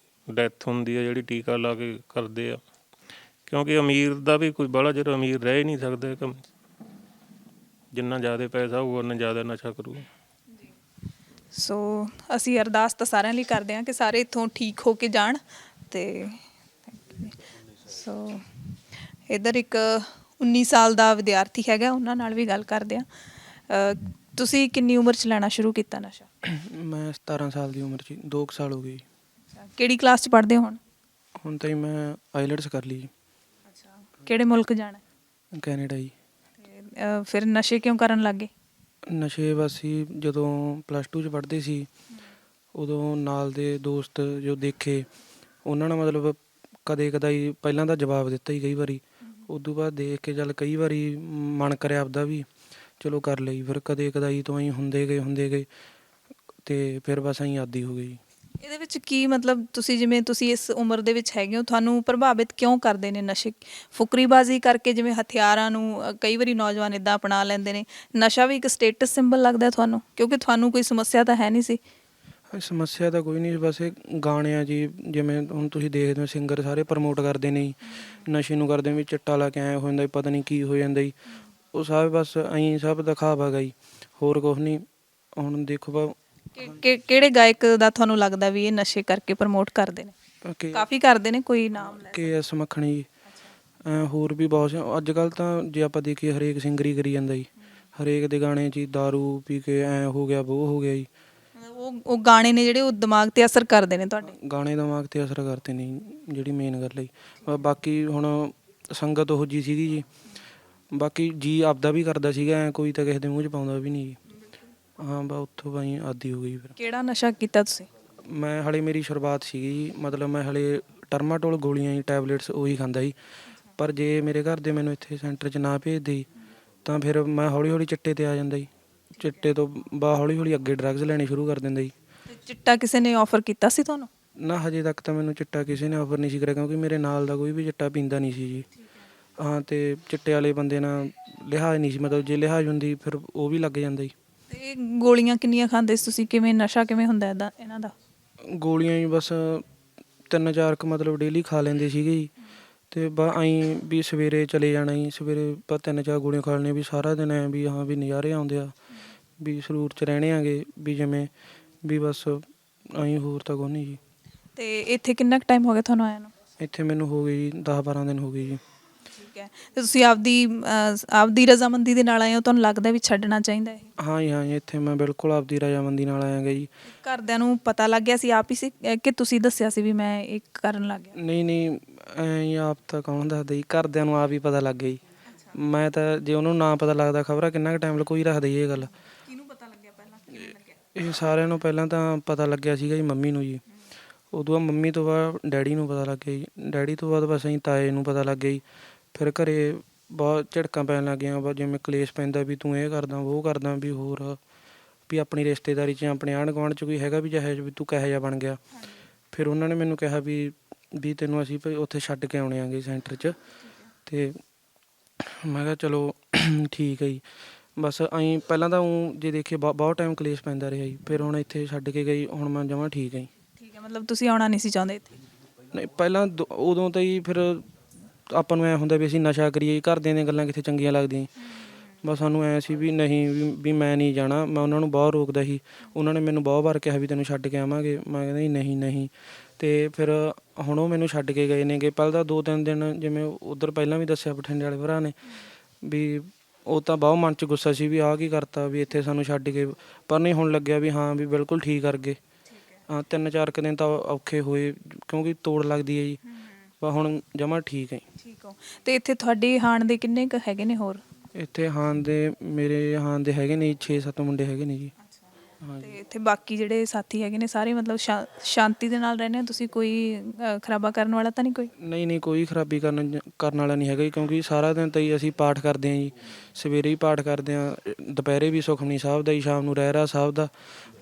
ਡੈਥ ਹੁੰਦੀ ਹੈ ਜਿਹੜੀ ਟੀਕਾ ਲਾ ਕੇ ਕਰਦੇ ਆ, ਕਿਉਂਕਿ ਅਮੀਰ ਦਾ ਵੀ ਕੋਈ ਬਾਹਲਾ ਚਿਰ ਅਮੀਰ ਰਹਿ ਨਹੀਂ ਸਕਦਾ। ਕੰਮ ਜਿੰਨਾ ਜ਼ਿਆਦਾ ਪੈਸਾ ਹੋਊ ਉਨਾ ਜ਼ਿਆਦਾ ਨਸ਼ਾ ਕਰੂ। ਸੋ ਅਸੀਂ ਅਰਦਾਸ ਤਾਂ ਸਾਰਿਆਂ ਲਈ ਕਰਦੇ ਹਾਂ ਕਿ ਸਾਰੇ ਇੱਥੋਂ ਠੀਕ ਹੋ ਕੇ ਜਾਣ। ਤੇ ਸੋ ਇੱਧਰ ਇੱਕ 19 ਸਾਲ ਦਾ ਵਿਦਿਆਰਥੀ ਹੈਗਾ, ਉਹਨਾਂ ਨਾਲ ਵੀ ਗੱਲ ਕਰਦੇ ਹਾਂ। ਤੁਸੀਂ ਕਿੰਨੀ ਉਮਰ 'ਚ ਲੈਣਾ ਸ਼ੁਰੂ ਕੀਤਾ ਨਸ਼ਾ? ਮੈਂ 17 ਸਾਲ ਦੀ ਉਮਰ 'ਚ, 2 ਸਾਲ ਹੋ ਗਏ। ਕਿਹੜੀ ਕਲਾਸ 'ਚ ਪੜ੍ਹਦੇ ਹੋ ਹੁਣ? ਹੁਣ ਤਾਂ ਹੀ ਮੈਂ ਆਈਲੈਟਸ ਕਰ ਲਈ। ਅੱਛਾ, ਕਿਹੜੇ ਮੁਲਕ ਜਾਣਾ? ਕੈਨੇਡਾ ਜੀ। ਤੇ ਫਿਰ ਨਸ਼ੇ ਕਿਉਂ ਕਰਨ ਲੱਗ ਗਏ? ਨਸ਼ੇ ਬਸ ਹੀ ਜਦੋਂ +2 'ਚ ਪੜ੍ਹਦੇ ਸੀ, ਉਦੋਂ ਨਾਲ ਦੇ ਦੋਸਤ ਜੋ ਦੇਖੇ, ਉਹਨਾਂ ਨੇ ਮਤਲਬ ਕਦੇ ਕਦਾਈ ਪਹਿਲਾਂ ਤਾਂ ਜਵਾਬ ਦਿੱਤਾ ਹੀ ਕਈ ਵਾਰੀ, ਉਦੋਂ ਬਾਅਦ ਦੇਖ ਕੇ ਚੱਲ ਕਈ ਵਾਰੀ ਮਨ ਕਰਿਆ ਆਪਦਾ ਵੀ ਚਲੋ ਕਰ ਲਈ, ਫਿਰ ਕਦੇ ਕਦਾਈ ਤੋਂ ਅਸੀਂ ਹੁੰਦੇ ਗਏ ਤੇ ਫਿਰ ਬਸ ਅਸੀਂ ਆਦੀ ਹੋ ਗਏ ਜੀ। ਇਹਦੇ ਵਿੱਚ ਕੀ ਮਤਲਬ, ਤੁਸੀਂ ਇਸ ਉਮਰ ਦੇ ਵਿੱਚ ਹੈਗੇ ਹੋ, ਤੁਹਾਨੂੰ ਪ੍ਰਭਾਵਿਤ ਕਿਉਂ ਕਰਦੇ ਨੇ ਨਸ਼ੇ? ਫੁਕਰੀਬਾਜ਼ੀ ਕਰਕੇ, ਜਿਵੇਂ ਹਥਿਆਰਾਂ ਨੂੰ ਕਈ ਵਾਰੀ ਨੌਜਵਾਨ ਇੱਦਾਂ ਅਪਣਾ ਲੈਂਦੇ ਨੇ, ਨਸ਼ਾ ਵੀ ਇੱਕ ਸਟੇਟਸ ਸਿੰਬਲ ਲੱਗਦਾ ਤੁਹਾਨੂੰ? ਕਿਉਂਕਿ ਤੁਹਾਨੂੰ ਕੋਈ ਸਮੱਸਿਆ ਤਾਂ ਹੈ ਨਹੀਂ ਸੀ। ਸਮੱਸਿਆ ਤਾਂ ਕੋਈ ਨਹੀਂ, ਬਸ ਇਹ ਗਾਣੇ ਆ ਜੀ, ਜਿਵੇਂ ਹੁਣ ਤੁਸੀਂ ਦੇਖਦੇ ਹੋ ਸਿੰਗਰ ਸਾਰੇ ਪ੍ਰਮੋਟ ਕਰਦੇ ਨੇ ਜੀ, ਨਸ਼ੇ ਨੂੰ ਕਰਦੇ ਵੀ ਚਿੱਟਾ ਲਾ ਕੇ ਐਂ ਹੋ ਜਾਂਦਾ, ਪਤਾ ਨਹੀਂ ਕੀ ਹੋ ਜਾਂਦਾ ਜੀ, ਉਹ ਸਭ ਬਸ ਐਂ ਸਭ ਦਿਖਾਵਾ ਗਾ ਜੀ, ਹੋਰ ਕੁਛ ਨਹੀਂ। ਹੁਣ ਦੇਖੋ ਕਿਹੜੇ ਗਾਇਕ ਦਾ ਤੁਹਾਨੂੰ ਲੱਗਦਾ ਵੀ ਇਹ ਨਸ਼ੇ ਕਰਕੇ ਪ੍ਰਮੋਟ ਕਰਦੇ ਨੇ? ਕਾਫੀ ਕਰਦੇ ਨੇ, ਕੋਈ ਨਾਮ ਲੈ? KS ਮੱਖਣੀ ਜੀ, ਹੋਰ ਵੀ ਬਹੁਤ ਅੱਜ ਕੱਲ੍ਹ ਤਾਂ ਜੇ ਆਪਾਂ ਦੇਖੀਏ ਹਰੇਕ ਸਿੰਗਰ ਹੀ ਕਰੀ ਜਾਂਦਾ ਜੀ, ਹਰੇਕ ਦੇ ਗਾਣੇ 'ਚ ਦਾਰੂ ਪੀ ਕੇ ਐਂ ਹੋ ਗਿਆ ਉਹ ਹੋ ਗਿਆ ਜੀ। ਉਹ ਗਾਣੇ ਨੇ ਜਿਹੜੇ ਉਹ ਦਿਮਾਗ ਤੇ ਅਸਰ ਕਰਦੇ ਨੇ ਤੁਹਾਡੇ? ਗਾਣੇ ਦਿਮਾਗ ਤੇ ਅਸਰ ਕਰਦੇ ਨੇ ਜਿਹੜੀ ਮੇਨ ਗੱਲ ਹੈ। ਬਾਕੀ ਹੁਣ ਸੰਗਤ ਉਹੋ ਜਿਹੀ ਸੀਗੀ ਜੀ, ਬਾਕੀ ਜੀ ਆਪਦਾ ਵੀ ਕਰਦਾ ਸੀਗਾ, ਐਂ ਕੋਈ ਤਾਂ ਕਿਸੇ ਦੇ ਮੂੰਹ 'ਚ ਪਾਉਂਦਾ ਵੀ ਨਹੀਂ ਜੀ। ਹਾਂ ਬਸ ਉੱਥੋਂ ਬਾਈ ਆਦੀ ਹੋ ਗਈ। ਫਿਰ ਕਿਹੜਾ ਨਸ਼ਾ ਕੀਤਾ ਤੁਸੀਂ? ਮੈਂ ਹਲੇ ਮੇਰੀ ਸ਼ੁਰੂਆਤ ਸੀਗੀ ਜੀ, ਮਤਲਬ ਮੈਂ ਹਲੇ ਟਰਮਾਟੋਲ ਗੋਲੀਆਂ ਜੀ, ਟੈਬਲੇਟਸ ਉਹੀ ਖਾਂਦਾ ਜੀ, ਪਰ ਜੇ ਮੇਰੇ ਘਰ ਦੇ ਮੈਨੂੰ ਇੱਥੇ ਸੈਂਟਰ 'ਚ ਨਾ ਭੇਜਦੇ ਤਾਂ ਫਿਰ ਮੈਂ ਹੌਲੀ ਹੌਲੀ ਚਿੱਟੇ ਤੇ ਆ ਜਾਂਦਾ ਜੀ, ਚਿੱਟੇ ਤੋਂ ਬਾਅਦ ਹੌਲੀ ਹੌਲੀ ਅੱਗੇ ਡਰੱਗਸ ਲੈਣੇ ਸ਼ੁਰੂ ਕਰ ਦਿੰਦਾ ਜੀ। ਚਿੱਟਾ ਕਿਸੇ ਨੇ ਆਫਰ ਕੀਤਾ ਸੀ ਤੁਹਾਨੂੰ? ਨਾ ਹਜੇ ਤੱਕ ਤਾਂ ਮੈਨੂੰ ਚਿੱਟਾ ਕਿਸੇ ਨੇ ਆਫਰ ਨਹੀਂ ਸੀ ਕਰਿਆ, ਕਿਉਂਕਿ ਮੇਰੇ ਨਾਲ ਦਾ ਕੋਈ ਵੀ ਚਿੱਟਾ ਪੀਂਦਾ ਨਹੀਂ ਸੀ ਜੀ। ਹਾਂ, ਤੇ ਚਿੱਟੇ ਵਾਲੇ ਬੰਦੇ ਨਾਲ ਲਿਹਾਜ਼ ਨਹੀਂ ਸੀ, ਮਤਲਬ ਜੇ ਲਿਹਾਜ਼ ਹੁੰਦੀ ਫਿਰ ਉਹ ਵੀ ਲੱਗ ਜਾਂਦਾ ਜੀ। ਤੇ ਗੋਲੀਆਂ ਕਿੰਨੀਆਂ ਖਾਂਦੇ ਸੀ ਤੁਸੀਂ? ਕਿਵੇਂ ਨਸ਼ਾ ਕਿਵੇਂ ਹੁੰਦਾ ਇਹਨਾਂ ਦਾ? ਗੋਲੀਆਂ ਜੀ ਬਸ 3-4 ਕੁ ਮਤਲਬ ਡੇਲੀ ਖਾ ਲੈਂਦੇ ਸੀਗੇ ਜੀ, ਤੇ ਬਸ ਐਂ ਵੀ ਸਵੇਰੇ ਚਲੇ ਜਾਣਾ ਜੀ, ਸਵੇਰੇ ਬਸ 3-4 ਗੋਲੀਆਂ ਖਾ ਲੈਣੀਆਂ, ਵੀ ਸਾਰਾ ਦਿਨ ਐਂ ਵੀ ਹਾਂ ਵੀ ਨਜ਼ਾਰੇ ਆਉਂਦੇ ਆ, ਵੀ ਸਰੂਰ 'ਚ ਰਹਿਣੇ ਆਗੇ ਵੀ ਜਿਵੇਂ ਵੀ ਬਸ ਐਂ, ਹੋਰ ਤਾਂ ਕੋਈ ਨਹੀਂ ਜੀ। ਤੇ ਇੱਥੇ ਕਿੰਨਾ ਕੁ ਟਾਈਮ ਹੋ ਗਿਆ ਤੁਹਾਨੂੰ ਆਇਆ ਨੂੰ? ਇੱਥੇ ਮੈਨੂੰ ਹੋ ਗਈ ਜੀ 10-12 ਦਿਨ ਹੋ ਗਏ ਜੀ। ਠੀਕ ਹੈ, ਤੇ ਤੁਸੀਂ ਆਪਦੀ ਰਜ਼ਾਮੰਦੀ ਦੇ ਨਾਲ ਆਏ ਹੋ, ਤੁਹਾਨੂੰ ਲੱਗਦਾ ਵੀ ਛੱਡਣਾ ਚਾਹੀਦਾ ਇਹ? ਹਾਂ ਜੀ, ਇੱਥੇ ਮੈਂ ਬਿਲਕੁਲ ਆਪਦੀ ਰਜ਼ਾਮੰਦੀ ਨਾਲ ਆਇਆ ਗਾ ਜੀ। ਘਰਦਿਆਂ ਨੂੰ ਪਤਾ ਲੱਗ ਗਿਆ ਸੀ ਆਪ ਹੀ ਸੀ ਕਿ ਤੁਸੀਂ ਦੱਸਿਆ ਸੀ ਵੀ ਮੈਂ ਇਹ ਕਰਨ ਲੱਗ ਗਿਆ? ਨਹੀਂ ਐਂ ਆਪ ਤਾਂ ਕੌਣ ਦੱਸਦਾ ਜੀ, ਘਰਦਿਆਂ ਨੂੰ ਆਪ ਹੀ ਪਤਾ ਲੱਗ ਗਿਆ ਜੀ। ਮੈਂ ਤਾਂ ਜੇ ਉਹਨੂੰ ਨਾ ਪਤਾ ਲੱਗਦਾ ਖਬਰ ਕਿੰਨਾ ਕੁ ਟਾਈਮ ਲਕੋਈ ਰੱਖਦੇ ਜੀ ਇਹ ਗੱਲ। ਕਿਹਨੂੰ ਪਤਾ ਲੱਗਿਆ ਪਹਿਲਾਂ? ਕਿਵੇਂ ਲੱਗਿਆ? ਇਹ ਸਾਰਿਆਂ ਨੂੰ ਪਹਿਲਾਂ ਤਾਂ ਪਤਾ ਲੱਗਿਆ ਸੀਗਾ ਜੀ ਮੰਮੀ ਨੂੰ ਜੀ, ਉਦੋਂ ਬਾਅਦ ਮੰਮੀ ਤੋਂ ਬਾਅਦ ਡੈਡੀ ਨੂੰ ਪਤਾ ਲੱਗ ਗਿਆ ਜੀ, ਡੈਡੀ ਤੋਂ ਬਾਅਦ ਬਸ ਅਸੀਂ ਤਾਏ ਨੂੰ ਪਤਾ ਲੱਗ ਗਿਆ ਜੀ। ਫਿਰ ਘਰੇ ਬਹੁਤ ਝਿੜਕਾਂ ਪੈਣ ਲੱਗ ਗਈਆਂ, ਬਸ ਜਿਵੇਂ ਕਲੇਸ਼ ਪੈਂਦਾ ਵੀ ਤੂੰ ਇਹ ਕਰਦਾ ਉਹ ਕਰਦਾ, ਵੀ ਹੋਰ ਵੀ ਆਪਣੀ ਰਿਸ਼ਤੇਦਾਰੀ 'ਚ ਆਪਣੇ ਆਂਢ ਗੁਆਂਢ 'ਚ ਕੋਈ ਹੈਗਾ ਵੀ ਜਿਹੋ ਜਿਹਾ ਵੀ ਤੂੰ ਕਿਹੋ ਜਿਹਾ ਬਣ ਗਿਆ। ਫਿਰ ਉਹਨਾਂ ਨੇ ਮੈਨੂੰ ਕਿਹਾ ਵੀ ਤੈਨੂੰ ਅਸੀਂ ਭਾਈ ਉੱਥੇ ਛੱਡ ਕੇ ਆਉਣੇ ਆਂਗੇ ਸੈਂਟਰ 'ਚ, ਤੇ ਮੈਂ ਕਿਹਾ ਚਲੋ ਠੀਕ ਹੈ ਜੀ। ਬਸ ਅਸੀਂ ਪਹਿਲਾਂ ਤਾਂ ਜੇ ਦੇਖੀਏ ਬਹੁਤ ਟਾਈਮ ਕਲੇਸ਼ ਪੈਂਦਾ ਰਿਹਾ ਜੀ, ਫਿਰ ਹੁਣ ਇੱਥੇ ਛੱਡ ਕੇ ਗਈ, ਹੁਣ ਮੈਂ ਜਮਾਂ ਠੀਕ ਹੈ ਜੀ। ਠੀਕ ਹੈ, ਮਤਲਬ ਤੁਸੀਂ ਆਉਣਾ ਨਹੀਂ ਸੀ ਚਾਹੁੰਦੇ ਇੱਥੇ? ਨਹੀਂ ਪਹਿਲਾਂ ਉਦੋਂ ਤਾਂ ਜੀ ਫਿਰ ਆਪਾਂ ਨੂੰ ਐ ਹੁੰਦਾ ਵੀ ਅਸੀਂ ਨਸ਼ਾ ਕਰੀਏ, ਘਰਦਿਆਂ ਦੀਆਂ ਗੱਲਾਂ ਕਿੱਥੇ ਚੰਗੀਆਂ ਲੱਗਦੀਆਂ ਜੀ। ਬਸ ਸਾਨੂੰ ਐ ਸੀ ਵੀ ਨਹੀਂ ਵੀ ਮੈਂ ਨਹੀਂ ਜਾਣਾ। ਮੈਂ ਉਹਨਾਂ ਨੂੰ ਬਹੁਤ ਰੋਕਦਾ ਸੀ। ਉਹਨਾਂ ਨੇ ਮੈਨੂੰ ਬਹੁਤ ਵਾਰ ਕਿਹਾ ਵੀ ਤੈਨੂੰ ਛੱਡ ਕੇ ਆਵਾਂਗੇ। ਮੈਂ ਕਹਿੰਦਾ ਜੀ ਨਹੀਂ ਨਹੀਂ। ਅਤੇ ਫਿਰ ਹੁਣ ਉਹ ਮੈਨੂੰ ਛੱਡ ਕੇ ਗਏ ਨੇਗੇ। ਪਹਿਲਾਂ ਤਾਂ 2-3 ਦਿਨ ਜਿਵੇਂ ਉੱਧਰ ਪਹਿਲਾਂ ਵੀ ਦੱਸਿਆ ਬਠਿੰਡੇ ਵਾਲੇ ਭਰਾ ਨੇ ਵੀ ਉਹ ਤਾਂ ਬਹੁਤ ਮਨ 'ਚ ਗੁੱਸਾ ਸੀ ਵੀ ਆਹ ਕੀ ਕਰਤਾ ਵੀ ਇੱਥੇ ਸਾਨੂੰ ਛੱਡ ਕੇ। ਪਰ ਨਹੀਂ ਹੁਣ ਲੱਗਿਆ ਵੀ ਹਾਂ ਵੀ ਬਿਲਕੁਲ ਠੀਕ ਕਰ ਗਏ। ਹਾਂ 3-4 ਕੁ ਦਿਨ ਤਾਂ ਔਖੇ ਹੋਏ ਕਿਉਂਕਿ ਤੋੜ ਲੱਗਦੀ ਹੈ ਜੀ। ਪਰ ਹੁਣ ਜਮਾਂ ਠੀਕ ਹੈ। ਠੀਕ ਹੋ। ਤੇ ਇੱਥੇ ਤੁਹਾਡੇ ਹਾਣ ਦੇ ਕਿੰਨੇ ਕੁ ਹੈਗੇ ਨੇ ਹੋਰ? ਇੱਥੇ ਮੇਰੇ ਹਾਣ ਦੇ ਹੈਗੇ ਨੇ 6-7 ਮੁੰਡੇ ਹੈਗੇ ਨੇ ਜੀ। ਤੇ ਇੱਥੇ ਬਾਕੀ ਜਿਹੜੇ ਸਾਥੀ ਹੈਗੇ ਨੇ ਸਾਰੇ ਮਤਲਬ ਸ਼ਾਂਤੀ ਦੇ ਨਾਲ ਰਹਿੰਦੇ ਹੋ ਤੁਸੀਂ? ਕੋਈ ਖਰਾਬਾ ਕਰਨ ਵਾਲਾ ਤਾਂ ਨਹੀਂ ਕੋਈ? ਨਹੀਂ ਕੋਈ ਖਰਾਬੀ ਕਰਨ ਵਾਲਾ ਨਹੀਂ ਹੈਗਾ ਜੀ, ਕਿਉਂਕਿ ਸਾਰਾ ਦਿਨ ਤਾਂ ਹੀ ਅਸੀਂ ਪਾਠ ਕਰਦੇ ਹਾਂ ਜੀ। ਸਵੇਰੇ ਹੀ ਪਾਠ ਕਰਦੇ ਹਾਂ, ਦੁਪਹਿਰੇ ਵੀ ਸੁਖਮਨੀ ਸਾਹਿਬ ਦਾ ਜੀ, ਸ਼ਾਮ ਨੂੰ ਰਹਿਰਾਸ ਸਾਹਿਬ ਦਾ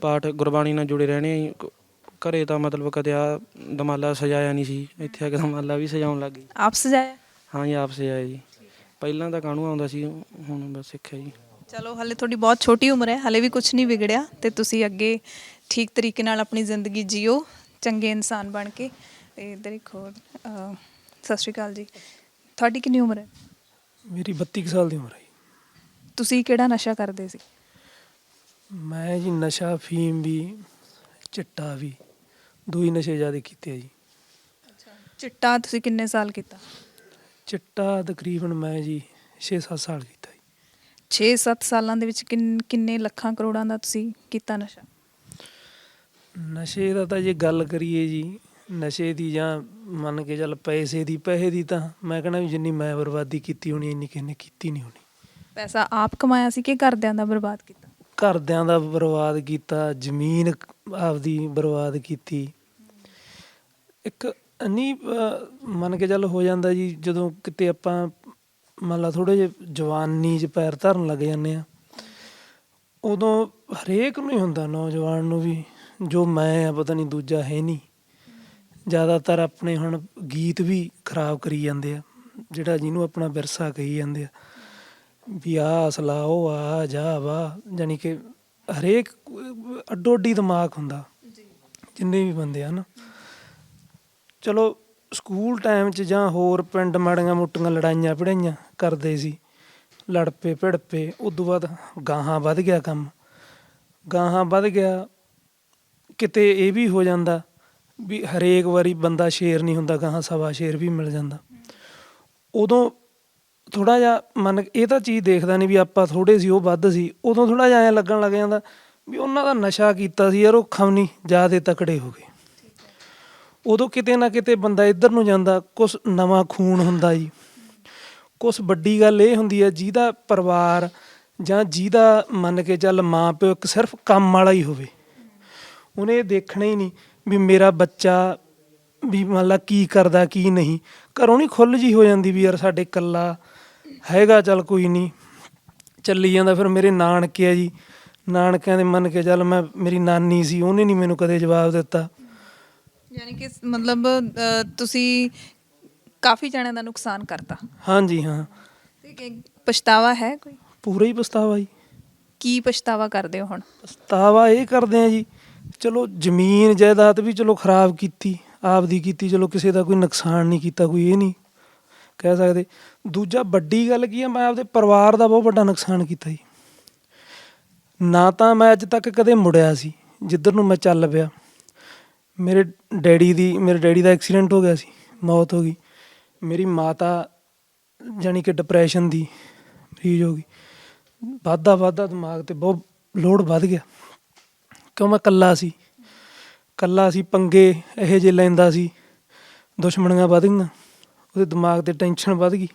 ਪਾਠ, ਗੁਰਬਾਣੀ ਨਾਲ ਜੁੜੇ ਰਹਿਣੇ ਆ ਜੀ। ਘਰੇ ਤਾਂ ਮਤਲਬ ਕਦੇ ਆ ਦਮਾਲਾ ਸਜਾਇਆ ਨਹੀਂ ਸੀ, ਇੱਥੇ ਆ ਕੇ ਦਮਾਲਾ ਵੀ ਸਜਾਉਣ ਲੱਗ ਗਏ। ਆਪ ਸਜਾਇਆ? ਹਾਂ ਜੀ ਆਪ ਸਜਾਇਆ ਜੀ। ਪਹਿਲਾਂ ਤਾਂ ਕਾਹਨੂੰ ਆਉਂਦਾ ਸੀ, ਹੁਣ ਬਸ ਸਿੱਖਿਆ ਜੀ। ਚਲੋ ਹਲੇ ਤੁਹਾਡੀ ਬਹੁਤ ਛੋਟੀ ਉਮਰ ਹੈ, ਹਲੇ ਵੀ ਕੁਝ ਨਹੀਂ ਵਿਗੜਿਆ ਤੇ ਤੁਸੀਂ ਅੱਗੇ ਠੀਕ ਤਰੀਕੇ ਨਾਲ ਆਪਣੀ ਜ਼ਿੰਦਗੀ ਜੀਓ, ਚੰਗੇ ਇਨਸਾਨ ਬਣ ਕੇ। ਤੇ ਇੱਧਰ ਇੱਕ ਹੋਰ ਸਤਿ ਸ਼੍ਰੀ ਅਕਾਲ ਜੀ, ਤੁਹਾਡੀ ਕਿੰਨੀ ਉਮਰ ਹੈ? ਮੇਰੀ 32 ਕੁ ਸਾਲ ਦੀ ਉਮਰ ਹੈ ਜੀ। ਤੁਸੀਂ ਕਿਹੜਾ ਨਸ਼ਾ ਕਰਦੇ ਸੀ? ਮੈਂ ਜੀ ਨਸ਼ਾ ਫੀਮ ਵੀ ਚਿੱਟਾ ਵੀ, ਦੋ ਹੀ ਨਸ਼ੇ ਜ਼ਿਆਦਾ ਕੀਤੇ ਆ ਜੀ। ਚਿੱਟਾ ਤੁਸੀਂ ਕਿੰਨੇ ਸਾਲ ਕੀਤਾ? ਚਿੱਟਾ ਤਕਰੀਬਨ ਮੈਂ ਜੀ 6-7 ਸਾਲ ਕੀਤਾ ਜੀ। 6-7 ਸਾਲਾਂ ਦੇ ਵਿੱਚ ਕਿੰਨੇ ਲੱਖਾਂ ਕਰੋੜਾਂ ਦਾ ਤੁਸੀਂ ਕੀਤਾ ਨਸ਼ਾ? ਨਸ਼ੇ ਦਾ ਤਾਂ ਜੇ ਗੱਲ ਕਰੀਏ ਜੀ, ਨਸ਼ੇ ਦੀ ਜਾਂ ਮੰਨ ਕੇ ਚੱਲ ਪੈਸੇ ਦੀ ਤਾਂ ਮੈਂ ਕਹਿਣਾ ਵੀ ਜਿੰਨੀ ਮੈਂ ਬਰਬਾਦੀ ਕੀਤੀ ਹੋਣੀ ਇੰਨੀ ਕਿਸੇ ਨੇ ਕੀਤੀ ਨਹੀਂ ਹੋਣੀ। ਪੈਸਾ ਆਪ ਕਮਾਇਆ ਸੀ ਕਿ ਘਰਦਿਆਂ ਦਾ ਬਰਬਾਦ ਕੀਤਾ? ਘਰਦਿਆਂ ਦਾ ਬਰਬਾਦ ਕੀਤਾ, ਜ਼ਮੀਨ ਆਪਦੀ ਬਰਬਾਦ ਕੀਤੀ। ਇੱਕ ਨਹੀਂ ਮੰਨ ਕੇ ਚੱਲ ਹੋ ਜਾਂਦਾ ਜੀ, ਜਦੋਂ ਕਿਤੇ ਆਪਾਂ ਮੰਨ ਲਾ ਥੋੜ੍ਹੇ ਜਿਹੇ ਜਵਾਨੀ 'ਚ ਪੈਰ ਧਰਨ ਲੱਗ ਜਾਂਦੇ ਹਾਂ, ਉਦੋਂ ਹਰੇਕ ਨੂੰ ਹੀ ਹੁੰਦਾ, ਨੌਜਵਾਨ ਨੂੰ ਵੀ, ਜੋ ਮੈਂ ਆ ਪਤਾ ਨਹੀਂ ਦੂਜਾ ਹੈ ਨਹੀਂ। ਜ਼ਿਆਦਾਤਰ ਆਪਣੇ ਹੁਣ ਗੀਤ ਵੀ ਖਰਾਬ ਕਰੀ ਜਾਂਦੇ ਆ, ਜਿਹੜਾ ਜਿਹਨੂੰ ਆਪਣਾ ਵਿਰਸਾ ਕਹੀ ਜਾਂਦੇ ਆ ਵੀ ਆਹ ਅਸਲਾ ਉਹ ਆ ਜਾ ਵਾ, ਜਾਣੀ ਕਿ ਹਰੇਕ ਅੱਡੋ ਅੱਡੀ ਦਿਮਾਗ ਹੁੰਦਾ ਜਿੰਨੇ ਵੀ ਬੰਦੇ ਹਨ। ਚਲੋ ਸਕੂਲ ਟਾਈਮ 'ਚ ਜਾਂ ਹੋਰ ਪਿੰਡ ਮਾੜੀਆਂ ਮੋਟੀਆਂ ਲੜਾਈਆਂ ਪੜਾਈਆਂ ਕਰਦੇ ਸੀ, ਲੜ ਪਏ ਭਿੜ ਪਏ। ਉਦੋਂ ਬਾਅਦ ਗਾਹਾਂ ਵੱਧ ਗਿਆ ਕੰਮ, ਗਾਹਾਂ ਵੱਧ ਗਿਆ। ਕਿਤੇ ਇਹ ਵੀ ਹੋ ਜਾਂਦਾ ਵੀ ਹਰੇਕ ਵਾਰੀ ਬੰਦਾ ਸ਼ੇਰ ਨਹੀਂ ਹੁੰਦਾ, ਗਾਹਾਂ ਸਵਾ ਸ਼ੇਰ ਵੀ ਮਿਲ ਜਾਂਦਾ। ਉਦੋਂ ਥੋੜ੍ਹਾ ਜਿਹਾ ਇਹ ਤਾਂ ਚੀਜ਼ ਦੇਖਦਾ ਨਹੀਂ ਵੀ ਆਪਾਂ ਥੋੜ੍ਹੇ ਸੀ ਉਹ ਵੱਧ ਸੀ। ਉਦੋਂ ਥੋੜ੍ਹਾ ਜਿਹਾ ਐਂ ਲੱਗਣ ਲੱਗ ਜਾਂਦਾ ਵੀ ਉਹਨਾਂ ਦਾ ਨਸ਼ਾ ਕੀਤਾ ਸੀ ਯਾਰ, ਉਹ ਖਮਨੀ ਜ਼ਿਆਦਾ ਤਕੜੇ ਹੋ ਗਏ। ਉਦੋਂ ਕਿਤੇ ਨਾ ਕਿਤੇ ਬੰਦਾ ਇੱਧਰ ਨੂੰ ਜਾਂਦਾ, ਕੁਛ ਨਵਾਂ ਖੂਨ ਹੁੰਦਾ ਜੀ। ਕੁਛ ਵੱਡੀ ਗੱਲ ਇਹ ਹੁੰਦੀ ਹੈ ਜਿਹਦਾ ਪਰਿਵਾਰ ਜਾਂ ਜਿਹਦਾ ਮੰਨ ਕੇ ਚੱਲ ਮਾਂ ਪਿਓ ਇੱਕ ਸਿਰਫ ਕੰਮ ਵਾਲਾ ਹੀ ਹੋਵੇ, ਉਹਨੇ ਇਹ ਦੇਖਣਾ ਹੀ ਨਹੀਂ ਵੀ ਮੇਰਾ ਬੱਚਾ ਵੀ ਮੰਨ ਲਾ ਕੀ ਕਰਦਾ ਕੀ ਨਹੀਂ। ਘਰੋਂ ਨਹੀਂ ਖੁੱਲ੍ਹ ਜੀ ਹੋ ਜਾਂਦੀ ਵੀ ਯਾਰ ਸਾਡੇ ਇਕੱਲਾ ਹੈਗਾ, ਚੱਲ ਕੋਈ ਨਹੀਂ ਚੱਲੀ ਜਾਂਦਾ। ਫਿਰ ਮੇਰੇ ਨਾਨਕੇ ਆ ਜੀ, ਨਾਨਕਿਆਂ ਦੇ ਮੰਨ ਕੇ ਚੱਲ ਮੇਰੀ ਨਾਨੀ ਸੀ, ਉਹਨੇ ਨਹੀਂ ਮੈਨੂੰ ਕਦੇ ਜਵਾਬ ਦਿੱਤਾ। ਯਾਨੀ ਕਿ ਮਤਲਬ ਤੁਸੀਂ ਕਾਫੀ ਜਣਿਆਂ ਦਾ ਨੁਕਸਾਨ ਕਰਤਾ? ਹਾਂਜੀ ਹਾਂ। ਤੇ ਪਛਤਾਵਾ ਹੈ ਕੋਈ? ਪੂਰਾ ਹੀ ਪਛਤਾਵਾ ਜੀ। ਕੀ ਪਛਤਾਵਾ ਕਰਦੇ ਹੋ ਹੁਣ? ਪਛਤਾਵਾ ਇਹ ਕਰਦੇ ਆ ਜੀ, ਚਲੋ ਜ਼ਮੀਨ ਜਾਇਦਾਦ ਵੀ ਚਲੋ ਖਰਾਬ ਕੀਤੀ, ਆਪਦੀ ਕੀਤੀ, ਚਲੋ ਕਿਸੇ ਦਾ ਕੋਈ ਨੁਕਸਾਨ ਨਹੀਂ ਕੀਤਾ, ਕੋਈ ਇਹ ਨਹੀਂ ਕਹਿ ਸਕਦੇ। ਦੂਜਾ ਵੱਡੀ ਗੱਲ ਕੀ ਆ, ਮੈਂ ਆਪਦੇ ਪਰਿਵਾਰ ਦਾ ਬਹੁਤ ਵੱਡਾ ਨੁਕਸਾਨ ਕੀਤਾ ਜੀ। ਨਾ ਤਾਂ ਮੈਂ ਅੱਜ ਤੱਕ ਕਦੇ ਮੁੜਿਆ ਸੀ ਜਿੱਧਰ ਨੂੰ ਮੈਂ ਚੱਲ ਪਿਆ। ਮੇਰੇ ਡੈਡੀ ਦਾ ਐਕਸੀਡੈਂਟ ਹੋ ਗਿਆ ਸੀ, ਮੌਤ ਹੋ ਗਈ। ਮੇਰੀ ਮਾਤਾ ਜਾਣੀ ਕਿ ਡਿਪਰੈਸ਼ਨ ਦੀ ਮਰੀਜ਼ ਹੋ ਗਈ। ਵੱਧਦਾ ਦਿਮਾਗ 'ਤੇ ਬਹੁਤ ਲੋਡ ਵੱਧ ਗਿਆ, ਕਿਉਂ ਮੈਂ ਇਕੱਲਾ ਸੀ, ਪੰਗੇ ਇਹੋ ਜਿਹੇ ਲੈਂਦਾ ਸੀ, ਦੁਸ਼ਮਣੀਆਂ ਵੱਧ ਗਈਆਂ, ਉਹਦੇ ਦਿਮਾਗ 'ਤੇ ਟੈਨਸ਼ਨ ਵੱਧ ਗਈ।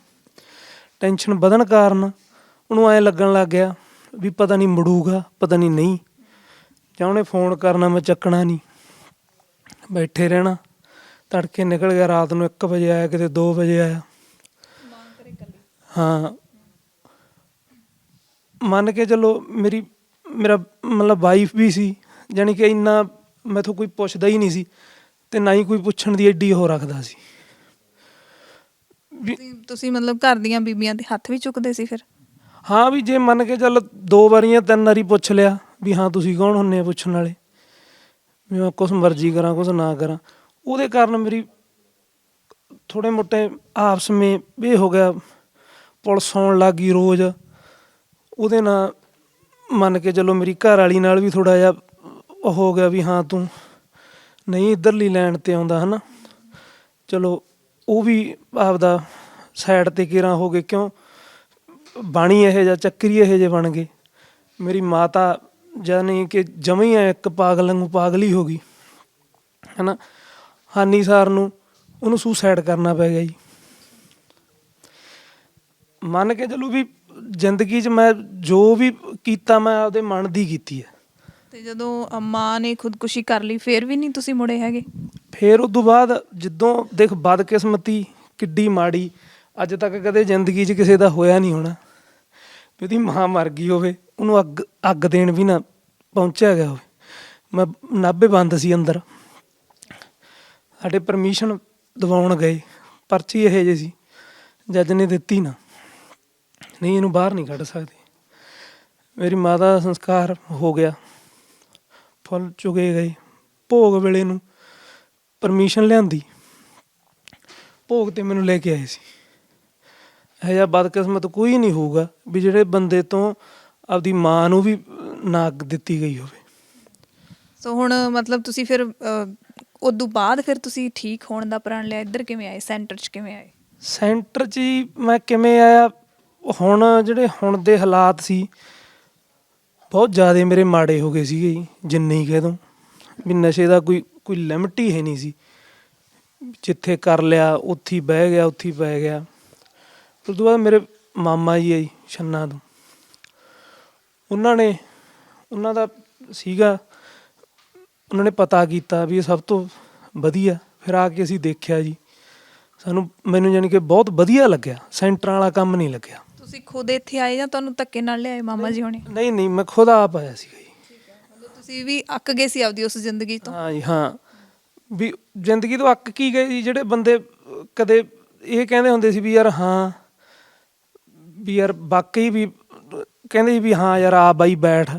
ਟੈਨਸ਼ਨ ਵਧਣ ਕਾਰਨ ਉਹਨੂੰ ਐਂ ਲੱਗਣ ਲੱਗ ਗਿਆ ਵੀ ਪਤਾ ਨਹੀਂ ਮੁੜੂਗਾ, ਪਤਾ ਨਹੀਂ ਜਾਂ ਉਹਨੇ ਫੋਨ ਕਰਨਾ ਮੈਂ ਚੱਕਣਾ ਨਹੀਂ, ਬੈਠੇ ਰਹਿਣਾ। ਤੜਕੇ ਨਿਕਲ ਗਿਆ, ਰਾਤ ਨੂੰ 1 ਵਜੇ ਆਇਆ, ਕਿਤੇ 2 ਵਜੇ ਆਇਆ। ਹਾਂ ਮੰਨ ਕੇ ਚੱਲੋ ਮੇਰਾ ਮਤਲਬ ਵਾਈਫ ਵੀ ਸੀ, ਜਾਣੀ ਕਿ ਇੰਨਾ ਮੈਥੋਂ ਕੋਈ ਪੁੱਛਦਾ ਹੀ ਨਹੀਂ ਸੀ ਅਤੇ ਨਾ ਹੀ ਕੋਈ ਪੁੱਛਣ ਦੀ ਐਡੀ ਉਹ ਰੱਖਦਾ ਸੀ। ਤੁਸੀਂ ਮਤਲਬ ਘਰ ਦੀਆਂ ਬੀਬੀਆਂ ਦੇ ਹੱਥ ਵੀ ਚੁੱਕਦੇ ਸੀ ਫਿਰ? ਹਾਂ ਵੀ ਜੇ ਮੰਨ ਕੇ ਚੱਲ 2 ਵਾਰੀਆਂ 3 ਵਾਰੀ ਪੁੱਛ ਲਿਆ ਵੀ ਹਾਂ ਤੁਸੀਂ ਕੌਣ ਹੁੰਦੇ ਆ ਪੁੱਛਣ ਵਾਲੇ, ਵੀ ਮੈਂ ਕੁਛ ਮਰਜ਼ੀ ਕਰਾਂ ਕੁਛ ਨਾ ਕਰਾਂ। ਉਹਦੇ ਕਾਰਨ ਮੇਰੀ थोड़े मोटे आपस में ये हो गया, पुलिस आउण ਲੱਗ ਗਈ ਰੋਜ਼। ਉਹਦੇ ਨਾਲ ਮੰਨ ਕੇ ਚਲੋ ਮੇਰੀ ਘਰ ਵਾਲੀ ਨਾਲ ਵੀ ਥੋੜ੍ਹਾ ਜਿਹਾ ਉਹ ਹੋ ਗਿਆ ਵੀ ਹਾਂ ਤੂੰ ਨਹੀਂ ਇੱਧਰਲੀ ਲਾਈਨ 'ਤੇ ਆਉਂਦਾ, ਹੈ ਨਾ। ਚਲੋ ਉਹ ਵੀ ਆਪਦਾ ਸਾਈਡ 'ਤੇ ਕੇਰਾਂ ਹੋ ਗਏ, ਕਿਉਂ ਬਾਣੀ ਇਹੋ ਜਿਹਾ ਚੱਕਰੀ ਇਹੋ ਜਿਹੇ ਬਣ ਗਏ। ਮੇਰੀ ਮਾਤਾ ਜਾਣੀ ਕਿ ਜਮਾਂ ਹੀ ਇੱਕ ਪਾਗਲ ਵਾਂਗੂ ਪਾਗਲ ਹੀ ਹੋ ਗਈ, ਹੈ ਨਾ। ਹਾਨੀ ਸਾਰ ਨੂੰ ਉਹਨੂੰ ਸੁਸਾਈਡ ਕਰਨਾ ਪੈ ਗਿਆ ਜੀ। ਮੰਨ ਕੇ ਚਲੋ ਵੀ ਜ਼ਿੰਦਗੀ 'ਚ ਮੈਂ ਜੋ ਵੀ ਕੀਤਾ ਮੈਂ ਆਪਦੇ ਮਨ ਦੀ ਕੀਤੀ ਹੈ। ਤੇ ਜਦੋਂ ਮਾਂ ਨੇ ਖੁਦਕੁਸ਼ੀ ਕਰ ਲਈ ਫਿਰ ਵੀ ਨਹੀਂ ਤੁਸੀਂ ਮੁੜੇ ਹੈਗੇ? ਫਿਰ ਉਸ ਤੋਂ ਬਾਅਦ ਜਦੋਂ ਦੇਖ ਬਦਕਿਸਮਤੀ ਕਿੱਡੀ ਮਾੜੀ, ਅੱਜ ਤੱਕ ਕਦੇ ਜ਼ਿੰਦਗੀ 'ਚ ਕਿਸੇ ਦਾ ਹੋਇਆ ਨਹੀਂ ਹੋਣਾ ਵੀ ਉਹਦੀ ਮਾਂ ਮਰ ਗਈ ਹੋਵੇ, ਉਹਨੂੰ ਅੱਗ ਦੇਣ ਵੀ ਨਾ ਪਹੁੰਚਿਆ ਗਿਆ ਹੋਵੇ। ਮੈਂ ਨਾਭੇ ਬੰਦ ਸੀ ਅੰਦਰ, ਸਾਡੇ ਪਰਮਿਸ਼ਨ ਦਿਵਾਉਣ ਗਏ, ਪਰਚੀ ਇਹੋ ਜਿਹੀ ਸੀ, ਜੱਜ ਨੇ ਦਿੱਤੀ ਨਾ, ਨਹੀਂ ਇਹਨੂੰ ਬਾਹਰ ਨਹੀਂ ਕੱਢ ਸਕਦੇ। ਮੇਰੀ ਮਾਤਾ ਦਾ ਸੰਸਕਾਰ ਹੋ ਗਿਆ, ਫੁੱਲ ਚੁਗੇ ਗਏ। ਭੋਗ ਵੇਲੇ ਨੂੰ ਪਰਮਿਸ਼ਨ ਲਿਆਂਦੀ, ਭੋਗ 'ਤੇ ਮੈਨੂੰ ਲੈ ਕੇ ਆਏ ਸੀ। ਇਹੋ ਜਿਹਾ ਬਦਕਿਸਮਤ ਕੋਈ ਨਹੀਂ ਹੋਊਗਾ ਵੀ ਜਿਹੜੇ ਬੰਦੇ ਤੋਂ ਆਪਦੀ ਮਾਂ ਨੂੰ ਵੀ ਨਾ ਅੱਗ ਦਿੱਤੀ ਗਈ ਹੋਵੇ। ਸੋ ਹੁਣ ਮਤਲਬ ਤੁਸੀਂ ਫਿਰ ਉਦੋਂ ਬਾਅਦ ਫਿਰ ਤੁਸੀਂ ਠੀਕ ਹੋਣ ਦਾ ਪ੍ਰਣ ਲਿਆ, ਇੱਧਰ ਕਿਵੇਂ ਆਏ, ਸੈਂਟਰ 'ਚ ਕਿਵੇਂ ਆਏ? ਸੈਂਟਰ 'ਚ ਹੀ ਮੈਂ ਕਿਵੇਂ ਆਇਆ, ਹੁਣ ਜਿਹੜੇ ਹੁਣ ਦੇ ਹਾਲਾਤ ਸੀ ਬਹੁਤ ਜ਼ਿਆਦਾ ਮੇਰੇ ਮਾੜੇ ਹੋ ਗਏ ਸੀਗੇ ਜੀ। ਜਿੰਨੇ ਹੀ ਕਹਿ ਦੂੰ ਵੀ ਨਸ਼ੇ ਦਾ ਕੋਈ ਲਿਮਟ ਹੀ ਹੈ ਨਹੀਂ ਸੀ। ਜਿੱਥੇ ਕਰ ਲਿਆ ਉੱਥੇ ਹੀ ਬਹਿ ਗਿਆ, ਉੱਥੇ ਹੀ ਪੈ ਗਿਆ। ਉਸ ਤੋਂ ਬਾਅਦ ਮੇਰੇ ਮਾਮਾ ਜੀ ਆ ਜੀ ਛੰਨਾ ਤੋਂ, ਉਹਨਾਂ ਦਾ ਸੀਗਾ, ਉਹਨਾਂ ਨੇ ਪਤਾ ਕੀਤਾ ਵੀ ਇਹ ਸਭ ਤੋਂ ਵਧੀਆ। ਫਿਰ ਆ ਕੇ ਅਸੀਂ ਦੇਖਿਆ ਜੀ, ਮੈਨੂੰ ਜਾਣੀ ਕਿ ਬਹੁਤ ਵਧੀਆ ਲੱਗਿਆ, ਸੈਂਟਰਾਂ ਵਾਲਾ ਕੰਮ ਨਹੀਂ ਲੱਗਿਆ। ਤੁਸੀਂ ਖੁਦ ਇੱਥੇ ਆਏ ਜਾਂ ਤੁਹਾਨੂੰ ਧੱਕੇ ਨਾਲ ਲਿਆਏ ਮਾਮਾ ਜੀ ਹੋਣੇ? ਨਹੀਂ ਮੈਂ ਖੁਦ ਆਪ ਆਇਆ ਸੀਗਾ ਜੀ। ਮਤਲਬ ਤੁਸੀਂ ਵੀ ਅੱਕ ਗਏ ਸੀ ਆਪਦੀ ਉਸ ਜ਼ਿੰਦਗੀ ਤੋਂ? ਹਾਂ ਜੀ ਹਾਂ, ਵੀ ਜ਼ਿੰਦਗੀ ਤੋਂ ਅੱਕ ਕੀ ਗਏ ਜੀ। ਜਿਹੜੇ ਬੰਦੇ ਕਦੇ ਇਹ ਕਹਿੰਦੇ ਹੁੰਦੇ ਸੀ ਵੀ ਯਾਰ ਹਾਂ ਵੀ ਯਾਰ ਵਾਕਈ ਵੀ ਕਹਿੰਦੇ ਸੀ ਵੀ ਹਾਂ ਯਾਰ ਆ ਬਾਈ ਬੈਠ,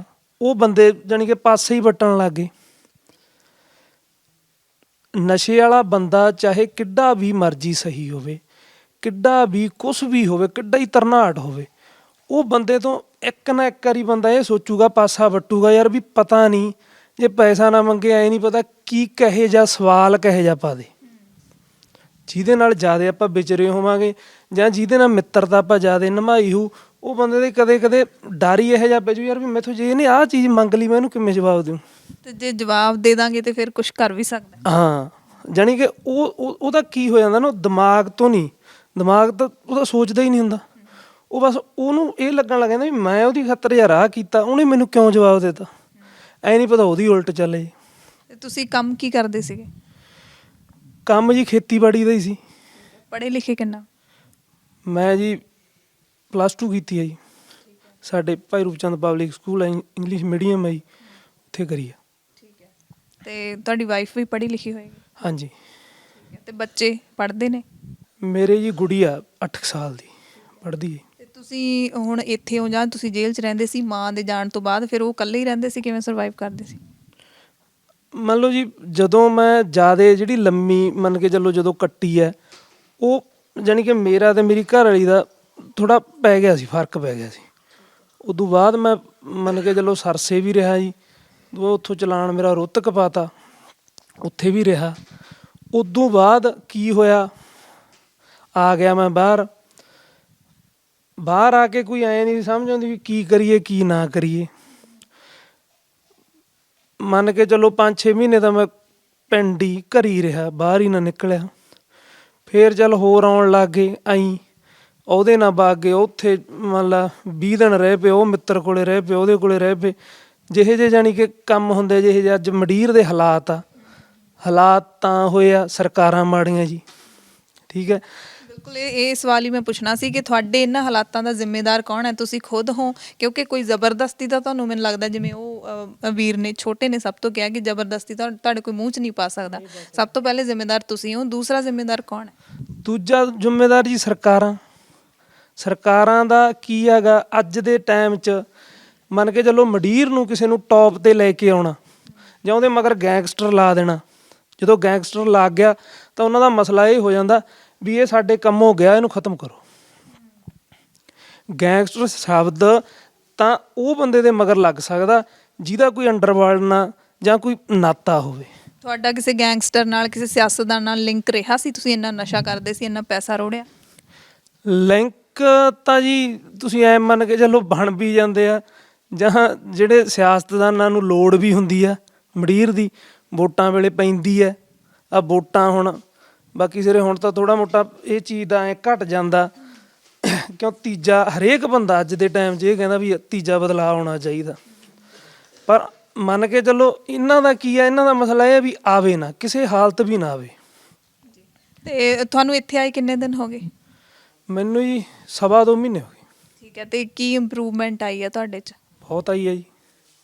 ਉਹ ਬੰਦੇ ਜਾਣੀ ਕਿ ਪਾਸੇ ਹੀ ਵੱਟਣ ਲੱਗ ਗਏ। ਨਸ਼ੇ ਵਾਲਾ ਬੰਦਾ ਚਾਹੇ ਕਿੱਡਾ ਵੀ ਮਰਜ਼ੀ ਸਹੀ ਹੋਵੇ, ਕਿੱਡਾ ਵੀ ਕੁਛ ਵੀ ਹੋਵੇ, ਕਿੱਡਾ ਹੀ ਤਰਨਾਟ ਹੋਵੇ, ਉਹ ਬੰਦੇ ਤੋਂ ਇੱਕ ਨਾ ਇੱਕ ਵਾਰੀ ਬੰਦਾ ਇਹ ਸੋਚੂਗਾ, ਪਾਸਾ ਵੱਟੂਗਾ ਯਾਰ ਵੀ ਪਤਾ ਨਹੀਂ ਜੇ ਪੈਸਾ ਨਾ ਮੰਗੇ ਐ ਨਹੀਂ ਪਤਾ ਕੀ ਕਹੇ ਜਾਂ ਸਵਾਲ ਕਹੇ ਜਾਂ ਪਾ ਦੇ। ਜਿਹਦੇ ਨਾਲ ਜ਼ਿਆਦਾ ਆਪਾਂ ਵਿਚਰੇ ਹੋਵਾਂਗੇ ਜਾਂ ਜਿਹਦੇ ਨਾਲ ਮਿੱਤਰਤਾ ਆਪਾਂ ਜ਼ਿਆਦਾ ਨਿਭਾਈ ਹੋਊ, ਉਹ ਬੰਦੇ ਦੇ ਕਦੇ ਕਦੇ ਡਰ ਹੀ ਇਹੋ ਜਿਹਾ ਪੈ ਜੂ ਯਾਰ ਵੀ ਮੈਥੋਂ ਜੇ ਇਹਨੇ ਆਹ ਚੀਜ਼ ਮੰਗ ਲਈ ਮੈਂ ਇਹਨੂੰ ਕਿਵੇਂ ਜਵਾਬ ਦਿਉ। ਤੇ ਜੇ ਜਵਾਬ ਦੇ ਦਾਂਗੇ ਤੇ ਫਿਰ ਕੁਝ ਕਰ ਵੀ ਸਕਦਾ। ਹਾਂ ਜਾਣੀ ਕਿ ਉਹਦਾ ਕੀ ਹੋ ਜਾਂਦਾ ਨਾ, ਦਿਮਾਗ ਤੋਂ ਨਹੀਂ, ਦਿਮਾਗ ਤਾਂ ਉਹਦਾ ਸੋਚਦਾ ਹੀ ਨਹੀਂ ਹੁੰਦਾ। ਉਹ ਬਸ ਉਹਨੂੰ ਇਹ ਲੱਗਣ ਲੱਗ ਜਾਂਦਾ ਵੀ ਮੈਂ ਉਹਦੀ ਖਾਤਰ ਯਾਰ ਆਹ ਕੀਤਾ, ਉਹਨੇ ਮੈਨੂੰ ਕਿਉਂ ਜਵਾਬ ਦਿੱਤਾ। ਐ ਨਹੀਂ ਪਤਾ ਉਹਦੀ ਉਲਟ ਚੱਲੇ। ਤੇ ਤੁਸੀਂ ਕੰਮ ਕੀ ਕਰਦੇ ਸੀਗੇ? ਕੰਮ ਜੀ ਖੇਤੀਬਾੜੀ ਦਾ ਹੀ ਸੀ। ਪੜ੍ਹੇ ਲਿਖੇ ਕਿੰਨਾ? ਮੈਂ ਜੀ +2 ਕੀਤੀ ਹੈ ਜੀ, ਸਾਡੇ ਭਾਈ ਰੂਪਚੰਦ ਪਬਲਿਕ ਸਕੂਲ ਹੈ, ਇੰਗਲਿਸ਼ ਮੀਡੀਅਮ ਹੈ ਜੀ, ਉੱਥੇ ਕਰੀ ਆ। ਠੀਕ ਹੈ। ਤੇ ਤੁਹਾਡੀ ਵਾਈਫ ਵੀ ਪੜ੍ਹੀ ਲਿਖੀ ਹੋਏਗੀ? ਹਾਂਜੀ। ਠੀਕ ਹੈ। ਤੇ ਬੱਚੇ ਪੜ੍ਹਦੇ ਨੇ? ਮੇਰੇ ਜੀ ਗੁੜੀਆ 8 ਸਾਲ ਦੀ ਪੜ੍ਹਦੀ ਹੈ। ਤੇ ਤੁਸੀਂ ਹੁਣ ਇੱਥੇ ਹੋ ਜਾਂ ਤੁਸੀਂ ਜੇਲ੍ਹ 'ਚ ਰਹਿੰਦੇ ਸੀ ਮਾਂ ਦੇ ਜਾਣ ਤੋਂ ਬਾਅਦ, ਫਿਰ ਉਹ ਇਕੱਲੇ ਹੀ ਰਹਿੰਦੇ ਸੀ, ਕਿਵੇਂ ਸਰਵਾਈਵ ਕਰਦੇ ਸੀ? ਮੰਨ ਲਓ ਜੀ ਜਦੋਂ ਮੈਂ ਜ਼ਿਆਦਾ ਜਿਹੜੀ ਲੰਮੀ ਮੰਨ ਕੇ ਚੱਲੋ ਜਦੋਂ ਕੱਟੀ ਹੈ, ਉਹ ਜਾਣੀ ਕਿ ਮੇਰਾ ਤੇ ਮੇਰੀ ਘਰ ਵਾਲੀ ਦਾ ਥੋੜ੍ਹਾ ਪੈ ਗਿਆ ਸੀ, ਫਰਕ ਪੈ ਗਿਆ ਸੀ। ਉਦੋਂ ਬਾਅਦ ਮੈਂ ਮੰਨ ਕੇ ਚੱਲੋ ਸਰਸੇ ਵੀ ਰਿਹਾ ਜੀ, ਉੱਥੋਂ ਚਲਾਨ ਮੇਰਾ ਰੋਹਤਕ ਪਾਤਾ, ਉੱਥੇ ਵੀ ਰਿਹਾ। ਉਦੋਂ ਬਾਅਦ ਕੀ ਹੋਇਆ, ਆ ਗਿਆ ਮੈਂ ਬਾਹਰ ਆ ਕੇ ਕੋਈ ਐਂ ਨਹੀਂ ਸਮਝ ਆਉਂਦੀ ਵੀ ਕੀ ਕਰੀਏ ਕੀ ਨਾ ਕਰੀਏ। ਮੰਨ ਕੇ ਚੱਲੋ 5-6 ਮਹੀਨੇ ਤਾਂ ਮੈਂ ਪਿੰਡ ਹੀ ਘਰ ਹੀ ਰਿਹਾ, ਬਾਹਰ ਹੀ ਨਾ ਨਿਕਲਿਆ। ਫਿਰ ਚੱਲ ਹੋਰ ਆਉਣ ਲੱਗ ਗਏ, ਆਈ ਉਹਦੇ ਨਾਲ ਵਗ ਗਏ, ਉੱਥੇ ਮੰਨ ਲਾ 20 ਦਿਨ ਰਹਿ ਪਏ, ਉਹ ਮਿੱਤਰ ਕੋਲੇ ਰਹਿ ਪਏ, ਉਹਦੇ ਕੋਲੇ ਰਹਿ ਪਏ। ਜਿਹੇ ਜਿਹੇ ਜਾਣੀ ਕਿ ਕੰਮ ਹੁੰਦੇ, ਜਿਹੇ ਜਿਹੇ ਅੱਜ ਮੰਡੀਰ ਦੇ ਹਾਲਾਤ ਤਾਂ ਹੋਏ ਆ, ਸਰਕਾਰਾਂ ਮਾੜੀਆਂ ਜੀ। ਠੀਕ ਹੈ। ਬਿਲਕੁਲ ਇਹ ਸਵਾਲ ਹੀ ਮੈਂ ਪੁੱਛਣਾ ਸੀ ਕਿ ਤੁਹਾਡੇ ਇਹਨਾਂ ਹਾਲਾਤਾਂ ਦਾ ਜ਼ਿੰਮੇਦਾਰ ਕੌਣ ਹੈ? ਤੁਸੀਂ ਖੁਦ ਹੋ? ਕਿਉਂਕਿ ਕੋਈ ਜ਼ਬਰਦਸਤੀ ਤਾਂ ਤੁਹਾਨੂੰ ਮੈਨੂੰ ਲੱਗਦਾ, ਜਿਵੇਂ ਉਹ ਵੀਰ ਨੇ ਛੋਟੇ ਨੇ ਸਭ ਤੋਂ ਕਿਹਾ ਕਿ ਜ਼ਬਰਦਸਤੀ ਤਾਂ ਤੁਹਾਡੇ ਕੋਈ ਮੂੰਹ 'ਚ ਨਹੀਂ ਪਾ ਸਕਦਾ। ਸਭ ਤੋਂ ਪਹਿਲੇ ਜ਼ਿੰਮੇਦਾਰ ਤੁਸੀਂ ਹੋ, ਦੂਸਰਾ ਜ਼ਿੰਮੇਦਾਰ ਕੌਣ ਹੈ? ਦੂਜਾ ਜ਼ਿੰਮੇਦਾਰ ਜੀ ਸਰਕਾਰਾਂ ਦਾ ਕੀ ਹੈਗਾ ਅੱਜ ਦੇ ਟਾਈਮ 'ਚ। ਮੰਨ ਕੇ ਚੱਲੋ ਮੰਡੀਰ ਨੂੰ ਕਿਸੇ ਨੂੰ ਟੌਪ 'ਤੇ ਲੈ ਕੇ ਆਉਣਾ ਜਾਂ ਉਹਦੇ ਮਗਰ ਗੈਂਗਸਟਰ ਲਾ ਦੇਣਾ। ਜਦੋਂ ਗੈਂਗਸਟਰ ਲੱਗ ਗਿਆ ਤਾਂ ਉਹਨਾਂ ਦਾ ਮਸਲਾ ਇਹ ਹੋ ਜਾਂਦਾ ਵੀ ਇਹ ਸਾਡੇ ਕੰਮੋਂ ਗਿਆ, ਇਹਨੂੰ ਖਤਮ ਕਰੋ। ਗੈਂਗਸਟਰ ਸ਼ਬਦ ਤਾਂ ਉਹ ਬੰਦੇ ਦੇ ਮਗਰ ਲੱਗ ਸਕਦਾ ਜਿਹਦਾ ਕੋਈ ਅੰਡਰਵਰਲਡ ਨਾਲ ਜਾਂ ਕੋਈ ਨਾਤਾ ਹੋਵੇ। ਤੁਹਾਡਾ ਕਿਸੇ ਗੈਂਗਸਟਰ ਨਾਲ, ਕਿਸੇ ਸਿਆਸਤਦਾਨ ਨਾਲ ਲਿੰਕ ਰਿਹਾ ਸੀ? ਤੁਸੀਂ ਇੰਨਾ ਨਸ਼ਾ ਕਰਦੇ ਸੀ, ਇੰਨਾ ਪੈਸਾ ਰੋੜਿਆ? ਲਿੰਕ ਤਾਂ ਜੀ ਤੁਸੀਂ ਐ ਮੰਨ ਕੇ ਚੱਲੋ ਬਣ ਵੀ ਜਾਂਦੇ ਆ, ਜਾਂ ਜਿਹੜੇ ਸਿਆਸਤਦਾਨਾਂ ਨੂੰ ਲੋੜ ਵੀ ਹੁੰਦੀ ਆ ਮੰਡੀਰ ਦੀ, ਵੋਟਾਂ ਵੇਲੇ ਪੈਂਦੀ ਹੈ। ਆ ਵੋਟਾਂ ਹੁਣ ਬਾਕੀ ਸਿਰੇ ਹੁਣ ਤਾਂ ਥੋੜ੍ਹਾ ਮੋਟਾ ਇਹ ਚੀਜ਼ ਦਾ ਐ ਘਟ ਜਾਂਦਾ, ਕਿਉਂ ਤੀਜਾ ਹਰੇਕ ਬੰਦਾ ਅੱਜ ਦੇ ਟਾਈਮ 'ਚ ਇਹ ਕਹਿੰਦਾ ਵੀ ਤੀਜਾ ਬਦਲਾਅ ਆਉਣਾ ਚਾਹੀਦਾ। ਪਰ ਮੰਨ ਕੇ ਚੱਲੋ ਇਹਨਾਂ ਦਾ ਕੀ ਹੈ, ਇਹਨਾਂ ਦਾ ਮਸਲਾ ਇਹ ਹੈ ਵੀ ਆਵੇ ਨਾ, ਕਿਸੇ ਹਾਲਤ ਵੀ ਨਾ ਆਵੇ। ਤੇ ਤੁਹਾਨੂੰ ਇੱਥੇ ਆਏ ਕਿੰਨੇ ਦਿਨ ਹੋ ਗਏ? ਮੈਨੂੰ ਜੀ 2.25 ਮਹੀਨੇ ਹੋ ਗਏ। ਠੀਕ ਹੈ, ਤੇ ਕੀ ਇੰਪਰੂਵਮੈਂਟ ਆਈ ਹੈ ਤੁਹਾਡੇ 'ਚ? ਬਹੁਤ ਆਈ ਹੈ ਜੀ।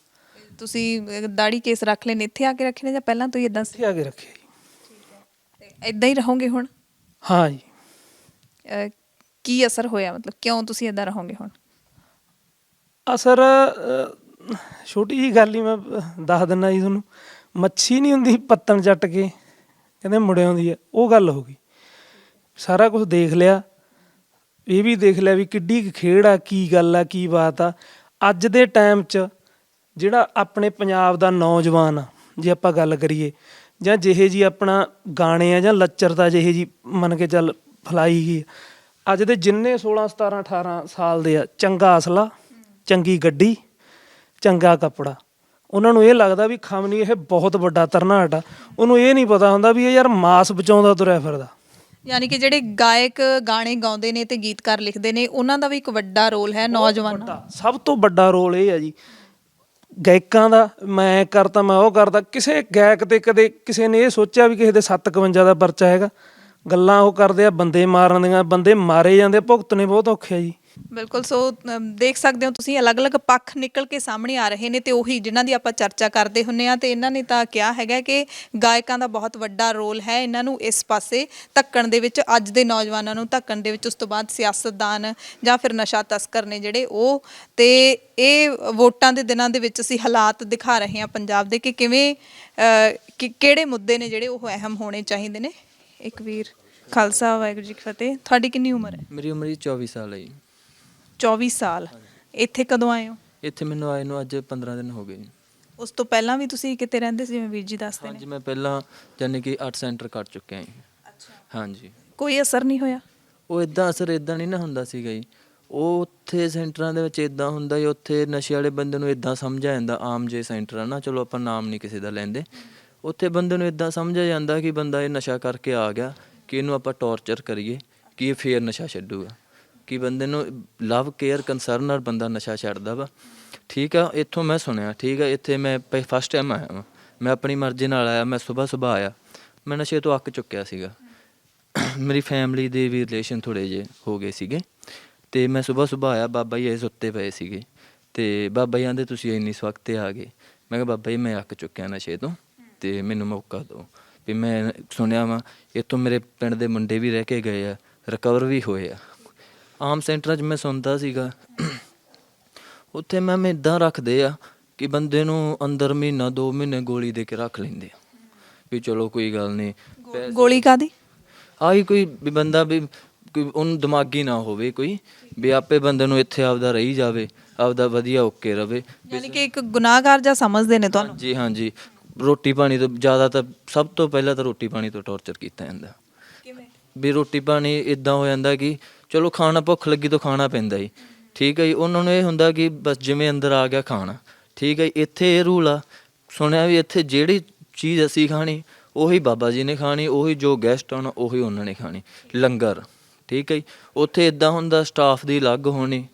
ਤੁਸੀਂ ਦਾੜੀ ਕੇਸ ਰੱਖ ਲੈਣੇ, ਇੱਥੇ ਆ ਕੇ ਰੱਖੇ ਨੇ ਜਾਂ ਪਹਿਲਾਂ ਤੋਂ ਹੀ ਇਦਾਂ ਸੀ? ਇੱਥੇ ਆ ਕੇ ਰੱਖਿਆ ਜੀ। ਤੇ ਇਦਾਂ ਹੀ ਰਹੋਗੇ ਹੁਣ? ਹਾਂ ਜੀ। ਕੀ ਅਸਰ ਹੋਇਆ, ਮਤਲਬ ਕਿਉਂ ਤੁਸੀਂ ਇਦਾਂ ਰਹੋਗੇ ਹੁਣ? ਅਸਰ ਛੋਟੀ ਜਿਹੀ ਗੱਲ ਹੀ ਮੈਂ ਦੱਸ ਦਿੰਦਾ ਜੀ ਤੁਹਾਨੂੰ। ਮੱਛੀ ਨਹੀਂ ਹੁੰਦੀ ਪੱਤਣ ਚੱਟ ਕੇ ਕਹਿੰਦੇ ਮੁੜ ਆਉਂਦੀ ਹੈ, ਉਹ ਗੱਲ ਹੋ ਗਈ। ਸਾਰਾ ਕੁਝ ਦੇਖ ਲਿਆ, ਇਹ ਵੀ ਦੇਖ ਲਿਆ ਵੀ ਕਿੱਡੀ ਕੁ ਖੇਡ ਆ, ਕੀ ਗੱਲ ਆ, ਕੀ ਬਾਤ ਆ। ਅੱਜ ਦੇ ਟਾਈਮ 'ਚ ਜਿਹੜਾ ਆਪਣੇ ਪੰਜਾਬ ਦਾ ਨੌਜਵਾਨ ਆ, ਜੇ ਆਪਾਂ ਗੱਲ ਕਰੀਏ, ਜਾਂ ਜਿਹੇ ਜੀ ਆਪਣਾ ਗਾਣੇ ਆ ਜਾਂ ਲੱਚਰਤਾ ਜਿਹੇ ਜੀ ਮੰਨ ਕੇ ਚੱਲ ਫਲਾਈ ਗਈ, ਅੱਜ ਦੇ ਜਿੰਨੇ 16 17 18 ਸਾਲ ਦੇ ਆ, ਚੰਗਾ ਅਸਲਾ, ਚੰਗੀ ਗੱਡੀ, ਚੰਗਾ ਕੱਪੜਾ, ਉਹਨਾਂ ਨੂੰ ਇਹ ਲੱਗਦਾ ਵੀ ਖਮਨੀ ਇਹ ਬਹੁਤ ਵੱਡਾ ਤਰਨਾਟ ਆ। ਉਹਨੂੰ ਇਹ ਨਹੀਂ ਪਤਾ ਹੁੰਦਾ ਵੀ ਇਹ ਯਾਰ ਮਾਸ ਬਚਾਉਂਦਾ ਤੁਰਿਆ ਫਿਰਦਾ। ਯਾਨੀ ਕਿ ਜਿਹੜੇ ਗਾਇਕ ਗਾਣੇ ਗਾਉਂਦੇ ਨੇ ਤੇ ਗੀਤਕਾਰ ਲਿਖਦੇ ਨੇ, ਉਹਨਾਂ ਦਾ ਵੀ ਇੱਕ ਵੱਡਾ ਰੋਲ ਹੈ ਨੌਜਵਾਨਾਂ ਦਾ। ਸਭ ਤੋਂ ਵੱਡਾ ਰੋਲ ਇਹ ਹੈ ਜੀ ਗਾਇਕਾਂ ਦਾ। ਮੈਂ ਕਰਤਾ, ਮੈਂ ਉਹ ਕਰਦਾ, ਕਿਸੇ ਗਾਇਕ ਤੇ ਕਦੇ ਕਿਸੇ ਨੇ ਇਹ ਸੋਚਿਆ ਵੀ ਕਿਸੇ ਦੇ 751 ਦਾ ਪਰਚਾ ਹੈਗਾ? ਗੱਲਾਂ ਉਹ ਕਰਦੇ ਆ ਬੰਦੇ ਮਾਰਨ ਦੀਆਂ, ਬੰਦੇ ਮਾਰੇ ਜਾਂਦੇ, ਭੁਗਤਣੇ ਬਹੁਤ ਔਖੇ ਆ ਜੀ। ਬਿਲਕੁਲ। ਸੋ ਦੇਖ ਸਕਦੇ ਹੋ ਤੁਸੀਂ, ਅਲੱਗ-ਅਲੱਗ ਪੱਖ ਨਿਕਲ ਕੇ ਸਾਹਮਣੇ ਆ ਰਹੇ ਨੇ ਤੇ ਉਹੀ ਜਿਨ੍ਹਾਂ ਦੀ ਆਪਾਂ ਚਰਚਾ ਕਰਦੇ ਹੁੰਨੇ ਆ। ਤੇ ਇਹਨਾਂ ਨੇ ਤਾਂ ਕਿਹਾ ਹੈਗਾ ਕਿ ਗਾਇਕਾਂ ਦਾ ਬਹੁਤ ਵੱਡਾ ਰੋਲ ਹੈ ਇਹਨਾਂ ਨੂੰ ਇਸ ਪਾਸੇ ਧੱਕਣ ਦੇ ਵਿੱਚ, ਅੱਜ ਦੇ ਨੌਜਵਾਨਾਂ ਨੂੰ ਧੱਕਣ ਦੇ ਵਿੱਚ। ਉਸ ਤੋਂ ਬਾਅਦ ਸਿਆਸਤਦਾਨ ਜਾਂ ਫਿਰ ਨਸ਼ਾ ਤਸਕਰ ਨੇ ਜਿਹੜੇ ਉਹ। ਤੇ ਇਹ ਵੋਟਾਂ ਦੇ ਦਿਨਾਂ ਦੇ ਵਿੱਚ ਅਸੀਂ ਹਾਲਾਤ ਦਿਖਾ ਰਹੇ ਹਾਂ ਪੰਜਾਬ ਦੇ ਕਿ ਕਿਵੇਂ ਕਿਹੜੇ ਮੁੱਦੇ ਨੇ ਜਿਹੜੇ ਉਹ ਅਹਿਮ ਹੋਣੇ ਚਾਹੀਦੇ ਨੇ। ਇੱਕ ਵੀਰ, ਖਾਲਸਾ ਵਾਹਿਗੁਰੂ ਜੀ ਕੀ ਫਤਿਹ। ਤੁਹਾਡੀ ਕਿੰਨੀ ਉਮਰ ਹੈ? ਮੇਰੀ ਉਮਰ ਜੀ 24 ਸਾਲ ਹੈ ਜੀ। 24 ਸਾਲ। ਇੱਥੇ ਕਦੋਂ ਆਏ ਹੋ? ਇੱਥੇ ਮੈਨੂੰ ਆਏ ਨੂੰ ਅੱਜ 15 ਦਿਨ ਹੋ ਗਏ ਜੀ। ਉਸ ਤੋਂ ਪਹਿਲਾਂ ਵੀ ਤੁਸੀਂ ਕਿਤੇ ਰਹਿੰਦੇ ਸੀ, ਜਿਵੇਂ ਵੀਰ ਜੀ ਦੱਸਦੇ ਨੇ? ਹਾਂਜੀ, ਮੈਂ ਪਹਿਲਾਂ ਯਾਨੀ ਕਿ 8 ਸੈਂਟਰ ਕੱਟ ਚੁੱਕਿਆ ਜੀ। ਅੱਛਾ। ਹਾਂਜੀ। ਕੋਈ ਅਸਰ ਨਹੀਂ ਹੋਇਆ? ਉਹ ਇਦਾਂ ਅਸਰ ਇਦਾਂ ਨਹੀਂ ਨਾ ਹੁੰਦਾ ਸੀਗਾ ਜੀ। ਉਹ ਉੱਥੇ ਸੈਂਟਰਾਂ ਦੇ ਵਿੱਚ ਇਦਾਂ ਹੁੰਦਾ ਜੀ, ਉੱਥੇ ਨਸ਼ੇ ਵਾਲੇ ਬੰਦੇ ਨੂੰ ਇਦਾਂ ਸਮਝਿਆ ਜਾਂਦਾ, ਆਮ ਜੇ ਸੈਂਟਰ ਆ ਨਾ, ਚਲੋ ਆਪਾਂ ਨਾਮ ਨਹੀਂ ਕਿਸੇ ਦਾ ਲੈਂਦੇ, ਉੱਥੇ ਬੰਦੇ ਨੂੰ ਇਦਾਂ ਸਮਝਿਆ ਜਾਂਦਾ ਕਿ ਬੰਦਾ ਇਹ ਨਸ਼ਾ ਕਰਕੇ ਆ ਗਿਆ, ਕਿ ਇਹਨੂੰ ਆਪਾਂ ਟੌਰਚਰ ਕਰੀਏ ਕਿ ਇਹ ਫੇਰ ਨਸ਼ਾ ਛੱਡੂਗਾ, ਕਿ ਬੰਦੇ ਨੂੰ ਲਵ ਕੇਅਰ ਕੰਸਰਨ ਨਾਲ ਬੰਦਾ ਨਸ਼ਾ ਛੱਡਦਾ ਵਾ। ਠੀਕ ਆ, ਇੱਥੋਂ ਮੈਂ ਸੁਣਿਆ, ਠੀਕ ਆ, ਇੱਥੇ ਮੈਂ ਫਸਟ ਟਾਈਮ ਆਇਆ ਵਾਂ, ਮੈਂ ਆਪਣੀ ਮਰਜ਼ੀ ਨਾਲ ਆਇਆ, ਮੈਂ ਸੁਬਾਹ ਆਇਆ, ਮੈਂ ਨਸ਼ੇ ਤੋਂ ਅੱਕ ਚੁੱਕਿਆ ਸੀਗਾ। ਮੇਰੀ ਫੈਮਿਲੀ ਦੇ ਵੀ ਰਿਲੇਸ਼ਨ ਥੋੜ੍ਹੇ ਜਿਹੇ ਹੋ ਗਏ ਸੀਗੇ, ਅਤੇ ਮੈਂ ਸੁਬਾਹ ਆਇਆ, ਬਾਬਾ ਜੀ ਇਹ ਸੁੱਤੇ ਪਏ ਸੀਗੇ, ਅਤੇ ਬਾਬਾ ਜੀ ਕਹਿੰਦੇ ਤੁਸੀਂ ਇੰਨੀ ਸਵਖਤੇ ਆ ਗਏ। ਮੈਂ ਕਿਹਾ ਬਾਬਾ ਜੀ ਮੈਂ ਅੱਕ ਚੁੱਕਿਆ ਨਸ਼ੇ ਤੋਂ, ਅਤੇ ਮੈਨੂੰ ਮੌਕਾ ਦਿਓ। ਵੀ ਮੈਂ ਸੁਣਿਆ ਵਾ ਇੱਥੋਂ ਮੇਰੇ ਪਿੰਡ ਦੇ ਮੁੰਡੇ ਵੀ ਰਹਿ ਕੇ ਗਏ ਆ, ਰਿਕਵਰ ਵੀ ਹੋਏ ਆ। ਆਮ ਸੈਂਟਰਾਂ 'ਚ ਮੈਂ ਸੁਣਦਾ ਸੀਗਾ, ਉੱਥੇ ਮੈਮ ਇੱਦਾਂ ਰੱਖਦੇ ਆ ਕਿ ਬੰਦੇ ਨੂੰ ਅੰਦਰ ਮਹੀਨਾ 2 ਮਹੀਨੇ ਗੋਲੀ ਦੇ ਕੇ ਰੱਖ ਲੈਂਦੇ ਆ ਵੀ ਚਲੋ ਕੋਈ ਗੱਲ ਨਹੀਂ। ਗੋਲੀ ਕਾਹਦੀ? ਆਹੀ ਕੋਈ ਵੀ ਬੰਦਾ ਵੀ ਕੋਈ ਉਹਨੂੰ ਦਿਮਾਗੀ ਨਾ ਹੋਵੇ, ਕੋਈ ਵੀ ਆਪੇ ਬੰਦੇ ਨੂੰ ਇੱਥੇ ਆਪਦਾ ਰਹੀ ਜਾਵੇ, ਆਪਦਾ ਵਧੀਆ ਓਕੇ ਰਵੇ। ਯਾਨੀ ਕਿ ਇੱਕ ਗੁਨਾਹਗਾਰ ਜਾਂ ਸਮਝਦੇ ਨੇ ਤੁਹਾਨੂੰ? ਜੀ ਹਾਂਜੀ। ਰੋਟੀ ਪਾਣੀ ਤੋਂ ਜ਼ਿਆਦਾ ਤਾਂ ਸਭ ਤੋਂ ਪਹਿਲਾਂ ਤਾਂ ਰੋਟੀ ਪਾਣੀ ਤੋਂ ਟੌਰਚਰ ਕੀਤਾ ਜਾਂਦਾ। ਕਿਵੇਂ? ਵੀ ਰੋਟੀ ਪਾਣੀ ਇੱਦਾਂ ਹੋ ਜਾਂਦਾ ਕਿ ਚਲੋ ਖਾਣਾ, ਭੁੱਖ ਲੱਗੀ ਤਾਂ ਖਾਣਾ ਪੈਂਦਾ ਜੀ, ਠੀਕ ਹੈ ਜੀ। ਉਹਨਾਂ ਨੂੰ ਇਹ ਹੁੰਦਾ ਕਿ ਬਸ ਜਿਵੇਂ ਅੰਦਰ ਆ ਗਿਆ ਖਾਣਾ, ਠੀਕ ਹੈ ਜੀ। ਇੱਥੇ ਇਹ ਰੂਲ ਆ, ਸੁਣਿਆ ਵੀ ਇੱਥੇ ਜਿਹੜੀ ਚੀਜ਼ ਅਸੀਂ ਖਾਣੀ ਉਹੀ ਬਾਬਾ ਜੀ ਨੇ ਖਾਣੀ, ਉਹੀ ਜੋ ਗੈਸਟ ਆਉਣਾ ਉਹੀ ਉਹਨਾਂ ਨੇ ਖਾਣੀ, ਲੰਗਰ, ਠੀਕ ਹੈ ਜੀ। ਉੱਥੇ ਇੱਦਾਂ ਹੁੰਦਾ ਸਟਾਫ ਦੀ ਅਲੱਗ ਹੋਣੀ,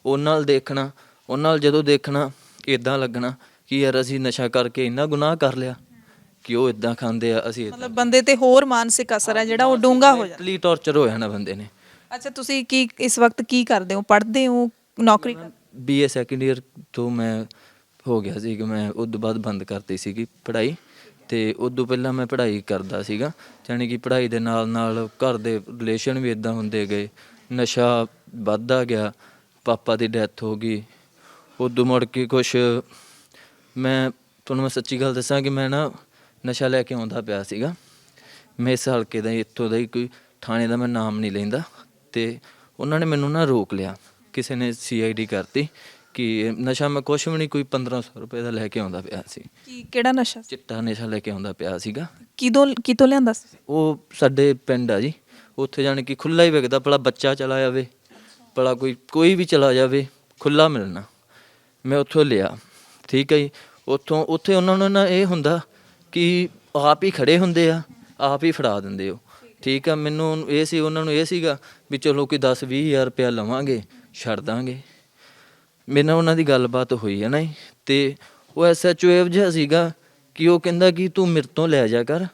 ਉਹਨਾਂ ਨਾਲ ਦੇਖਣਾ, ਉਹਨਾਂ ਨਾਲ ਜਦੋਂ ਦੇਖਣਾ ਇੱਦਾਂ ਲੱਗਣਾ ਕਿ ਯਾਰ ਅਸੀਂ ਨਸ਼ਾ ਕਰਕੇ ਇੰਨਾ ਗੁਨਾਹ ਕਰ ਲਿਆ ਕਿ ਉਹ ਇੱਦਾਂ ਖਾਂਦੇ ਆ, ਅਸੀਂ ਮਤਲਬ ਬੰਦੇ ਤੇ ਹੋਰ ਮਾਨਸਿਕ ਅਸਰ ਹੈ ਜਿਹੜਾ ਉਹ ਡੂੰਘਾ ਹੋ ਜਾਂਦਾ। ਮੈਂਟਲੀ ਟੌਰਚਰ ਹੋ ਜਾਣਾ ਬੰਦੇ ਨੇ। ਅੱਛਾ, ਤੁਸੀਂ ਕੀ ਇਸ ਵਕਤ ਕੀ ਕਰਦੇ ਹੋ? ਪੜ੍ਹਦੇ ਹੋ, ਨੌਕਰੀ ਕਰਦੇ? BA ਸੈਕੰਡ ਈਅਰ ਤੋਂ ਮੈਂ ਹੋ ਗਿਆ ਸੀ ਕਿ ਮੈਂ ਉਸ ਤੋਂ ਬਾਅਦ ਬੰਦ ਕਰਤੀ ਸੀਗੀ ਪੜ੍ਹਾਈ, ਅਤੇ ਉਦੋਂ ਪਹਿਲਾਂ ਮੈਂ ਪੜ੍ਹਾਈ ਕਰਦਾ ਸੀਗਾ, ਯਾਨੀ ਕਿ ਪੜ੍ਹਾਈ ਦੇ ਨਾਲ ਨਾਲ ਘਰ ਦੇ ਰਿਲੇਸ਼ਨ ਵੀ ਇੱਦਾਂ ਹੁੰਦੇ ਗਏ, ਨਸ਼ਾ ਵੱਧਦਾ ਗਿਆ, ਪਾਪਾ ਦੀ ਡੈਥ ਹੋ ਗਈ। ਉਦੋਂ ਮੁੜ ਕੇ ਕੁਛ ਮੈਂ ਤੁਹਾਨੂੰ ਮੈਂ ਸੱਚੀ ਗੱਲ ਦੱਸਾਂ ਕਿ ਮੈਂ ਨਾ ਨਸ਼ਾ ਲੈ ਕੇ ਆਉਂਦਾ ਪਿਆ ਸੀਗਾ। ਮੈਂ ਇਸ ਹਲਕੇ ਦਾ ਹੀ, ਇੱਥੋਂ ਦਾ ਹੀ ਕੋਈ ਥਾਣੇ ਦਾ ਮੈਂ ਨਾਮ ਨਹੀਂ ਲੈਂਦਾ, ਤੇ ਉਹਨਾਂ ਨੇ ਮੈਨੂੰ ਨਾ ਰੋਕ ਲਿਆ, ਕਿਸੇ ਨੇ CID ਕਰਤੀ ਕਿ ਨਸ਼ਾ ਮੈਂ ਕੁਛ ਵੀ ਨਹੀਂ, ਕੋਈ 1500 ਰੁਪਏ ਦਾ ਲੈ ਕੇ ਆਉਂਦਾ ਪਿਆ ਸੀ, ਕਿਹੜਾ ਨਸ਼ਾ ਸੀ? ਚਿੱਟਾ ਨਸ਼ਾ ਲੈ ਕੇ ਆਉਂਦਾ ਪਿਆ ਸੀਗਾ। ਕਿਤੋਂ ਲਿਆਂਦਾ ਸੀ? ਉਹ ਸਾਡੇ ਪਿੰਡ ਆ ਜੀ, ਉੱਥੇ ਜਾਣੀ ਕਿ ਖੁੱਲਾ ਹੀ ਵਿਕਦਾ, ਭਲਾ ਬੱਚਾ ਚਲਾ ਜਾਵੇ, ਭਲਾ ਕੋਈ ਵੀ ਚਲਾ ਜਾਵੇ, ਖੁੱਲਾ ਮਿਲਣਾ। ਮੈਂ ਉੱਥੋਂ ਲਿਆ, ਠੀਕ ਹੈ ਜੀ। ਉੱਥੇ ਉਹਨਾਂ ਨੂੰ ਨਾ ਇਹ ਹੁੰਦਾ ਕਿ ਆਪ ਹੀ ਖੜੇ ਹੁੰਦੇ ਆ, ਆਪ ਹੀ ਫੜਾ ਦਿੰਦੇ ਹੋ, ਠੀਕ ਆ। ਮੈਨੂੰ ਇਹ ਸੀ, ਉਹਨਾਂ ਨੂੰ ਇਹ ਸੀਗਾ ਵੀ ਚਲੋ ਕੋਈ 10-20 ਹਜ਼ਾਰ ਰੁਪਇਆ ਲਵਾਂਗੇ, ਛੱਡ ਦਾਂਗੇ। ਮੇਰੇ ਨਾਲ ਉਹਨਾਂ ਦੀ ਗੱਲਬਾਤ ਹੋਈ ਹੈ ਨਾ ਜੀ, ਤੇ ਉਹ SHO ਇਹੋ ਜਿਹਾ ਸੀਗਾ ਕਿ ਉਹ ਕਹਿੰਦਾ ਕਿ ਤੂੰ ਮੇਰੇ ਤੋਂ ਲੈ ਜਾ ਕਰ,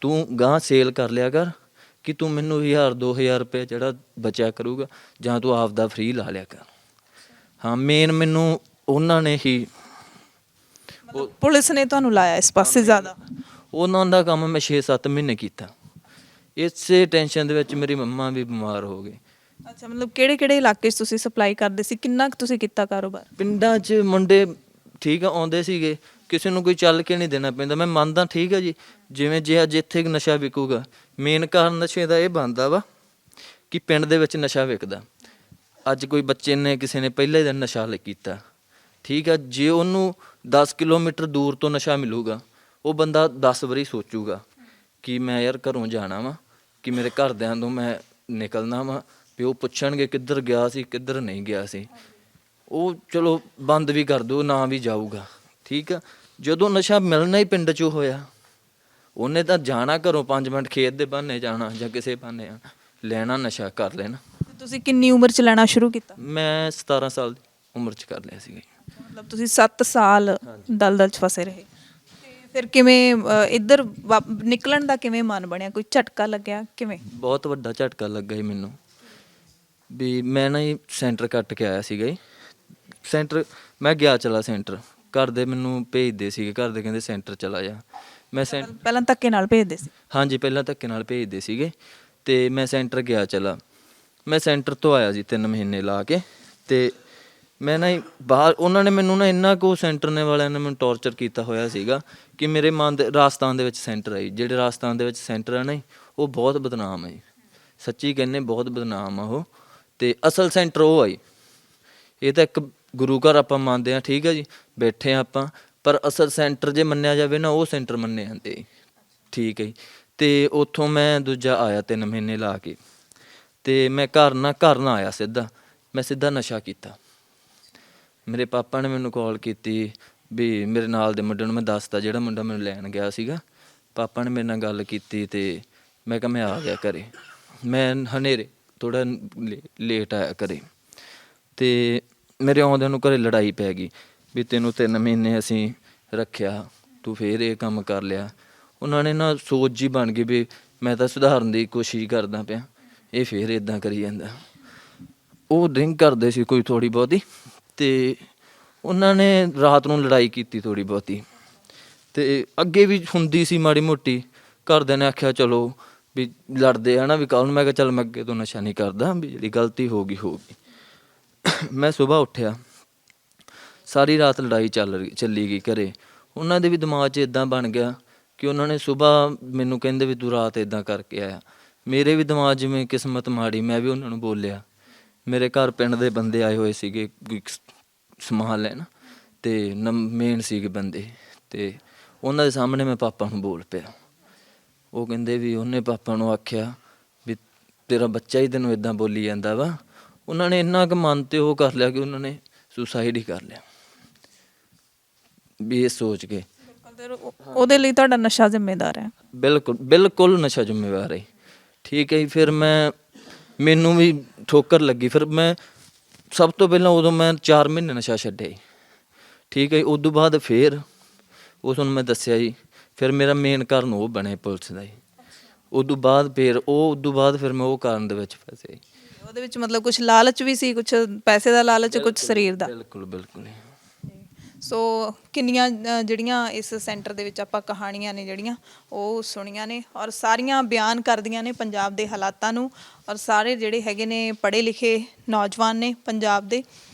ਤੂੰ ਗਾਂ ਸੇਲ ਕਰ ਲਿਆ ਕਰ, ਕਿ ਤੂੰ ਮੈਨੂੰ 1000-2000 ਰੁਪਏ ਜਿਹੜਾ ਬਚਿਆ ਕਰੂਗਾ, ਜਾਂ ਤੂੰ ਆਪ ਦਾ ਫ੍ਰੀ ਲਾ ਲਿਆ ਕਰ। ਹਾਂ, ਮੇਨ ਮੈਨੂੰ ਉਹਨਾਂ ਨੇ ਹੀ, ਪੁਲਿਸ ਨੇ ਤੁਹਾਨੂੰ ਲਾਇਆ ਇਸ ਪਾਸੇ ਜ਼ਿਆਦਾ? ਉਹਨਾਂ ਦਾ ਕੰਮ ਮੈਂ 6-7 ਮਹੀਨੇ ਕੀਤਾ। ਇਸੇ ਟੈਨਸ਼ਨ ਦੇ ਵਿੱਚ ਮੇਰੀ ਮੰਮਾ ਵੀ ਬਿਮਾਰ ਹੋ ਗਏ। ਅੱਛਾ, ਮਤਲਬ ਕਿਹੜੇ ਇਲਾਕੇ 'ਚ ਤੁਸੀਂ ਸਪਲਾਈ ਕਰਦੇ ਸੀ? ਕਿੰਨਾ ਕੁ ਤੁਸੀਂ ਕੀਤਾ ਕਾਰੋਬਾਰ? ਪਿੰਡਾਂ 'ਚ ਮੁੰਡੇ ਠੀਕ ਆ ਆਉਂਦੇ ਸੀਗੇ, ਕਿਸੇ ਨੂੰ ਕੋਈ ਚੱਲ ਕੇ ਨਹੀਂ ਦੇਣਾ ਪੈਂਦਾ। ਮੈਂ ਮੰਨਦਾ, ਠੀਕ ਆ ਜੀ, ਜਿਵੇਂ ਜੇ ਅੱਜ ਇੱਥੇ ਨਸ਼ਾ ਵਿਕੂਗਾ, ਮੇਨ ਕਾਰਨ ਨਸ਼ੇ ਦਾ ਇਹ ਬਣਦਾ ਵਾ ਕਿ ਪਿੰਡ ਦੇ ਵਿੱਚ ਨਸ਼ਾ ਵਿਕਦਾ। ਅੱਜ ਕੋਈ ਬੱਚੇ ਨੇ, ਕਿਸੇ ਨੇ ਪਹਿਲੇ ਦਿਨ ਨਸ਼ਾ ਕੀਤਾ, ਠੀਕ ਆ, ਜੇ ਉਹਨੂੰ 10 ਕਿਲੋਮੀਟਰ ਦੂਰ ਤੋਂ ਨਸ਼ਾ ਮਿਲੂਗਾ, ਉਹ ਬੰਦਾ 10 ਵਾਰੀ ਸੋਚੂਗਾ ਕਿ ਮੈਂ ਯਾਰ ਘਰੋਂ ਜਾਣਾ ਵਾ, ਕਿ ਮੇਰੇ ਘਰਦਿਆਂ ਤੋਂ ਮੈਂ ਨਿਕਲਣਾ ਵਾ, ਵੀ ਉਹ ਪੁੱਛਣਗੇ ਕਿੱਧਰ ਗਿਆ ਸੀ, ਕਿੱਧਰ ਨਹੀਂ ਗਿਆ ਸੀ। ਉਹ ਚਲੋ ਬੰਦ ਵੀ ਕਰ ਦਿਓ, ਨਾ ਵੀ ਜਾਊਗਾ, ਠੀਕ ਆ। ਜਦੋਂ ਨਸ਼ਾ ਮਿਲਣਾ ਹੀ ਪਿੰਡ 'ਚੋਂ ਹੋਇਆ, ਉਹਨੇ ਤਾਂ ਜਾਣਾ ਘਰੋਂ 5 ਮਿੰਟ ਖੇਤ ਦੇ ਬਹਾਨੇ ਜਾਣਾ, ਜਾਂ ਕਿਸੇ ਬਹਾਨੇ ਲੈਣਾ, ਨਸ਼ਾ ਕਰ ਲੈਣਾ। ਤੁਸੀਂ ਕਿੰਨੀ ਉਮਰ 'ਚ ਲੈਣਾ ਸ਼ੁਰੂ ਕੀਤਾ? ਮੈਂ 17 ਸਾਲ ਦੀ ਉਮਰ 'ਚ ਕਰ ਲਿਆ ਸੀਗਾ। ਮਤਲਬ ਤੁਸੀਂ 7 ਸਾਲ ਦਲਦਲ 'ਚ ਫਸੇ ਰਹੇ। ਤੇ ਫਿਰ ਕਿਵੇਂ ਇੱਧਰ ਨਿਕਲਣ ਦਾ ਕਿਵੇਂ ਮਨ ਬਣਿਆ? ਕੋਈ ਝਟਕਾ ਲੱਗਿਆ? ਕਿਵੇਂ? ਬਹੁਤ ਵੱਡਾ ਝਟਕਾ ਲੱਗਾ ਜੀ ਮੈਨੂੰ, ਵੀ ਮੈਂ ਨਾ ਜੀ ਸੈਂਟਰ ਕੱਟ ਕੇ ਆਇਆ ਸੀਗਾ ਜੀ। ਸੈਂਟਰ ਮੈਂ ਗਿਆ ਚਲਾ ਸੈਂਟਰ, ਘਰ ਦੇ ਮੈਨੂੰ ਭੇਜਦੇ ਸੀਗੇ, ਘਰ ਦੇ ਕਹਿੰਦੇ ਸੈਂਟਰ ਚਲਾ ਜਾ। ਮੈਂ ਪਹਿਲਾਂ ਧੱਕੇ ਨਾਲ ਭੇਜਦੇ ਸੀ? ਹਾਂਜੀ, ਪਹਿਲਾਂ ਧੱਕੇ ਨਾਲ ਭੇਜਦੇ ਸੀਗੇ, ਤੇ ਮੈਂ ਸੈਂਟਰ ਗਿਆ ਚਲਾ। ਮੈਂ ਸੈਂਟਰ ਤੋਂ ਆਇਆ ਜੀ 3 ਮਹੀਨੇ ਲਾ ਕੇ, ਤੇ ਮੈਂ ਨਾ ਬਾਹਰ, ਉਹਨਾਂ ਨੇ ਮੈਨੂੰ ਨਾ ਇੰਨਾ ਕੁ, ਸੈਂਟਰ ਨੇ ਵਾਲਿਆਂ ਨੇ ਮੈਨੂੰ ਟੌਰਚਰ ਕੀਤਾ ਹੋਇਆ ਸੀਗਾ ਕਿ ਮੇਰੇ ਮਨ ਦੇ, ਰਾਜਸਥਾਨ ਦੇ ਵਿੱਚ ਸੈਂਟਰ ਹੈ ਜੀ, ਜਿਹੜੇ ਰਾਜਸਥਾਨ ਦੇ ਵਿੱਚ ਸੈਂਟਰ ਹੈ ਨਾ ਜੀ, ਉਹ ਬਹੁਤ ਬਦਨਾਮ ਹੈ ਜੀ, ਸੱਚੀ ਕਹਿੰਦੇ ਬਹੁਤ ਬਦਨਾਮ ਆ ਉਹ। ਤੇ ਅਸਲ ਸੈਂਟਰ ਉਹ ਆ ਜੀ, ਇਹ ਤਾਂ ਇੱਕ ਗੁਰੂ ਘਰ ਆਪਾਂ ਮੰਨਦੇ ਹਾਂ, ਠੀਕ ਹੈ ਜੀ, ਬੈਠੇ ਹਾਂ ਆਪਾਂ, ਪਰ ਅਸਲ ਸੈਂਟਰ ਜੇ ਮੰਨਿਆ ਜਾਵੇ ਨਾ, ਉਹ ਸੈਂਟਰ ਮੰਨੇ ਜਾਂਦੇ ਜੀ, ਠੀਕ ਹੈ ਜੀ। ਤੇ ਉੱਥੋਂ ਮੈਂ ਦੂਜਾ ਆਇਆ 3 ਮਹੀਨੇ ਲਾ ਕੇ, ਤੇ ਮੈਂ ਘਰ ਨਾ ਆਇਆ ਸਿੱਧਾ, ਮੈਂ ਸਿੱਧਾ ਨਸ਼ਾ ਕੀਤਾ। ਮੇਰੇ ਪਾਪਾ ਨੇ ਮੈਨੂੰ ਕਾਲ ਕੀਤੀ, ਵੀ ਮੇਰੇ ਨਾਲ ਦੇ ਮੁੰਡੇ ਨੂੰ ਮੈਂ ਦੱਸਤਾ, ਜਿਹੜਾ ਮੁੰਡਾ ਮੈਨੂੰ ਲੈਣ ਗਿਆ ਸੀਗਾ। ਪਾਪਾ ਨੇ ਮੇਰੇ ਨਾਲ ਗੱਲ ਕੀਤੀ, ਤੇ ਮੈਂ ਕਿਹਾ ਮੈਂ ਆ ਗਿਆ ਘਰੇ। ਮੈਂ ਹਨੇਰੇ ਥੋੜ੍ਹਾ ਲੇਟ ਆਇਆ ਘਰੇ, ਤੇ ਮੇਰੇ ਆਉਂਦਿਆਂ ਨੂੰ ਘਰੇ ਲੜਾਈ ਪੈ ਗਈ ਵੀ ਤੈਨੂੰ 3 ਮਹੀਨੇ ਅਸੀਂ ਰੱਖਿਆ, ਤੂੰ ਫੇਰ ਇਹ ਕੰਮ ਕਰ ਲਿਆ। ਉਹਨਾਂ ਨੇ ਨਾ ਸੋਚ ਜੀ ਬਣ ਗਈ ਵੀ ਮੈਂ ਤਾਂ ਸੁਧਾਰਨ ਦੀ ਕੋਸ਼ਿਸ਼ ਕਰਦਾ ਪਿਆ, ਇਹ ਫੇਰ ਇਦਾਂ ਕਰੀ ਜਾਂਦਾ। ਉਹ ਡਰਿੰਕ ਕਰਦੇ ਸੀ ਕੋਈ ਥੋੜ੍ਹੀ ਬਹੁਤੀ, ਤੇ ਉਹਨਾਂ ਨੇ ਰਾਤ ਨੂੰ ਲੜਾਈ ਕੀਤੀ ਥੋੜ੍ਹੀ ਬਹੁਤੀ, ਤੇ ਅੱਗੇ ਵੀ ਹੁੰਦੀ ਸੀ ਮਾੜੀ ਮੋਟੀ। ਘਰਦਿਆਂ ਨੇ ਆਖਿਆ ਚਲੋ ਵੀ ਲੜਦੇ ਆ ਨਾ, ਵੀ ਕੱਲ੍ਹ ਨੂੰ। ਮੈਂ ਕਿਹਾ ਚੱਲ ਮੈਂ ਅੱਗੇ ਤੋਂ ਨਸ਼ਾ ਨਹੀਂ ਕਰਦਾ, ਵੀ ਜਿਹੜੀ ਗਲਤੀ ਹੋ ਗਈ। ਮੈਂ ਸੁਬਾਹ ਉੱਠਿਆ, ਸਾਰੀ ਰਾਤ ਲੜਾਈ ਚੱਲੀ ਗਈ ਘਰੇ। ਉਹਨਾਂ ਦੇ ਵੀ ਦਿਮਾਗ 'ਚ ਇੱਦਾਂ ਬਣ ਗਿਆ ਕਿ ਉਹਨਾਂ ਨੇ ਸੁਬਾਹ ਮੈਨੂੰ ਕਹਿੰਦੇ ਵੀ ਤੂੰ ਰਾਤ ਇੱਦਾਂ ਕਰਕੇ ਆਇਆ। ਮੇਰੇ ਵੀ ਦਿਮਾਗ ਜਿਵੇਂ ਕਿਸਮਤ ਮਾੜੀ, ਮੈਂ ਵੀ ਉਹਨਾਂ ਨੂੰ ਬੋਲਿਆ। ਮੇਰੇ ਘਰ ਪਿੰਡ ਦੇ ਬੰਦੇ ਆਏ ਹੋਏ ਸੀਗੇ ਸਮਾਨ ਲੈਣ, ਤੇ ਮੇਨ ਸੀਗੇ ਬੰਦੇ, ਤੇ ਉਹਨਾਂ ਦੇ ਸਾਹਮਣੇ ਮੈਂ ਪਾਪਾ ਨੂੰ ਬੋਲ ਪਿਆ। ਉਹ ਕਹਿੰਦੇ ਵੀ ਉਹਨੇ ਪਾਪਾ ਨੂੰ ਆਖਿਆ ਵੀ ਤੇਰਾ ਬੱਚਾ ਹੀ ਤੈਨੂੰ ਇੱਦਾਂ ਬੋਲੀ ਜਾਂਦਾ ਵਾ। ਉਹਨਾਂ ਨੇ ਇੰਨਾ ਕੁ ਮਨ 'ਤੇ ਉਹ ਕਰ ਲਿਆ ਕਿ ਉਹਨਾਂ ਨੇ ਸੁਸਾਈਡ ਹੀ ਕਰ ਲਿਆ, ਵੀ ਇਹ ਸੋਚ ਕੇ। ਉਹਦੇ ਲਈ ਤੁਹਾਡਾ ਨਸ਼ਾ ਜ਼ਿੰਮੇਦਾਰ ਹੈ? ਬਿਲਕੁਲ ਨਸ਼ਾ ਜ਼ਿੰਮੇਵਾਰ ਹੈ, ਠੀਕ ਹੈ ਜੀ। ਫਿਰ ਮੈਨੂੰ ਵੀ ਠੋਕਰ ਲੱਗੀ। ਫਿਰ ਮੈਂ ਸਭ ਤੋਂ ਪਹਿਲਾਂ ਉਦੋਂ ਮੈਂ 4 ਮਹੀਨੇ ਨਸ਼ਾ ਛੱਡਿਆ ਜੀ, ਠੀਕ ਹੈ ਜੀ। ਉਦੋਂ ਬਾਅਦ ਫਿਰ ਉਹ ਤੁਹਾਨੂੰ ਮੈਂ ਦੱਸਿਆ ਜੀ, ਫਿਰ ਮੇਰਾ ਮੇਨ ਕਾਰਨ ਉਹ ਬਣਿਆ ਪੁਲਿਸ ਦਾ ਜੀ। ਉਦੋਂ ਬਾਅਦ ਫਿਰ ਮੈਂ ਉਹ ਕਾਰਨ ਦੇ ਵਿੱਚ ਫਸਿਆ ਜੀ। ਉਹਦੇ ਵਿੱਚ ਮਤਲਬ ਕੁਝ ਲਾਲਚ ਵੀ ਸੀ, ਕੁਝ ਪੈਸੇ ਦਾ ਲਾਲਚ, ਕੁਝ ਸਰੀਰ ਦਾ? ਬਿਲਕੁਲ। ਸੋ ਕਿੰਨੀਆਂ ਜਿਹੜੀਆਂ ਇਸ ਸੈਂਟਰ ਦੇ ਵਿੱਚ ਆਪਾਂ ਕਹਾਣੀਆਂ ਨੇ ਜਿਹੜੀਆਂ ਉਹ ਸੁਣੀਆਂ ਨੇ, ਔਰ ਸਾਰੀਆਂ ਬਿਆਨ ਕਰਦੀਆਂ ਨੇ ਪੰਜਾਬ ਦੇ ਹਾਲਾਤਾਂ ਨੂੰ। ਔਰ ਸਾਰੇ ਜਿਹੜੇ ਹੈਗੇ ਨੇ ਪੜ੍ਹੇ ਲਿਖੇ ਨੌਜਵਾਨ ਨੇ ਪੰਜਾਬ ਦੇ,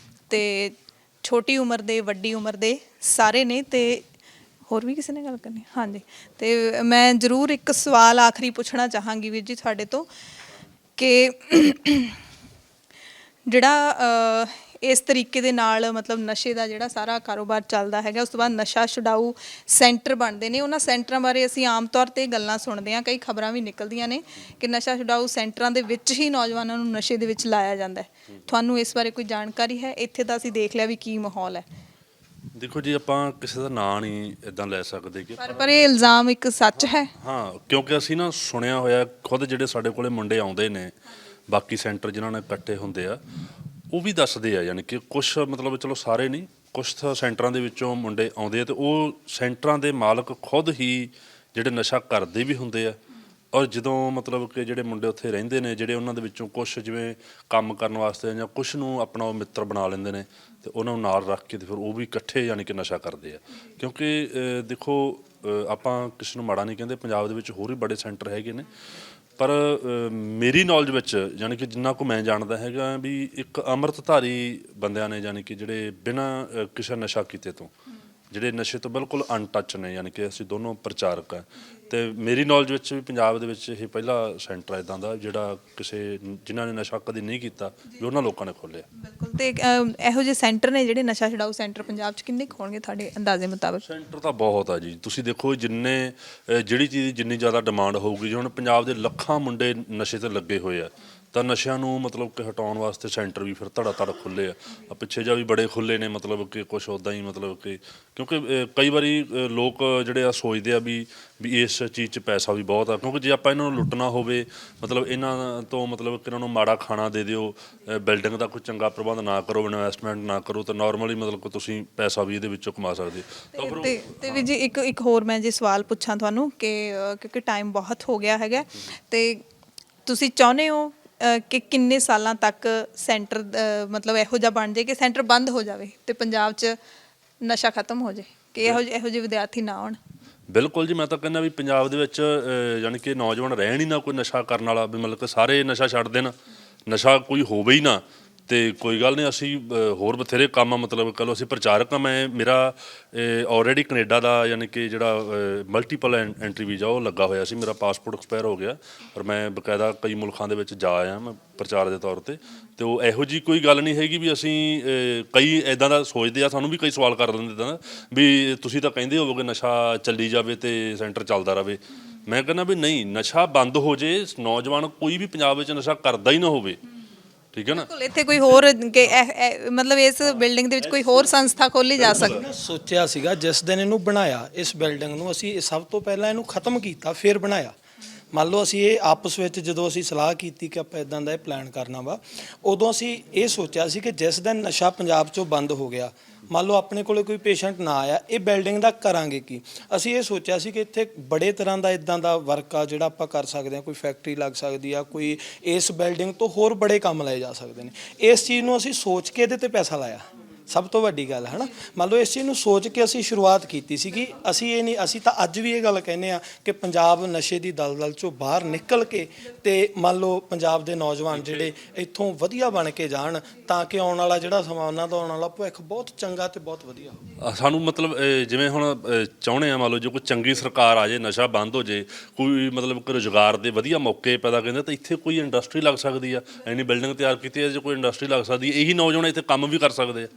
ਤੇ ਛੋਟੀ ਉਮਰ ਦੇ, ਵੱਡੀ ਉਮਰ ਦੇ ਸਾਰੇ ਨੇ। ਤੇ ਹੋਰ ਵੀ ਕਿਸੇ ਨੇ ਗੱਲ ਕਰਨੀ? ਹਾਂਜੀ, ਤੇ ਮੈਂ ਜ਼ਰੂਰ ਇੱਕ ਸਵਾਲ ਆਖਰੀ ਪੁੱਛਣਾ ਚਾਹਾਂਗੀ ਵੀਰ ਜੀ ਤੁਹਾਡੇ ਤੋਂ ਕਿ ਜਿਹੜਾ ਇਸ ਤਰੀਕੇ ਦੇ ਨਾਲ ਮਤਲਬ ਨਸ਼ੇ ਦਾ ਜਿਹੜਾ ਸਾਰਾ ਕਾਰੋਬਾਰ ਚੱਲਦਾ ਹੈਗਾ, ਉਸ ਤੋਂ ਬਾਅਦ ਨਸ਼ਾ ਛੁਡਾਊ ਸੈਂਟਰ ਬਣਦੇ ਨੇ, ਉਹਨਾਂ ਸੈਂਟਰਾਂ ਬਾਰੇ ਅਸੀਂ ਆਮ ਤੌਰ ਤੇ ਗੱਲਾਂ ਸੁਣਦੇ ਹਾਂ, ਕਈ ਖਬਰਾਂ ਵੀ ਨਿਕਲਦੀਆਂ ਨੇ ਕਿ ਨਸ਼ਾ ਛੁਡਾਊ ਸੈਂਟਰਾਂ ਦੇ ਵਿੱਚ ਹੀ ਨੌਜਵਾਨਾਂ ਨੂੰ ਨਸ਼ੇ ਦੇ ਵਿੱਚ ਲਾਇਆ ਜਾਂਦਾ ਹੈ। ਤੁਹਾਨੂੰ ਇਸ ਬਾਰੇ ਕੋਈ ਜਾਣਕਾਰੀ ਹੈ? ਇੱਥੇ ਤਾਂ ਅਸੀਂ ਦੇਖ ਲਿਆ ਵੀ ਕੀ ਮਾਹੌਲ ਹੈ। ਦੇਖੋ ਜੀ, ਆਪਾਂ ਕਿਸੇ ਦਾ ਨਾਂ ਨਹੀਂ ਇਦਾਂ ਲੈ ਸਕਦੇ ਕਿ ਪਰ ਇਹ ਇਲਜ਼ਾਮ ਇੱਕ ਸੱਚ ਹੈ। ਹਾਂ, ਕਿਉਂਕਿ ਅਸੀਂ ਨਾ ਸੁਣਿਆ ਹੋਇਆ ਖੁਦ, ਜਿਹੜੇ ਸਾਡੇ ਕੋਲੇ ਮੁੰਡੇ ਆਉਂਦੇ ਨੇ ਬਾਕੀ ਸੈਂਟਰ ਜਿਨ੍ਹਾਂ ਨਾਲ ਇਕੱਠੇ ਹੁੰਦੇ ਆ, ਉਹ ਵੀ ਦੱਸਦੇ ਆ, ਯਾਨੀ ਕਿ ਕੁਛ ਮਤਲਬ ਚਲੋ ਸਾਰੇ ਨਹੀਂ, ਕੁਛ ਸੈਂਟਰਾਂ ਦੇ ਵਿੱਚੋਂ ਮੁੰਡੇ ਆਉਂਦੇ ਆ ਤੇ ਉਹ ਸੈਂਟਰਾਂ ਦੇ ਮਾਲਕ ਖੁਦ ਹੀ ਜਿਹੜੇ ਨਸ਼ਾ ਕਰਦੇ ਵੀ ਹੁੰਦੇ ਆ। ਔਰ ਜਦੋਂ ਮਤਲਬ ਕਿ ਜਿਹੜੇ ਮੁੰਡੇ ਉੱਥੇ ਰਹਿੰਦੇ ਨੇ, ਜਿਹੜੇ ਉਹਨਾਂ ਦੇ ਵਿੱਚੋਂ ਕੁਛ ਜਿਵੇਂ ਕੰਮ ਕਰਨ ਵਾਸਤੇ ਜਾਂ ਕੁਛ ਨੂੰ ਆਪਣਾ ਉਹ ਮਿੱਤਰ ਬਣਾ ਲੈਂਦੇ ਨੇ ਤੇ ਉਹਨਾਂ ਨੂੰ ਨਾਲ ਰੱਖ ਕੇ ਤੇ ਫਿਰ ਉਹ ਵੀ ਇਕੱਠੇ ਯਾਨੀ ਕਿ ਨਸ਼ਾ ਕਰਦੇ ਆ। ਕਿਉਂਕਿ ਦੇਖੋ, ਆਪਾਂ ਕਿਸੇ ਨੂੰ ਮਾੜਾ ਨਹੀਂ ਕਹਿੰਦੇ, ਪੰਜਾਬ ਦੇ ਵਿੱਚ ਹੋਰ ਵੀ ਬੜੇ ਸੈਂਟਰ ਹੈਗੇ ਨੇ, ਪਰ ਮੇਰੀ ਨੌਲੇਜ ਵਿੱਚ ਯਾਨੀ ਕਿ ਜਿੰਨਾ ਕੁ ਮੈਂ ਜਾਣਦਾ ਹੈਗਾ ਵੀ ਇੱਕ ਅੰਮ੍ਰਿਤਧਾਰੀ ਬੰਦਿਆਂ ਨੇ, ਯਾਨੀ ਕਿ ਜਿਹੜੇ ਬਿਨਾਂ ਕਿਸੇ ਨਸ਼ਾ ਕੀਤੇ ਤੋਂ, ਜਿਹੜੇ ਨਸ਼ੇ ਤੋਂ ਬਿਲਕੁਲ ਅਨਟੱਚ ਨੇ, ਯਾਨੀ ਕਿ ਅਸੀਂ ਦੋਨੋਂ ਪ੍ਰਚਾਰਕ ਆ, ਤੇ ਮੇਰੀ ਨੌਲੇਜ ਵਿੱਚ ਵੀ ਪੰਜਾਬ ਦੇ ਵਿੱਚ ਇਹ ਪਹਿਲਾ ਸੈਂਟਰ ਹੈ ਇੱਦਾਂ ਦਾ ਜਿਹੜਾ ਕਿਸੇ ਜਿਨ੍ਹਾਂ ਨੇ ਨਸ਼ਾ ਕਦੇ ਨਹੀਂ ਕੀਤਾ ਵੀ ਉਹਨਾਂ ਲੋਕਾਂ ਨੇ ਖੋਲ੍ਹਿਆ। ਬਿਲਕੁਲ। ਤੇ ਇਹੋ ਜਿਹੇ ਸੈਂਟਰ ਨੇ ਜਿਹੜੇ ਨਸ਼ਾ ਛੁਡਾਊ ਸੈਂਟਰ ਪੰਜਾਬ 'ਚ ਕਿੰਨੇ ਕੁ ਹੋਣਗੇ ਤੁਹਾਡੇ ਅੰਦਾਜ਼ੇ ਮੁਤਾਬਕ? ਸੈਂਟਰ ਤਾਂ ਬਹੁਤ ਆ ਜੀ, ਤੁਸੀਂ ਦੇਖੋ ਜਿੰਨੇ ਜਿਹੜੀ ਚੀਜ਼ ਦੀ ਜਿੰਨੀ ਜ਼ਿਆਦਾ ਡਿਮਾਂਡ ਹੋਊਗੀ, ਜੀ ਹੁਣ ਪੰਜਾਬ ਦੇ ਲੱਖਾਂ ਮੁੰਡੇ ਨਸ਼ੇ ਤੇ ਲੱਗੇ ਹੋਏ ਆ, ਤਾਂ ਨਸ਼ਿਆਂ ਨੂੰ ਮਤਲਬ ਕਿ ਹਟਾਉਣ ਵਾਸਤੇ ਸੈਂਟਰ ਵੀ ਫਿਰ ਧੜਾ ਧੜ ਖੁੱਲ੍ਹੇ ਆ। ਪਿੱਛੇ ਜਾ ਵੀ ਬੜੇ ਖੁੱਲ੍ਹੇ ਨੇ, ਮਤਲਬ ਕਿ ਕੁਛ ਉੱਦਾਂ ਹੀ, ਮਤਲਬ ਕਿ ਕਿਉਂਕਿ ਕਈ ਵਾਰੀ ਲੋਕ ਜਿਹੜੇ ਆ ਸੋਚਦੇ ਆ ਵੀ ਇਸ ਚੀਜ਼ 'ਚ ਪੈਸਾ ਵੀ ਬਹੁਤ ਆ, ਕਿਉਂਕਿ ਜੇ ਆਪਾਂ ਇਹਨਾਂ ਨੂੰ ਲੁੱਟਣਾ ਹੋਵੇ, ਮਤਲਬ ਇਹਨਾਂ ਤੋਂ ਮਤਲਬ ਕਿ ਇਹਨਾਂ ਨੂੰ ਮਾੜਾ ਖਾਣਾ ਦੇ ਦਿਓ, ਬਿਲਡਿੰਗ ਦਾ ਕੋਈ ਚੰਗਾ ਪ੍ਰਬੰਧ ਨਾ ਕਰੋ, ਇਨਵੈਸਟਮੈਂਟ ਨਾ ਕਰੋ, ਤਾਂ ਨਾਰਮਲੀ ਮਤਲਬ ਕਿ ਤੁਸੀਂ ਪੈਸਾ ਵੀ ਇਹਦੇ ਵਿੱਚੋਂ ਕਮਾ ਸਕਦੇ ਹੋ। ਤੇ ਵੀ ਜੀ ਇੱਕ ਹੋਰ ਮੈਂ ਜੇ ਸਵਾਲ ਪੁੱਛਾਂ ਤੁਹਾਨੂੰ ਕਿ ਕਿਉਂਕਿ ਟਾਈਮ ਬਹੁਤ ਹੋ ਗਿਆ ਹੈਗਾ, ਤੇ ਤੁਸੀਂ ਚਾਹੁੰਦੇ ਹੋ ਕਿ ਕਿੰਨੇ ਸਾਲਾਂ ਤੱਕ ਸੈਂਟਰ ਮਤਲਬ ਇਹੋ ਜਿਹਾ ਬਣ ਜਾਏ ਕਿ ਸੈਂਟਰ ਬੰਦ ਹੋ ਜਾਵੇ ਤੇ ਪੰਜਾਬ 'ਚ ਨਸ਼ਾ ਖਤਮ ਹੋ ਜਾਏ, ਕਿ ਇਹੋ ਜਿਹੇ ਵਿਦਿਆਰਥੀ ਨਾ ਆਉਣ? ਬਿਲਕੁਲ ਜੀ, ਮੈਂ ਤਾਂ ਕਹਿੰਦਾ ਵੀ ਪੰਜਾਬ ਦੇ ਵਿੱਚ ਯਾਨੀ ਕਿ ਨੌਜਵਾਨ ਰਹਿਣ ਹੀ ਨਾ ਕੋਈ ਨਸ਼ਾ ਕਰਨ ਵਾਲਾ, ਵੀ ਮਤਲਬ ਕਿ ਸਾਰੇ ਨਸ਼ਾ ਛੱਡ ਦੇਣ, ਨਸ਼ਾ ਕੋਈ ਹੋਵੇ ਹੀ ਨਾ, ਤੇ ਕੋਈ ਗੱਲ ਨਹੀਂ, ਅਸੀਂ ਹੋਰ ਬਥੇਰੇ ਕੰਮ ਆ, ਮਤਲਬ ਕਹ ਲਓ ਅਸੀਂ ਪ੍ਰਚਾਰਕ ਆ। ਮੇਰਾ ਆਲਰੇਡੀ ਕੈਨੇਡਾ ਦਾ ਯਾਨੀ ਕਿ ਜਿਹੜਾ ਮਲਟੀਪਲ ਐਂਟਰੀ ਵੀਜ਼ਾ ਉਹ ਲੱਗਾ ਹੋਇਆ ਸੀ, ਮੇਰਾ ਪਾਸਪੋਰਟ ਐਕਸਪਾਇਰ ਹੋ ਗਿਆ, ਪਰ ਮੈਂ ਬਕਾਇਦਾ ਕਈ ਮੁਲਕਾਂ ਦੇ ਵਿੱਚ ਜਾ ਆਇਆ ਮੈਂ ਪ੍ਰਚਾਰ ਦੇ ਤੌਰ ਤੇ ਉਹ ਇਹੋ ਜਿਹੀ ਕੋਈ ਗੱਲ ਨਹੀਂ ਹੈਗੀ ਵੀ ਅਸੀਂ ਕਈ ਇੱਦਾਂ ਦਾ ਸੋਚਦੇ ਆ, ਸਾਨੂੰ ਵੀ ਕਈ ਸਵਾਲ ਕਰ ਦਿੰਦੇ ਇੱਦਾਂ ਦਾ ਵੀ ਤੁਸੀਂ ਤਾਂ ਕਹਿੰਦੇ ਹੋਵੋਗੇ ਨਸ਼ਾ ਚੱਲੀ ਜਾਵੇ ਤੇ ਸੈਂਟਰ ਚੱਲਦਾ ਰਹੇ। ਮੈਂ ਕਹਿੰਦਾ ਵੀ ਨਹੀਂ, ਨਸ਼ਾ ਬੰਦ ਹੋ ਜੇ, ਨੌਜਵਾਨ ਕੋਈ ਵੀ ਪੰਜਾਬ ਵਿੱਚ ਨਸ਼ਾ ਕਰਦਾ ਹੀ ਨਾ ਹੋਵੇ, ਠੀਕ ਹੈ ਨਾ। ਬਿਲਕੁਲ। ਇੱਥੇ ਕੋਈ ਹੋਰ ਮਤਲਬ ਇਸ ਬਿਲਡਿੰਗ ਦੇ ਵਿੱਚ ਕੋਈ ਹੋਰ ਸੰਸਥਾ ਖੋਲ੍ਹੀ ਜਾ ਸਕਦੀ? ਸੋਚਿਆ ਸੀਗਾ ਜਿਸ ਦਿਨ ਇਹਨੂੰ ਬਣਾਇਆ, ਇਸ ਬਿਲਡਿੰਗ ਨੂੰ ਅਸੀਂ ਸਭ ਤੋਂ ਪਹਿਲਾਂ ਇਹਨੂੰ ਖਤਮ ਕੀਤਾ, ਫਿਰ ਬਣਾਇਆ। ਮੰਨ ਲਓ ਅਸੀਂ ਇਹ ਆਪਸ ਵਿੱਚ ਜਦੋਂ ਅਸੀਂ ਸਲਾਹ ਕੀਤੀ ਕਿ ਆਪਾਂ ਇਦਾਂ ਦਾ ਇਹ ਪਲਾਨ ਕਰਨਾ ਵਾ, ਉਦੋਂ ਅਸੀਂ ਇਹ ਸੋਚਿਆ ਸੀ ਕਿ ਜਿਸ ਦਿਨ ਨਸ਼ਾ ਪੰਜਾਬ 'ਚੋਂ ਬੰਦ ਹੋ ਗਿਆ, ਮੰਨ ਲਓ ਆਪਣੇ ਕੋਲੇ ਕੋਈ ਪੇਸ਼ੈਂਟ ਨਾ ਆਇਆ, ਇਹ ਬਿਲਡਿੰਗ ਦਾ ਕਰਾਂਗੇ ਕੀ? ਅਸੀਂ ਇਹ ਸੋਚਿਆ ਸੀ ਕਿ ਇੱਥੇ ਬੜੇ ਤਰ੍ਹਾਂ ਦਾ ਇਦਾਂ ਦਾ ਵਰਕ ਆ ਜਿਹੜਾ ਆਪਾਂ ਕਰ ਸਕਦੇ ਹਾਂ, ਕੋਈ ਫੈਕਟਰੀ ਲੱਗ ਸਕਦੀ ਆ, ਕੋਈ ਇਸ ਬਿਲਡਿੰਗ ਤੋਂ ਹੋਰ ਬੜੇ ਕੰਮ ਲਏ ਜਾ ਸਕਦੇ ਨੇ। ਇਸ ਚੀਜ਼ ਨੂੰ ਅਸੀਂ ਸੋਚ ਕੇ ਇਹਦੇ ਤੇ ਪੈਸਾ ਲਾਇਆ, ਸਭ ਤੋਂ ਵੱਡੀ ਗੱਲ ਹੈ ਨਾ। ਮੰਨ ਲਓ ਇਸ ਚੀਜ਼ ਨੂੰ ਸੋਚ ਕੇ ਅਸੀਂ ਸ਼ੁਰੂਆਤ ਕੀਤੀ ਸੀਗੀ। ਅਸੀਂ ਤਾਂ ਅੱਜ ਵੀ ਇਹ ਗੱਲ ਕਹਿੰਦੇ ਆ ਕਿ ਪੰਜਾਬ ਨਸ਼ੇ ਦੀ ਦਲਦਲ ਚੋਂ ਬਾਹਰ ਨਿਕਲ ਕੇ ਤੇ ਮੰਨ ਲਓ ਪੰਜਾਬ ਦੇ ਨੌਜਵਾਨ ਜਿਹੜੇ ਇੱਥੋਂ ਵਧੀਆ ਬਣ ਕੇ ਜਾਣ, ਤਾਂ ਕਿ ਆਉਣ ਵਾਲਾ ਜਿਹੜਾ ਸਮਾਂ ਉਹਨਾਂ ਦਾ ਆਉਣ ਵਾਲਾ ਭਵਿੱਖ ਬਹੁਤ ਚੰਗਾ ਤੇ ਬਹੁਤ ਵਧੀਆ ਹੋਵੇ। ਸਾਨੂੰ ਮਤਲਬ ਜਿਵੇਂ ਹੁਣ ਚਾਹੁੰਦੇ ਆ, ਮੰਨ ਲਓ ਜੇ ਕੋਈ ਚੰਗੀ ਸਰਕਾਰ ਆ ਜੇ, ਨਸ਼ਾ ਬੰਦ ਹੋ ਜੇ, ਕੋਈ ਮਤਲਬ ਕਿ ਰੁਜ਼ਗਾਰ ਦੇ ਵਧੀਆ ਮੌਕੇ ਪੈਦਾ ਕਰਦੇ, ਤਾਂ ਇੱਥੇ ਕੋਈ ਇੰਡਸਟਰੀ ਲੱਗ ਸਕਦੀ ਆ। ਇੰਨੀ ਬਿਲਡਿੰਗ ਤਿਆਰ ਕੀਤੀ ਹੈ, ਜੇ ਕੋਈ ਇੰਡਸਟਰੀ ਲੱਗ ਸਕਦੀ, ਇਹੀ ਨੌਜਵਾਨ ਇੱਥੇ ਕੰਮ ਵੀ ਕਰ ਸਕਦੇ ਆ।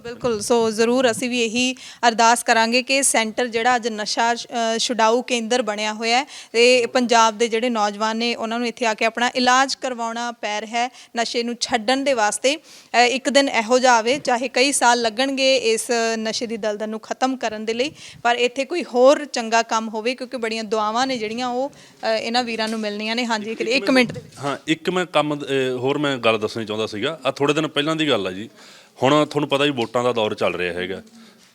ਬਿਲਕੁਲ। ਸੋ ਜ਼ਰੂਰ ਅਸੀਂ ਵੀ ਇਹੀ ਅਰਦਾਸ ਕਰਾਂਗੇ ਕਿ ਸੈਂਟਰ ਜਿਹੜਾ ਅੱਜ ਨਸ਼ਾ ਛੁਡਾਊ ਕੇਂਦਰ ਬਣਿਆ ਹੋਇਆ ਹੈ, ਤੇ ਪੰਜਾਬ ਦੇ ਜਿਹੜੇ ਨੌਜਵਾਨ ਨੇ ਉਹਨਾਂ ਨੂੰ ਇੱਥੇ ਆ ਕੇ ਆਪਣਾ ਇਲਾਜ ਕਰਵਾਉਣਾ ਪੈ ਰਿਹਾ ਹੈ ਨਸ਼ੇ ਨੂੰ ਛੱਡਣ ਦੇ ਵਾਸਤੇ। ਇੱਕ ਦਿਨ ਇਹੋ ਜਿਹਾ ਆਵੇ, ਚਾਹੇ ਕਈ ਸਾਲ ਲੱਗਣਗੇ ਇਸ ਨਸ਼ੇ ਦੀ ਦਲਦਲ ਨੂੰ ਖਤਮ ਕਰਨ ਦੇ ਲਈ, ਪਰ ਇੱਥੇ ਕੋਈ ਹੋਰ ਚੰਗਾ ਕੰਮ ਹੋਵੇ, ਕਿਉਂਕਿ ਬੜੀਆਂ ਦੁਆਵਾਂ ਨੇ ਜਿਹੜੀਆਂ ਉਹ ਇਹਨਾਂ ਵੀਰਾਂ ਨੂੰ ਮਿਲਣੀਆਂ ਨੇ। ਹਾਂਜੀ, ਇੱਕ ਮਿੰਟ ਦੇ ਵਿੱਚ। ਹਾਂ, ਇੱਕ ਮੈਂ ਕੰਮ ਹੋਰ ਮੈਂ ਗੱਲ ਦੱਸਣੀ ਚਾਹੁੰਦਾ ਸੀਗਾ। ਆ ਥੋੜ੍ਹੇ ਦਿਨ ਪਹਿਲਾਂ ਦੀ ਗੱਲ ਆ ਜੀ, ਹੁਣ ਤੁਹਾਨੂੰ ਪਤਾ ਵੀ ਵੋਟਾਂ ਦਾ ਦੌਰ ਚੱਲ ਰਿਹਾ ਹੈਗਾ,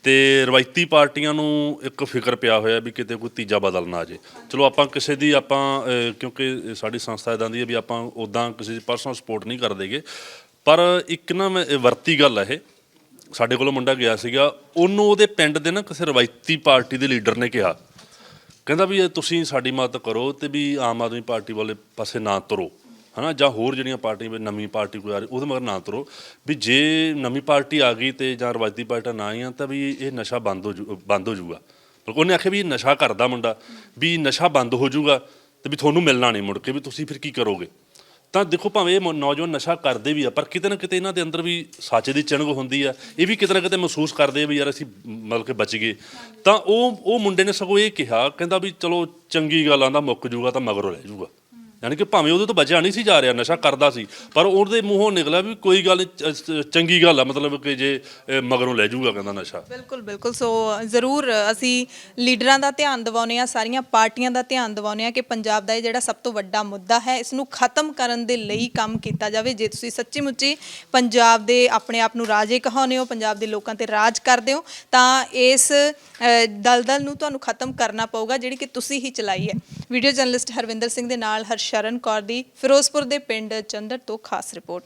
ਤੇ ਰਵਾਇਤੀ ਪਾਰਟੀਆਂ ਨੂੰ ਇੱਕ ਫਿਕਰ ਪਿਆ ਹੋਇਆ ਵੀ ਕਿਤੇ ਕੋਈ ਤੀਜਾ ਬਦਲ ਨਾ ਆ ਜੇ। ਚਲੋ ਆਪਾਂ ਕਿਸੇ ਦੀ ਕਿਉਂਕਿ ਸਾਡੀ ਸੰਸਥਾ ਇੱਦਾਂ ਦੀ ਹੈ ਵੀ ਆਪਾਂ ਉੱਦਾਂ ਕਿਸੇ ਦੀ ਪਰਸਨਲ ਸਪੋਰਟ ਨਹੀਂ ਕਰਦੇਗੇ, ਪਰ ਇੱਕ ਨਾ ਮੈਂ ਵਰਤੀ ਗੱਲ ਹੈ, ਇਹ ਸਾਡੇ ਕੋਲੋਂ ਮੁੰਡਾ ਗਿਆ ਸੀਗਾ, ਉਹਨੂੰ ਉਹਦੇ ਪਿੰਡ ਦੇ ਨਾ ਕਿਸੇ ਰਵਾਇਤੀ ਪਾਰਟੀ ਦੇ ਲੀਡਰ ਨੇ ਕਿਹਾ, ਕਹਿੰਦਾ ਵੀ ਤੁਸੀਂ ਸਾਡੀ ਮਦਦ ਕਰੋ ਤੇ ਵੀ ਆਮ ਆਦਮੀ ਪਾਰਟੀ ਵਾਲੇ ਪਾਸੇ ਨਾ ਤੁਰੋ, ਹੈ ਨਾ, ਜਾਂ ਹੋਰ ਜਿਹੜੀਆਂ ਪਾਰਟੀਆਂ, ਨਵੀਂ ਪਾਰਟੀ ਕੋਈ ਆ ਰਹੀ ਉਹਦੇ ਮਗਰ ਨਾ ਤੁਰੋ, ਵੀ ਜੇ ਨਵੀਂ ਪਾਰਟੀ ਆ ਗਈ ਤੇ ਜਾਂ ਰਵਾਇਤੀ ਪਾਰਟੀਆਂ ਨਾ ਆਈਆਂ ਤਾਂ ਵੀ ਇਹ ਨਸ਼ਾ ਬੰਦ ਹੋ ਜਾਊਗਾ। ਉਹਨੇ ਆਖਿਆ ਵੀ ਨਸ਼ਾ ਕਰਦਾ ਮੁੰਡਾ, ਵੀ ਨਸ਼ਾ ਬੰਦ ਹੋ ਜਾਊਗਾ ਤੇ ਵੀ ਤੁਹਾਨੂੰ ਮਿਲਣਾ ਨਹੀਂ ਮੁੜ ਕੇ, ਵੀ ਤੁਸੀਂ ਫਿਰ ਕੀ ਕਰੋਗੇ। ਤਾਂ ਦੇਖੋ ਭਾਵੇਂ ਇਹ ਨੌਜਵਾਨ ਨਸ਼ਾ ਕਰਦੇ ਵੀ ਆ, ਪਰ ਕਿਤੇ ਨਾ ਕਿਤੇ ਇਹਨਾਂ ਦੇ ਅੰਦਰ ਵੀ ਸੱਚ ਦੀ ਚਿਣਗ ਹੁੰਦੀ ਆ। ਇਹ ਵੀ ਕਿਤੇ ਨਾ ਕਿਤੇ ਮਹਿਸੂਸ ਕਰਦੇ ਆ ਵੀ ਯਾਰ ਅਸੀਂ ਮਤਲਬ ਕਿ ਬਚ ਗਏ। ਤਾਂ ਉਹ ਮੁੰਡੇ ਨੇ ਸਗੋਂ ਇਹ ਕਿਹਾ, ਕਹਿੰਦਾ ਵੀ ਚਲੋ ਚੰਗੀ ਗੱਲ ਆਂਦਾ ਮੁੱਕ ਜੂਗਾ ਤਾਂ ਮਗਰੋਂ ਰਹਿ ਜੂਗਾ। ਯਾਨੀ ਕਿ ਭਾਵੇਂ ਉਹਦੇ ਤੋਂ ਬਚਿਆ ਨਹੀਂ ਸੀ ਜਾ ਰਿਹਾ, ਨਸ਼ਾ ਕਰਦਾ ਸੀ, ਪਰ ਉਹਦੇ ਮੂੰਹੋਂ ਨਿਕਲਿਆ ਵੀ ਕੋਈ ਗੱਲ ਨਹੀਂ, ਚੰਗੀ ਗੱਲ ਆ, ਮਤਲਬ ਕਿ ਜੇ ਮਗਰੋਂ ਲੈ ਜੂਗਾ ਕਹਿੰਦਾ ਨਸ਼ਾ। ਬਿਲਕੁਲ ਬਿਲਕੁਲ। ਸੋ ਜ਼ਰੂਰ ਅਸੀਂ ਲੀਡਰਾਂ ਦਾ ਧਿਆਨ ਦਿਵਾਉਂਦੇ ਹਾਂ, ਸਾਰੀਆਂ ਪਾਰਟੀਆਂ ਦਾ ਧਿਆਨ ਦਿਵਾਉਂਦੇ ਹਾਂ ਕਿ ਪੰਜਾਬ ਦਾ ਇਹ ਜਿਹੜਾ ਸਭ ਤੋਂ ਵੱਡਾ ਮੁੱਦਾ ਹੈ ਇਸ ਨੂੰ ਖਤਮ ਕਰਨ ਦੇ ਲਈ ਕੰਮ ਕੀਤਾ ਜਾਵੇ। ਜੇ ਤੁਸੀਂ ਸੱਚੀ ਮੁੱਚੀ ਪੰਜਾਬ ਦੇ ਆਪਣੇ ਆਪ ਨੂੰ ਰਾਜੇ ਕਹਾਉਂਦੇ ਹੋ, ਪੰਜਾਬ ਦੇ ਲੋਕਾਂ ਤੇ ਰਾਜ ਕਰਦੇ ਹੋ, ਤਾਂ ਇਸ ਦਲਦਲ ਨੂੰ ਤੁਹਾਨੂੰ ਖਤਮ ਕਰਨਾ ਪਊਗਾ ਜਿਹੜੀ ਕਿ ਤੁਸੀਂ ਹੀ ਚਲਾਈ ਹੈ। ਵੀਡੀਓ ਜਰਨਲਿਸਟ ਹਰਵਿੰਦਰ ਸਿੰਘ ਦੇ ਨਾਲ ਹਰਸ਼ਰਨ ਕੌਰ ਦੀ ਫਿਰੋਜ਼ਪੁਰ ਦੇ ਪਿੰਡ ਚੰਦਰ ਤੋਂ ਖਾਸ ਰਿਪੋਰਟ।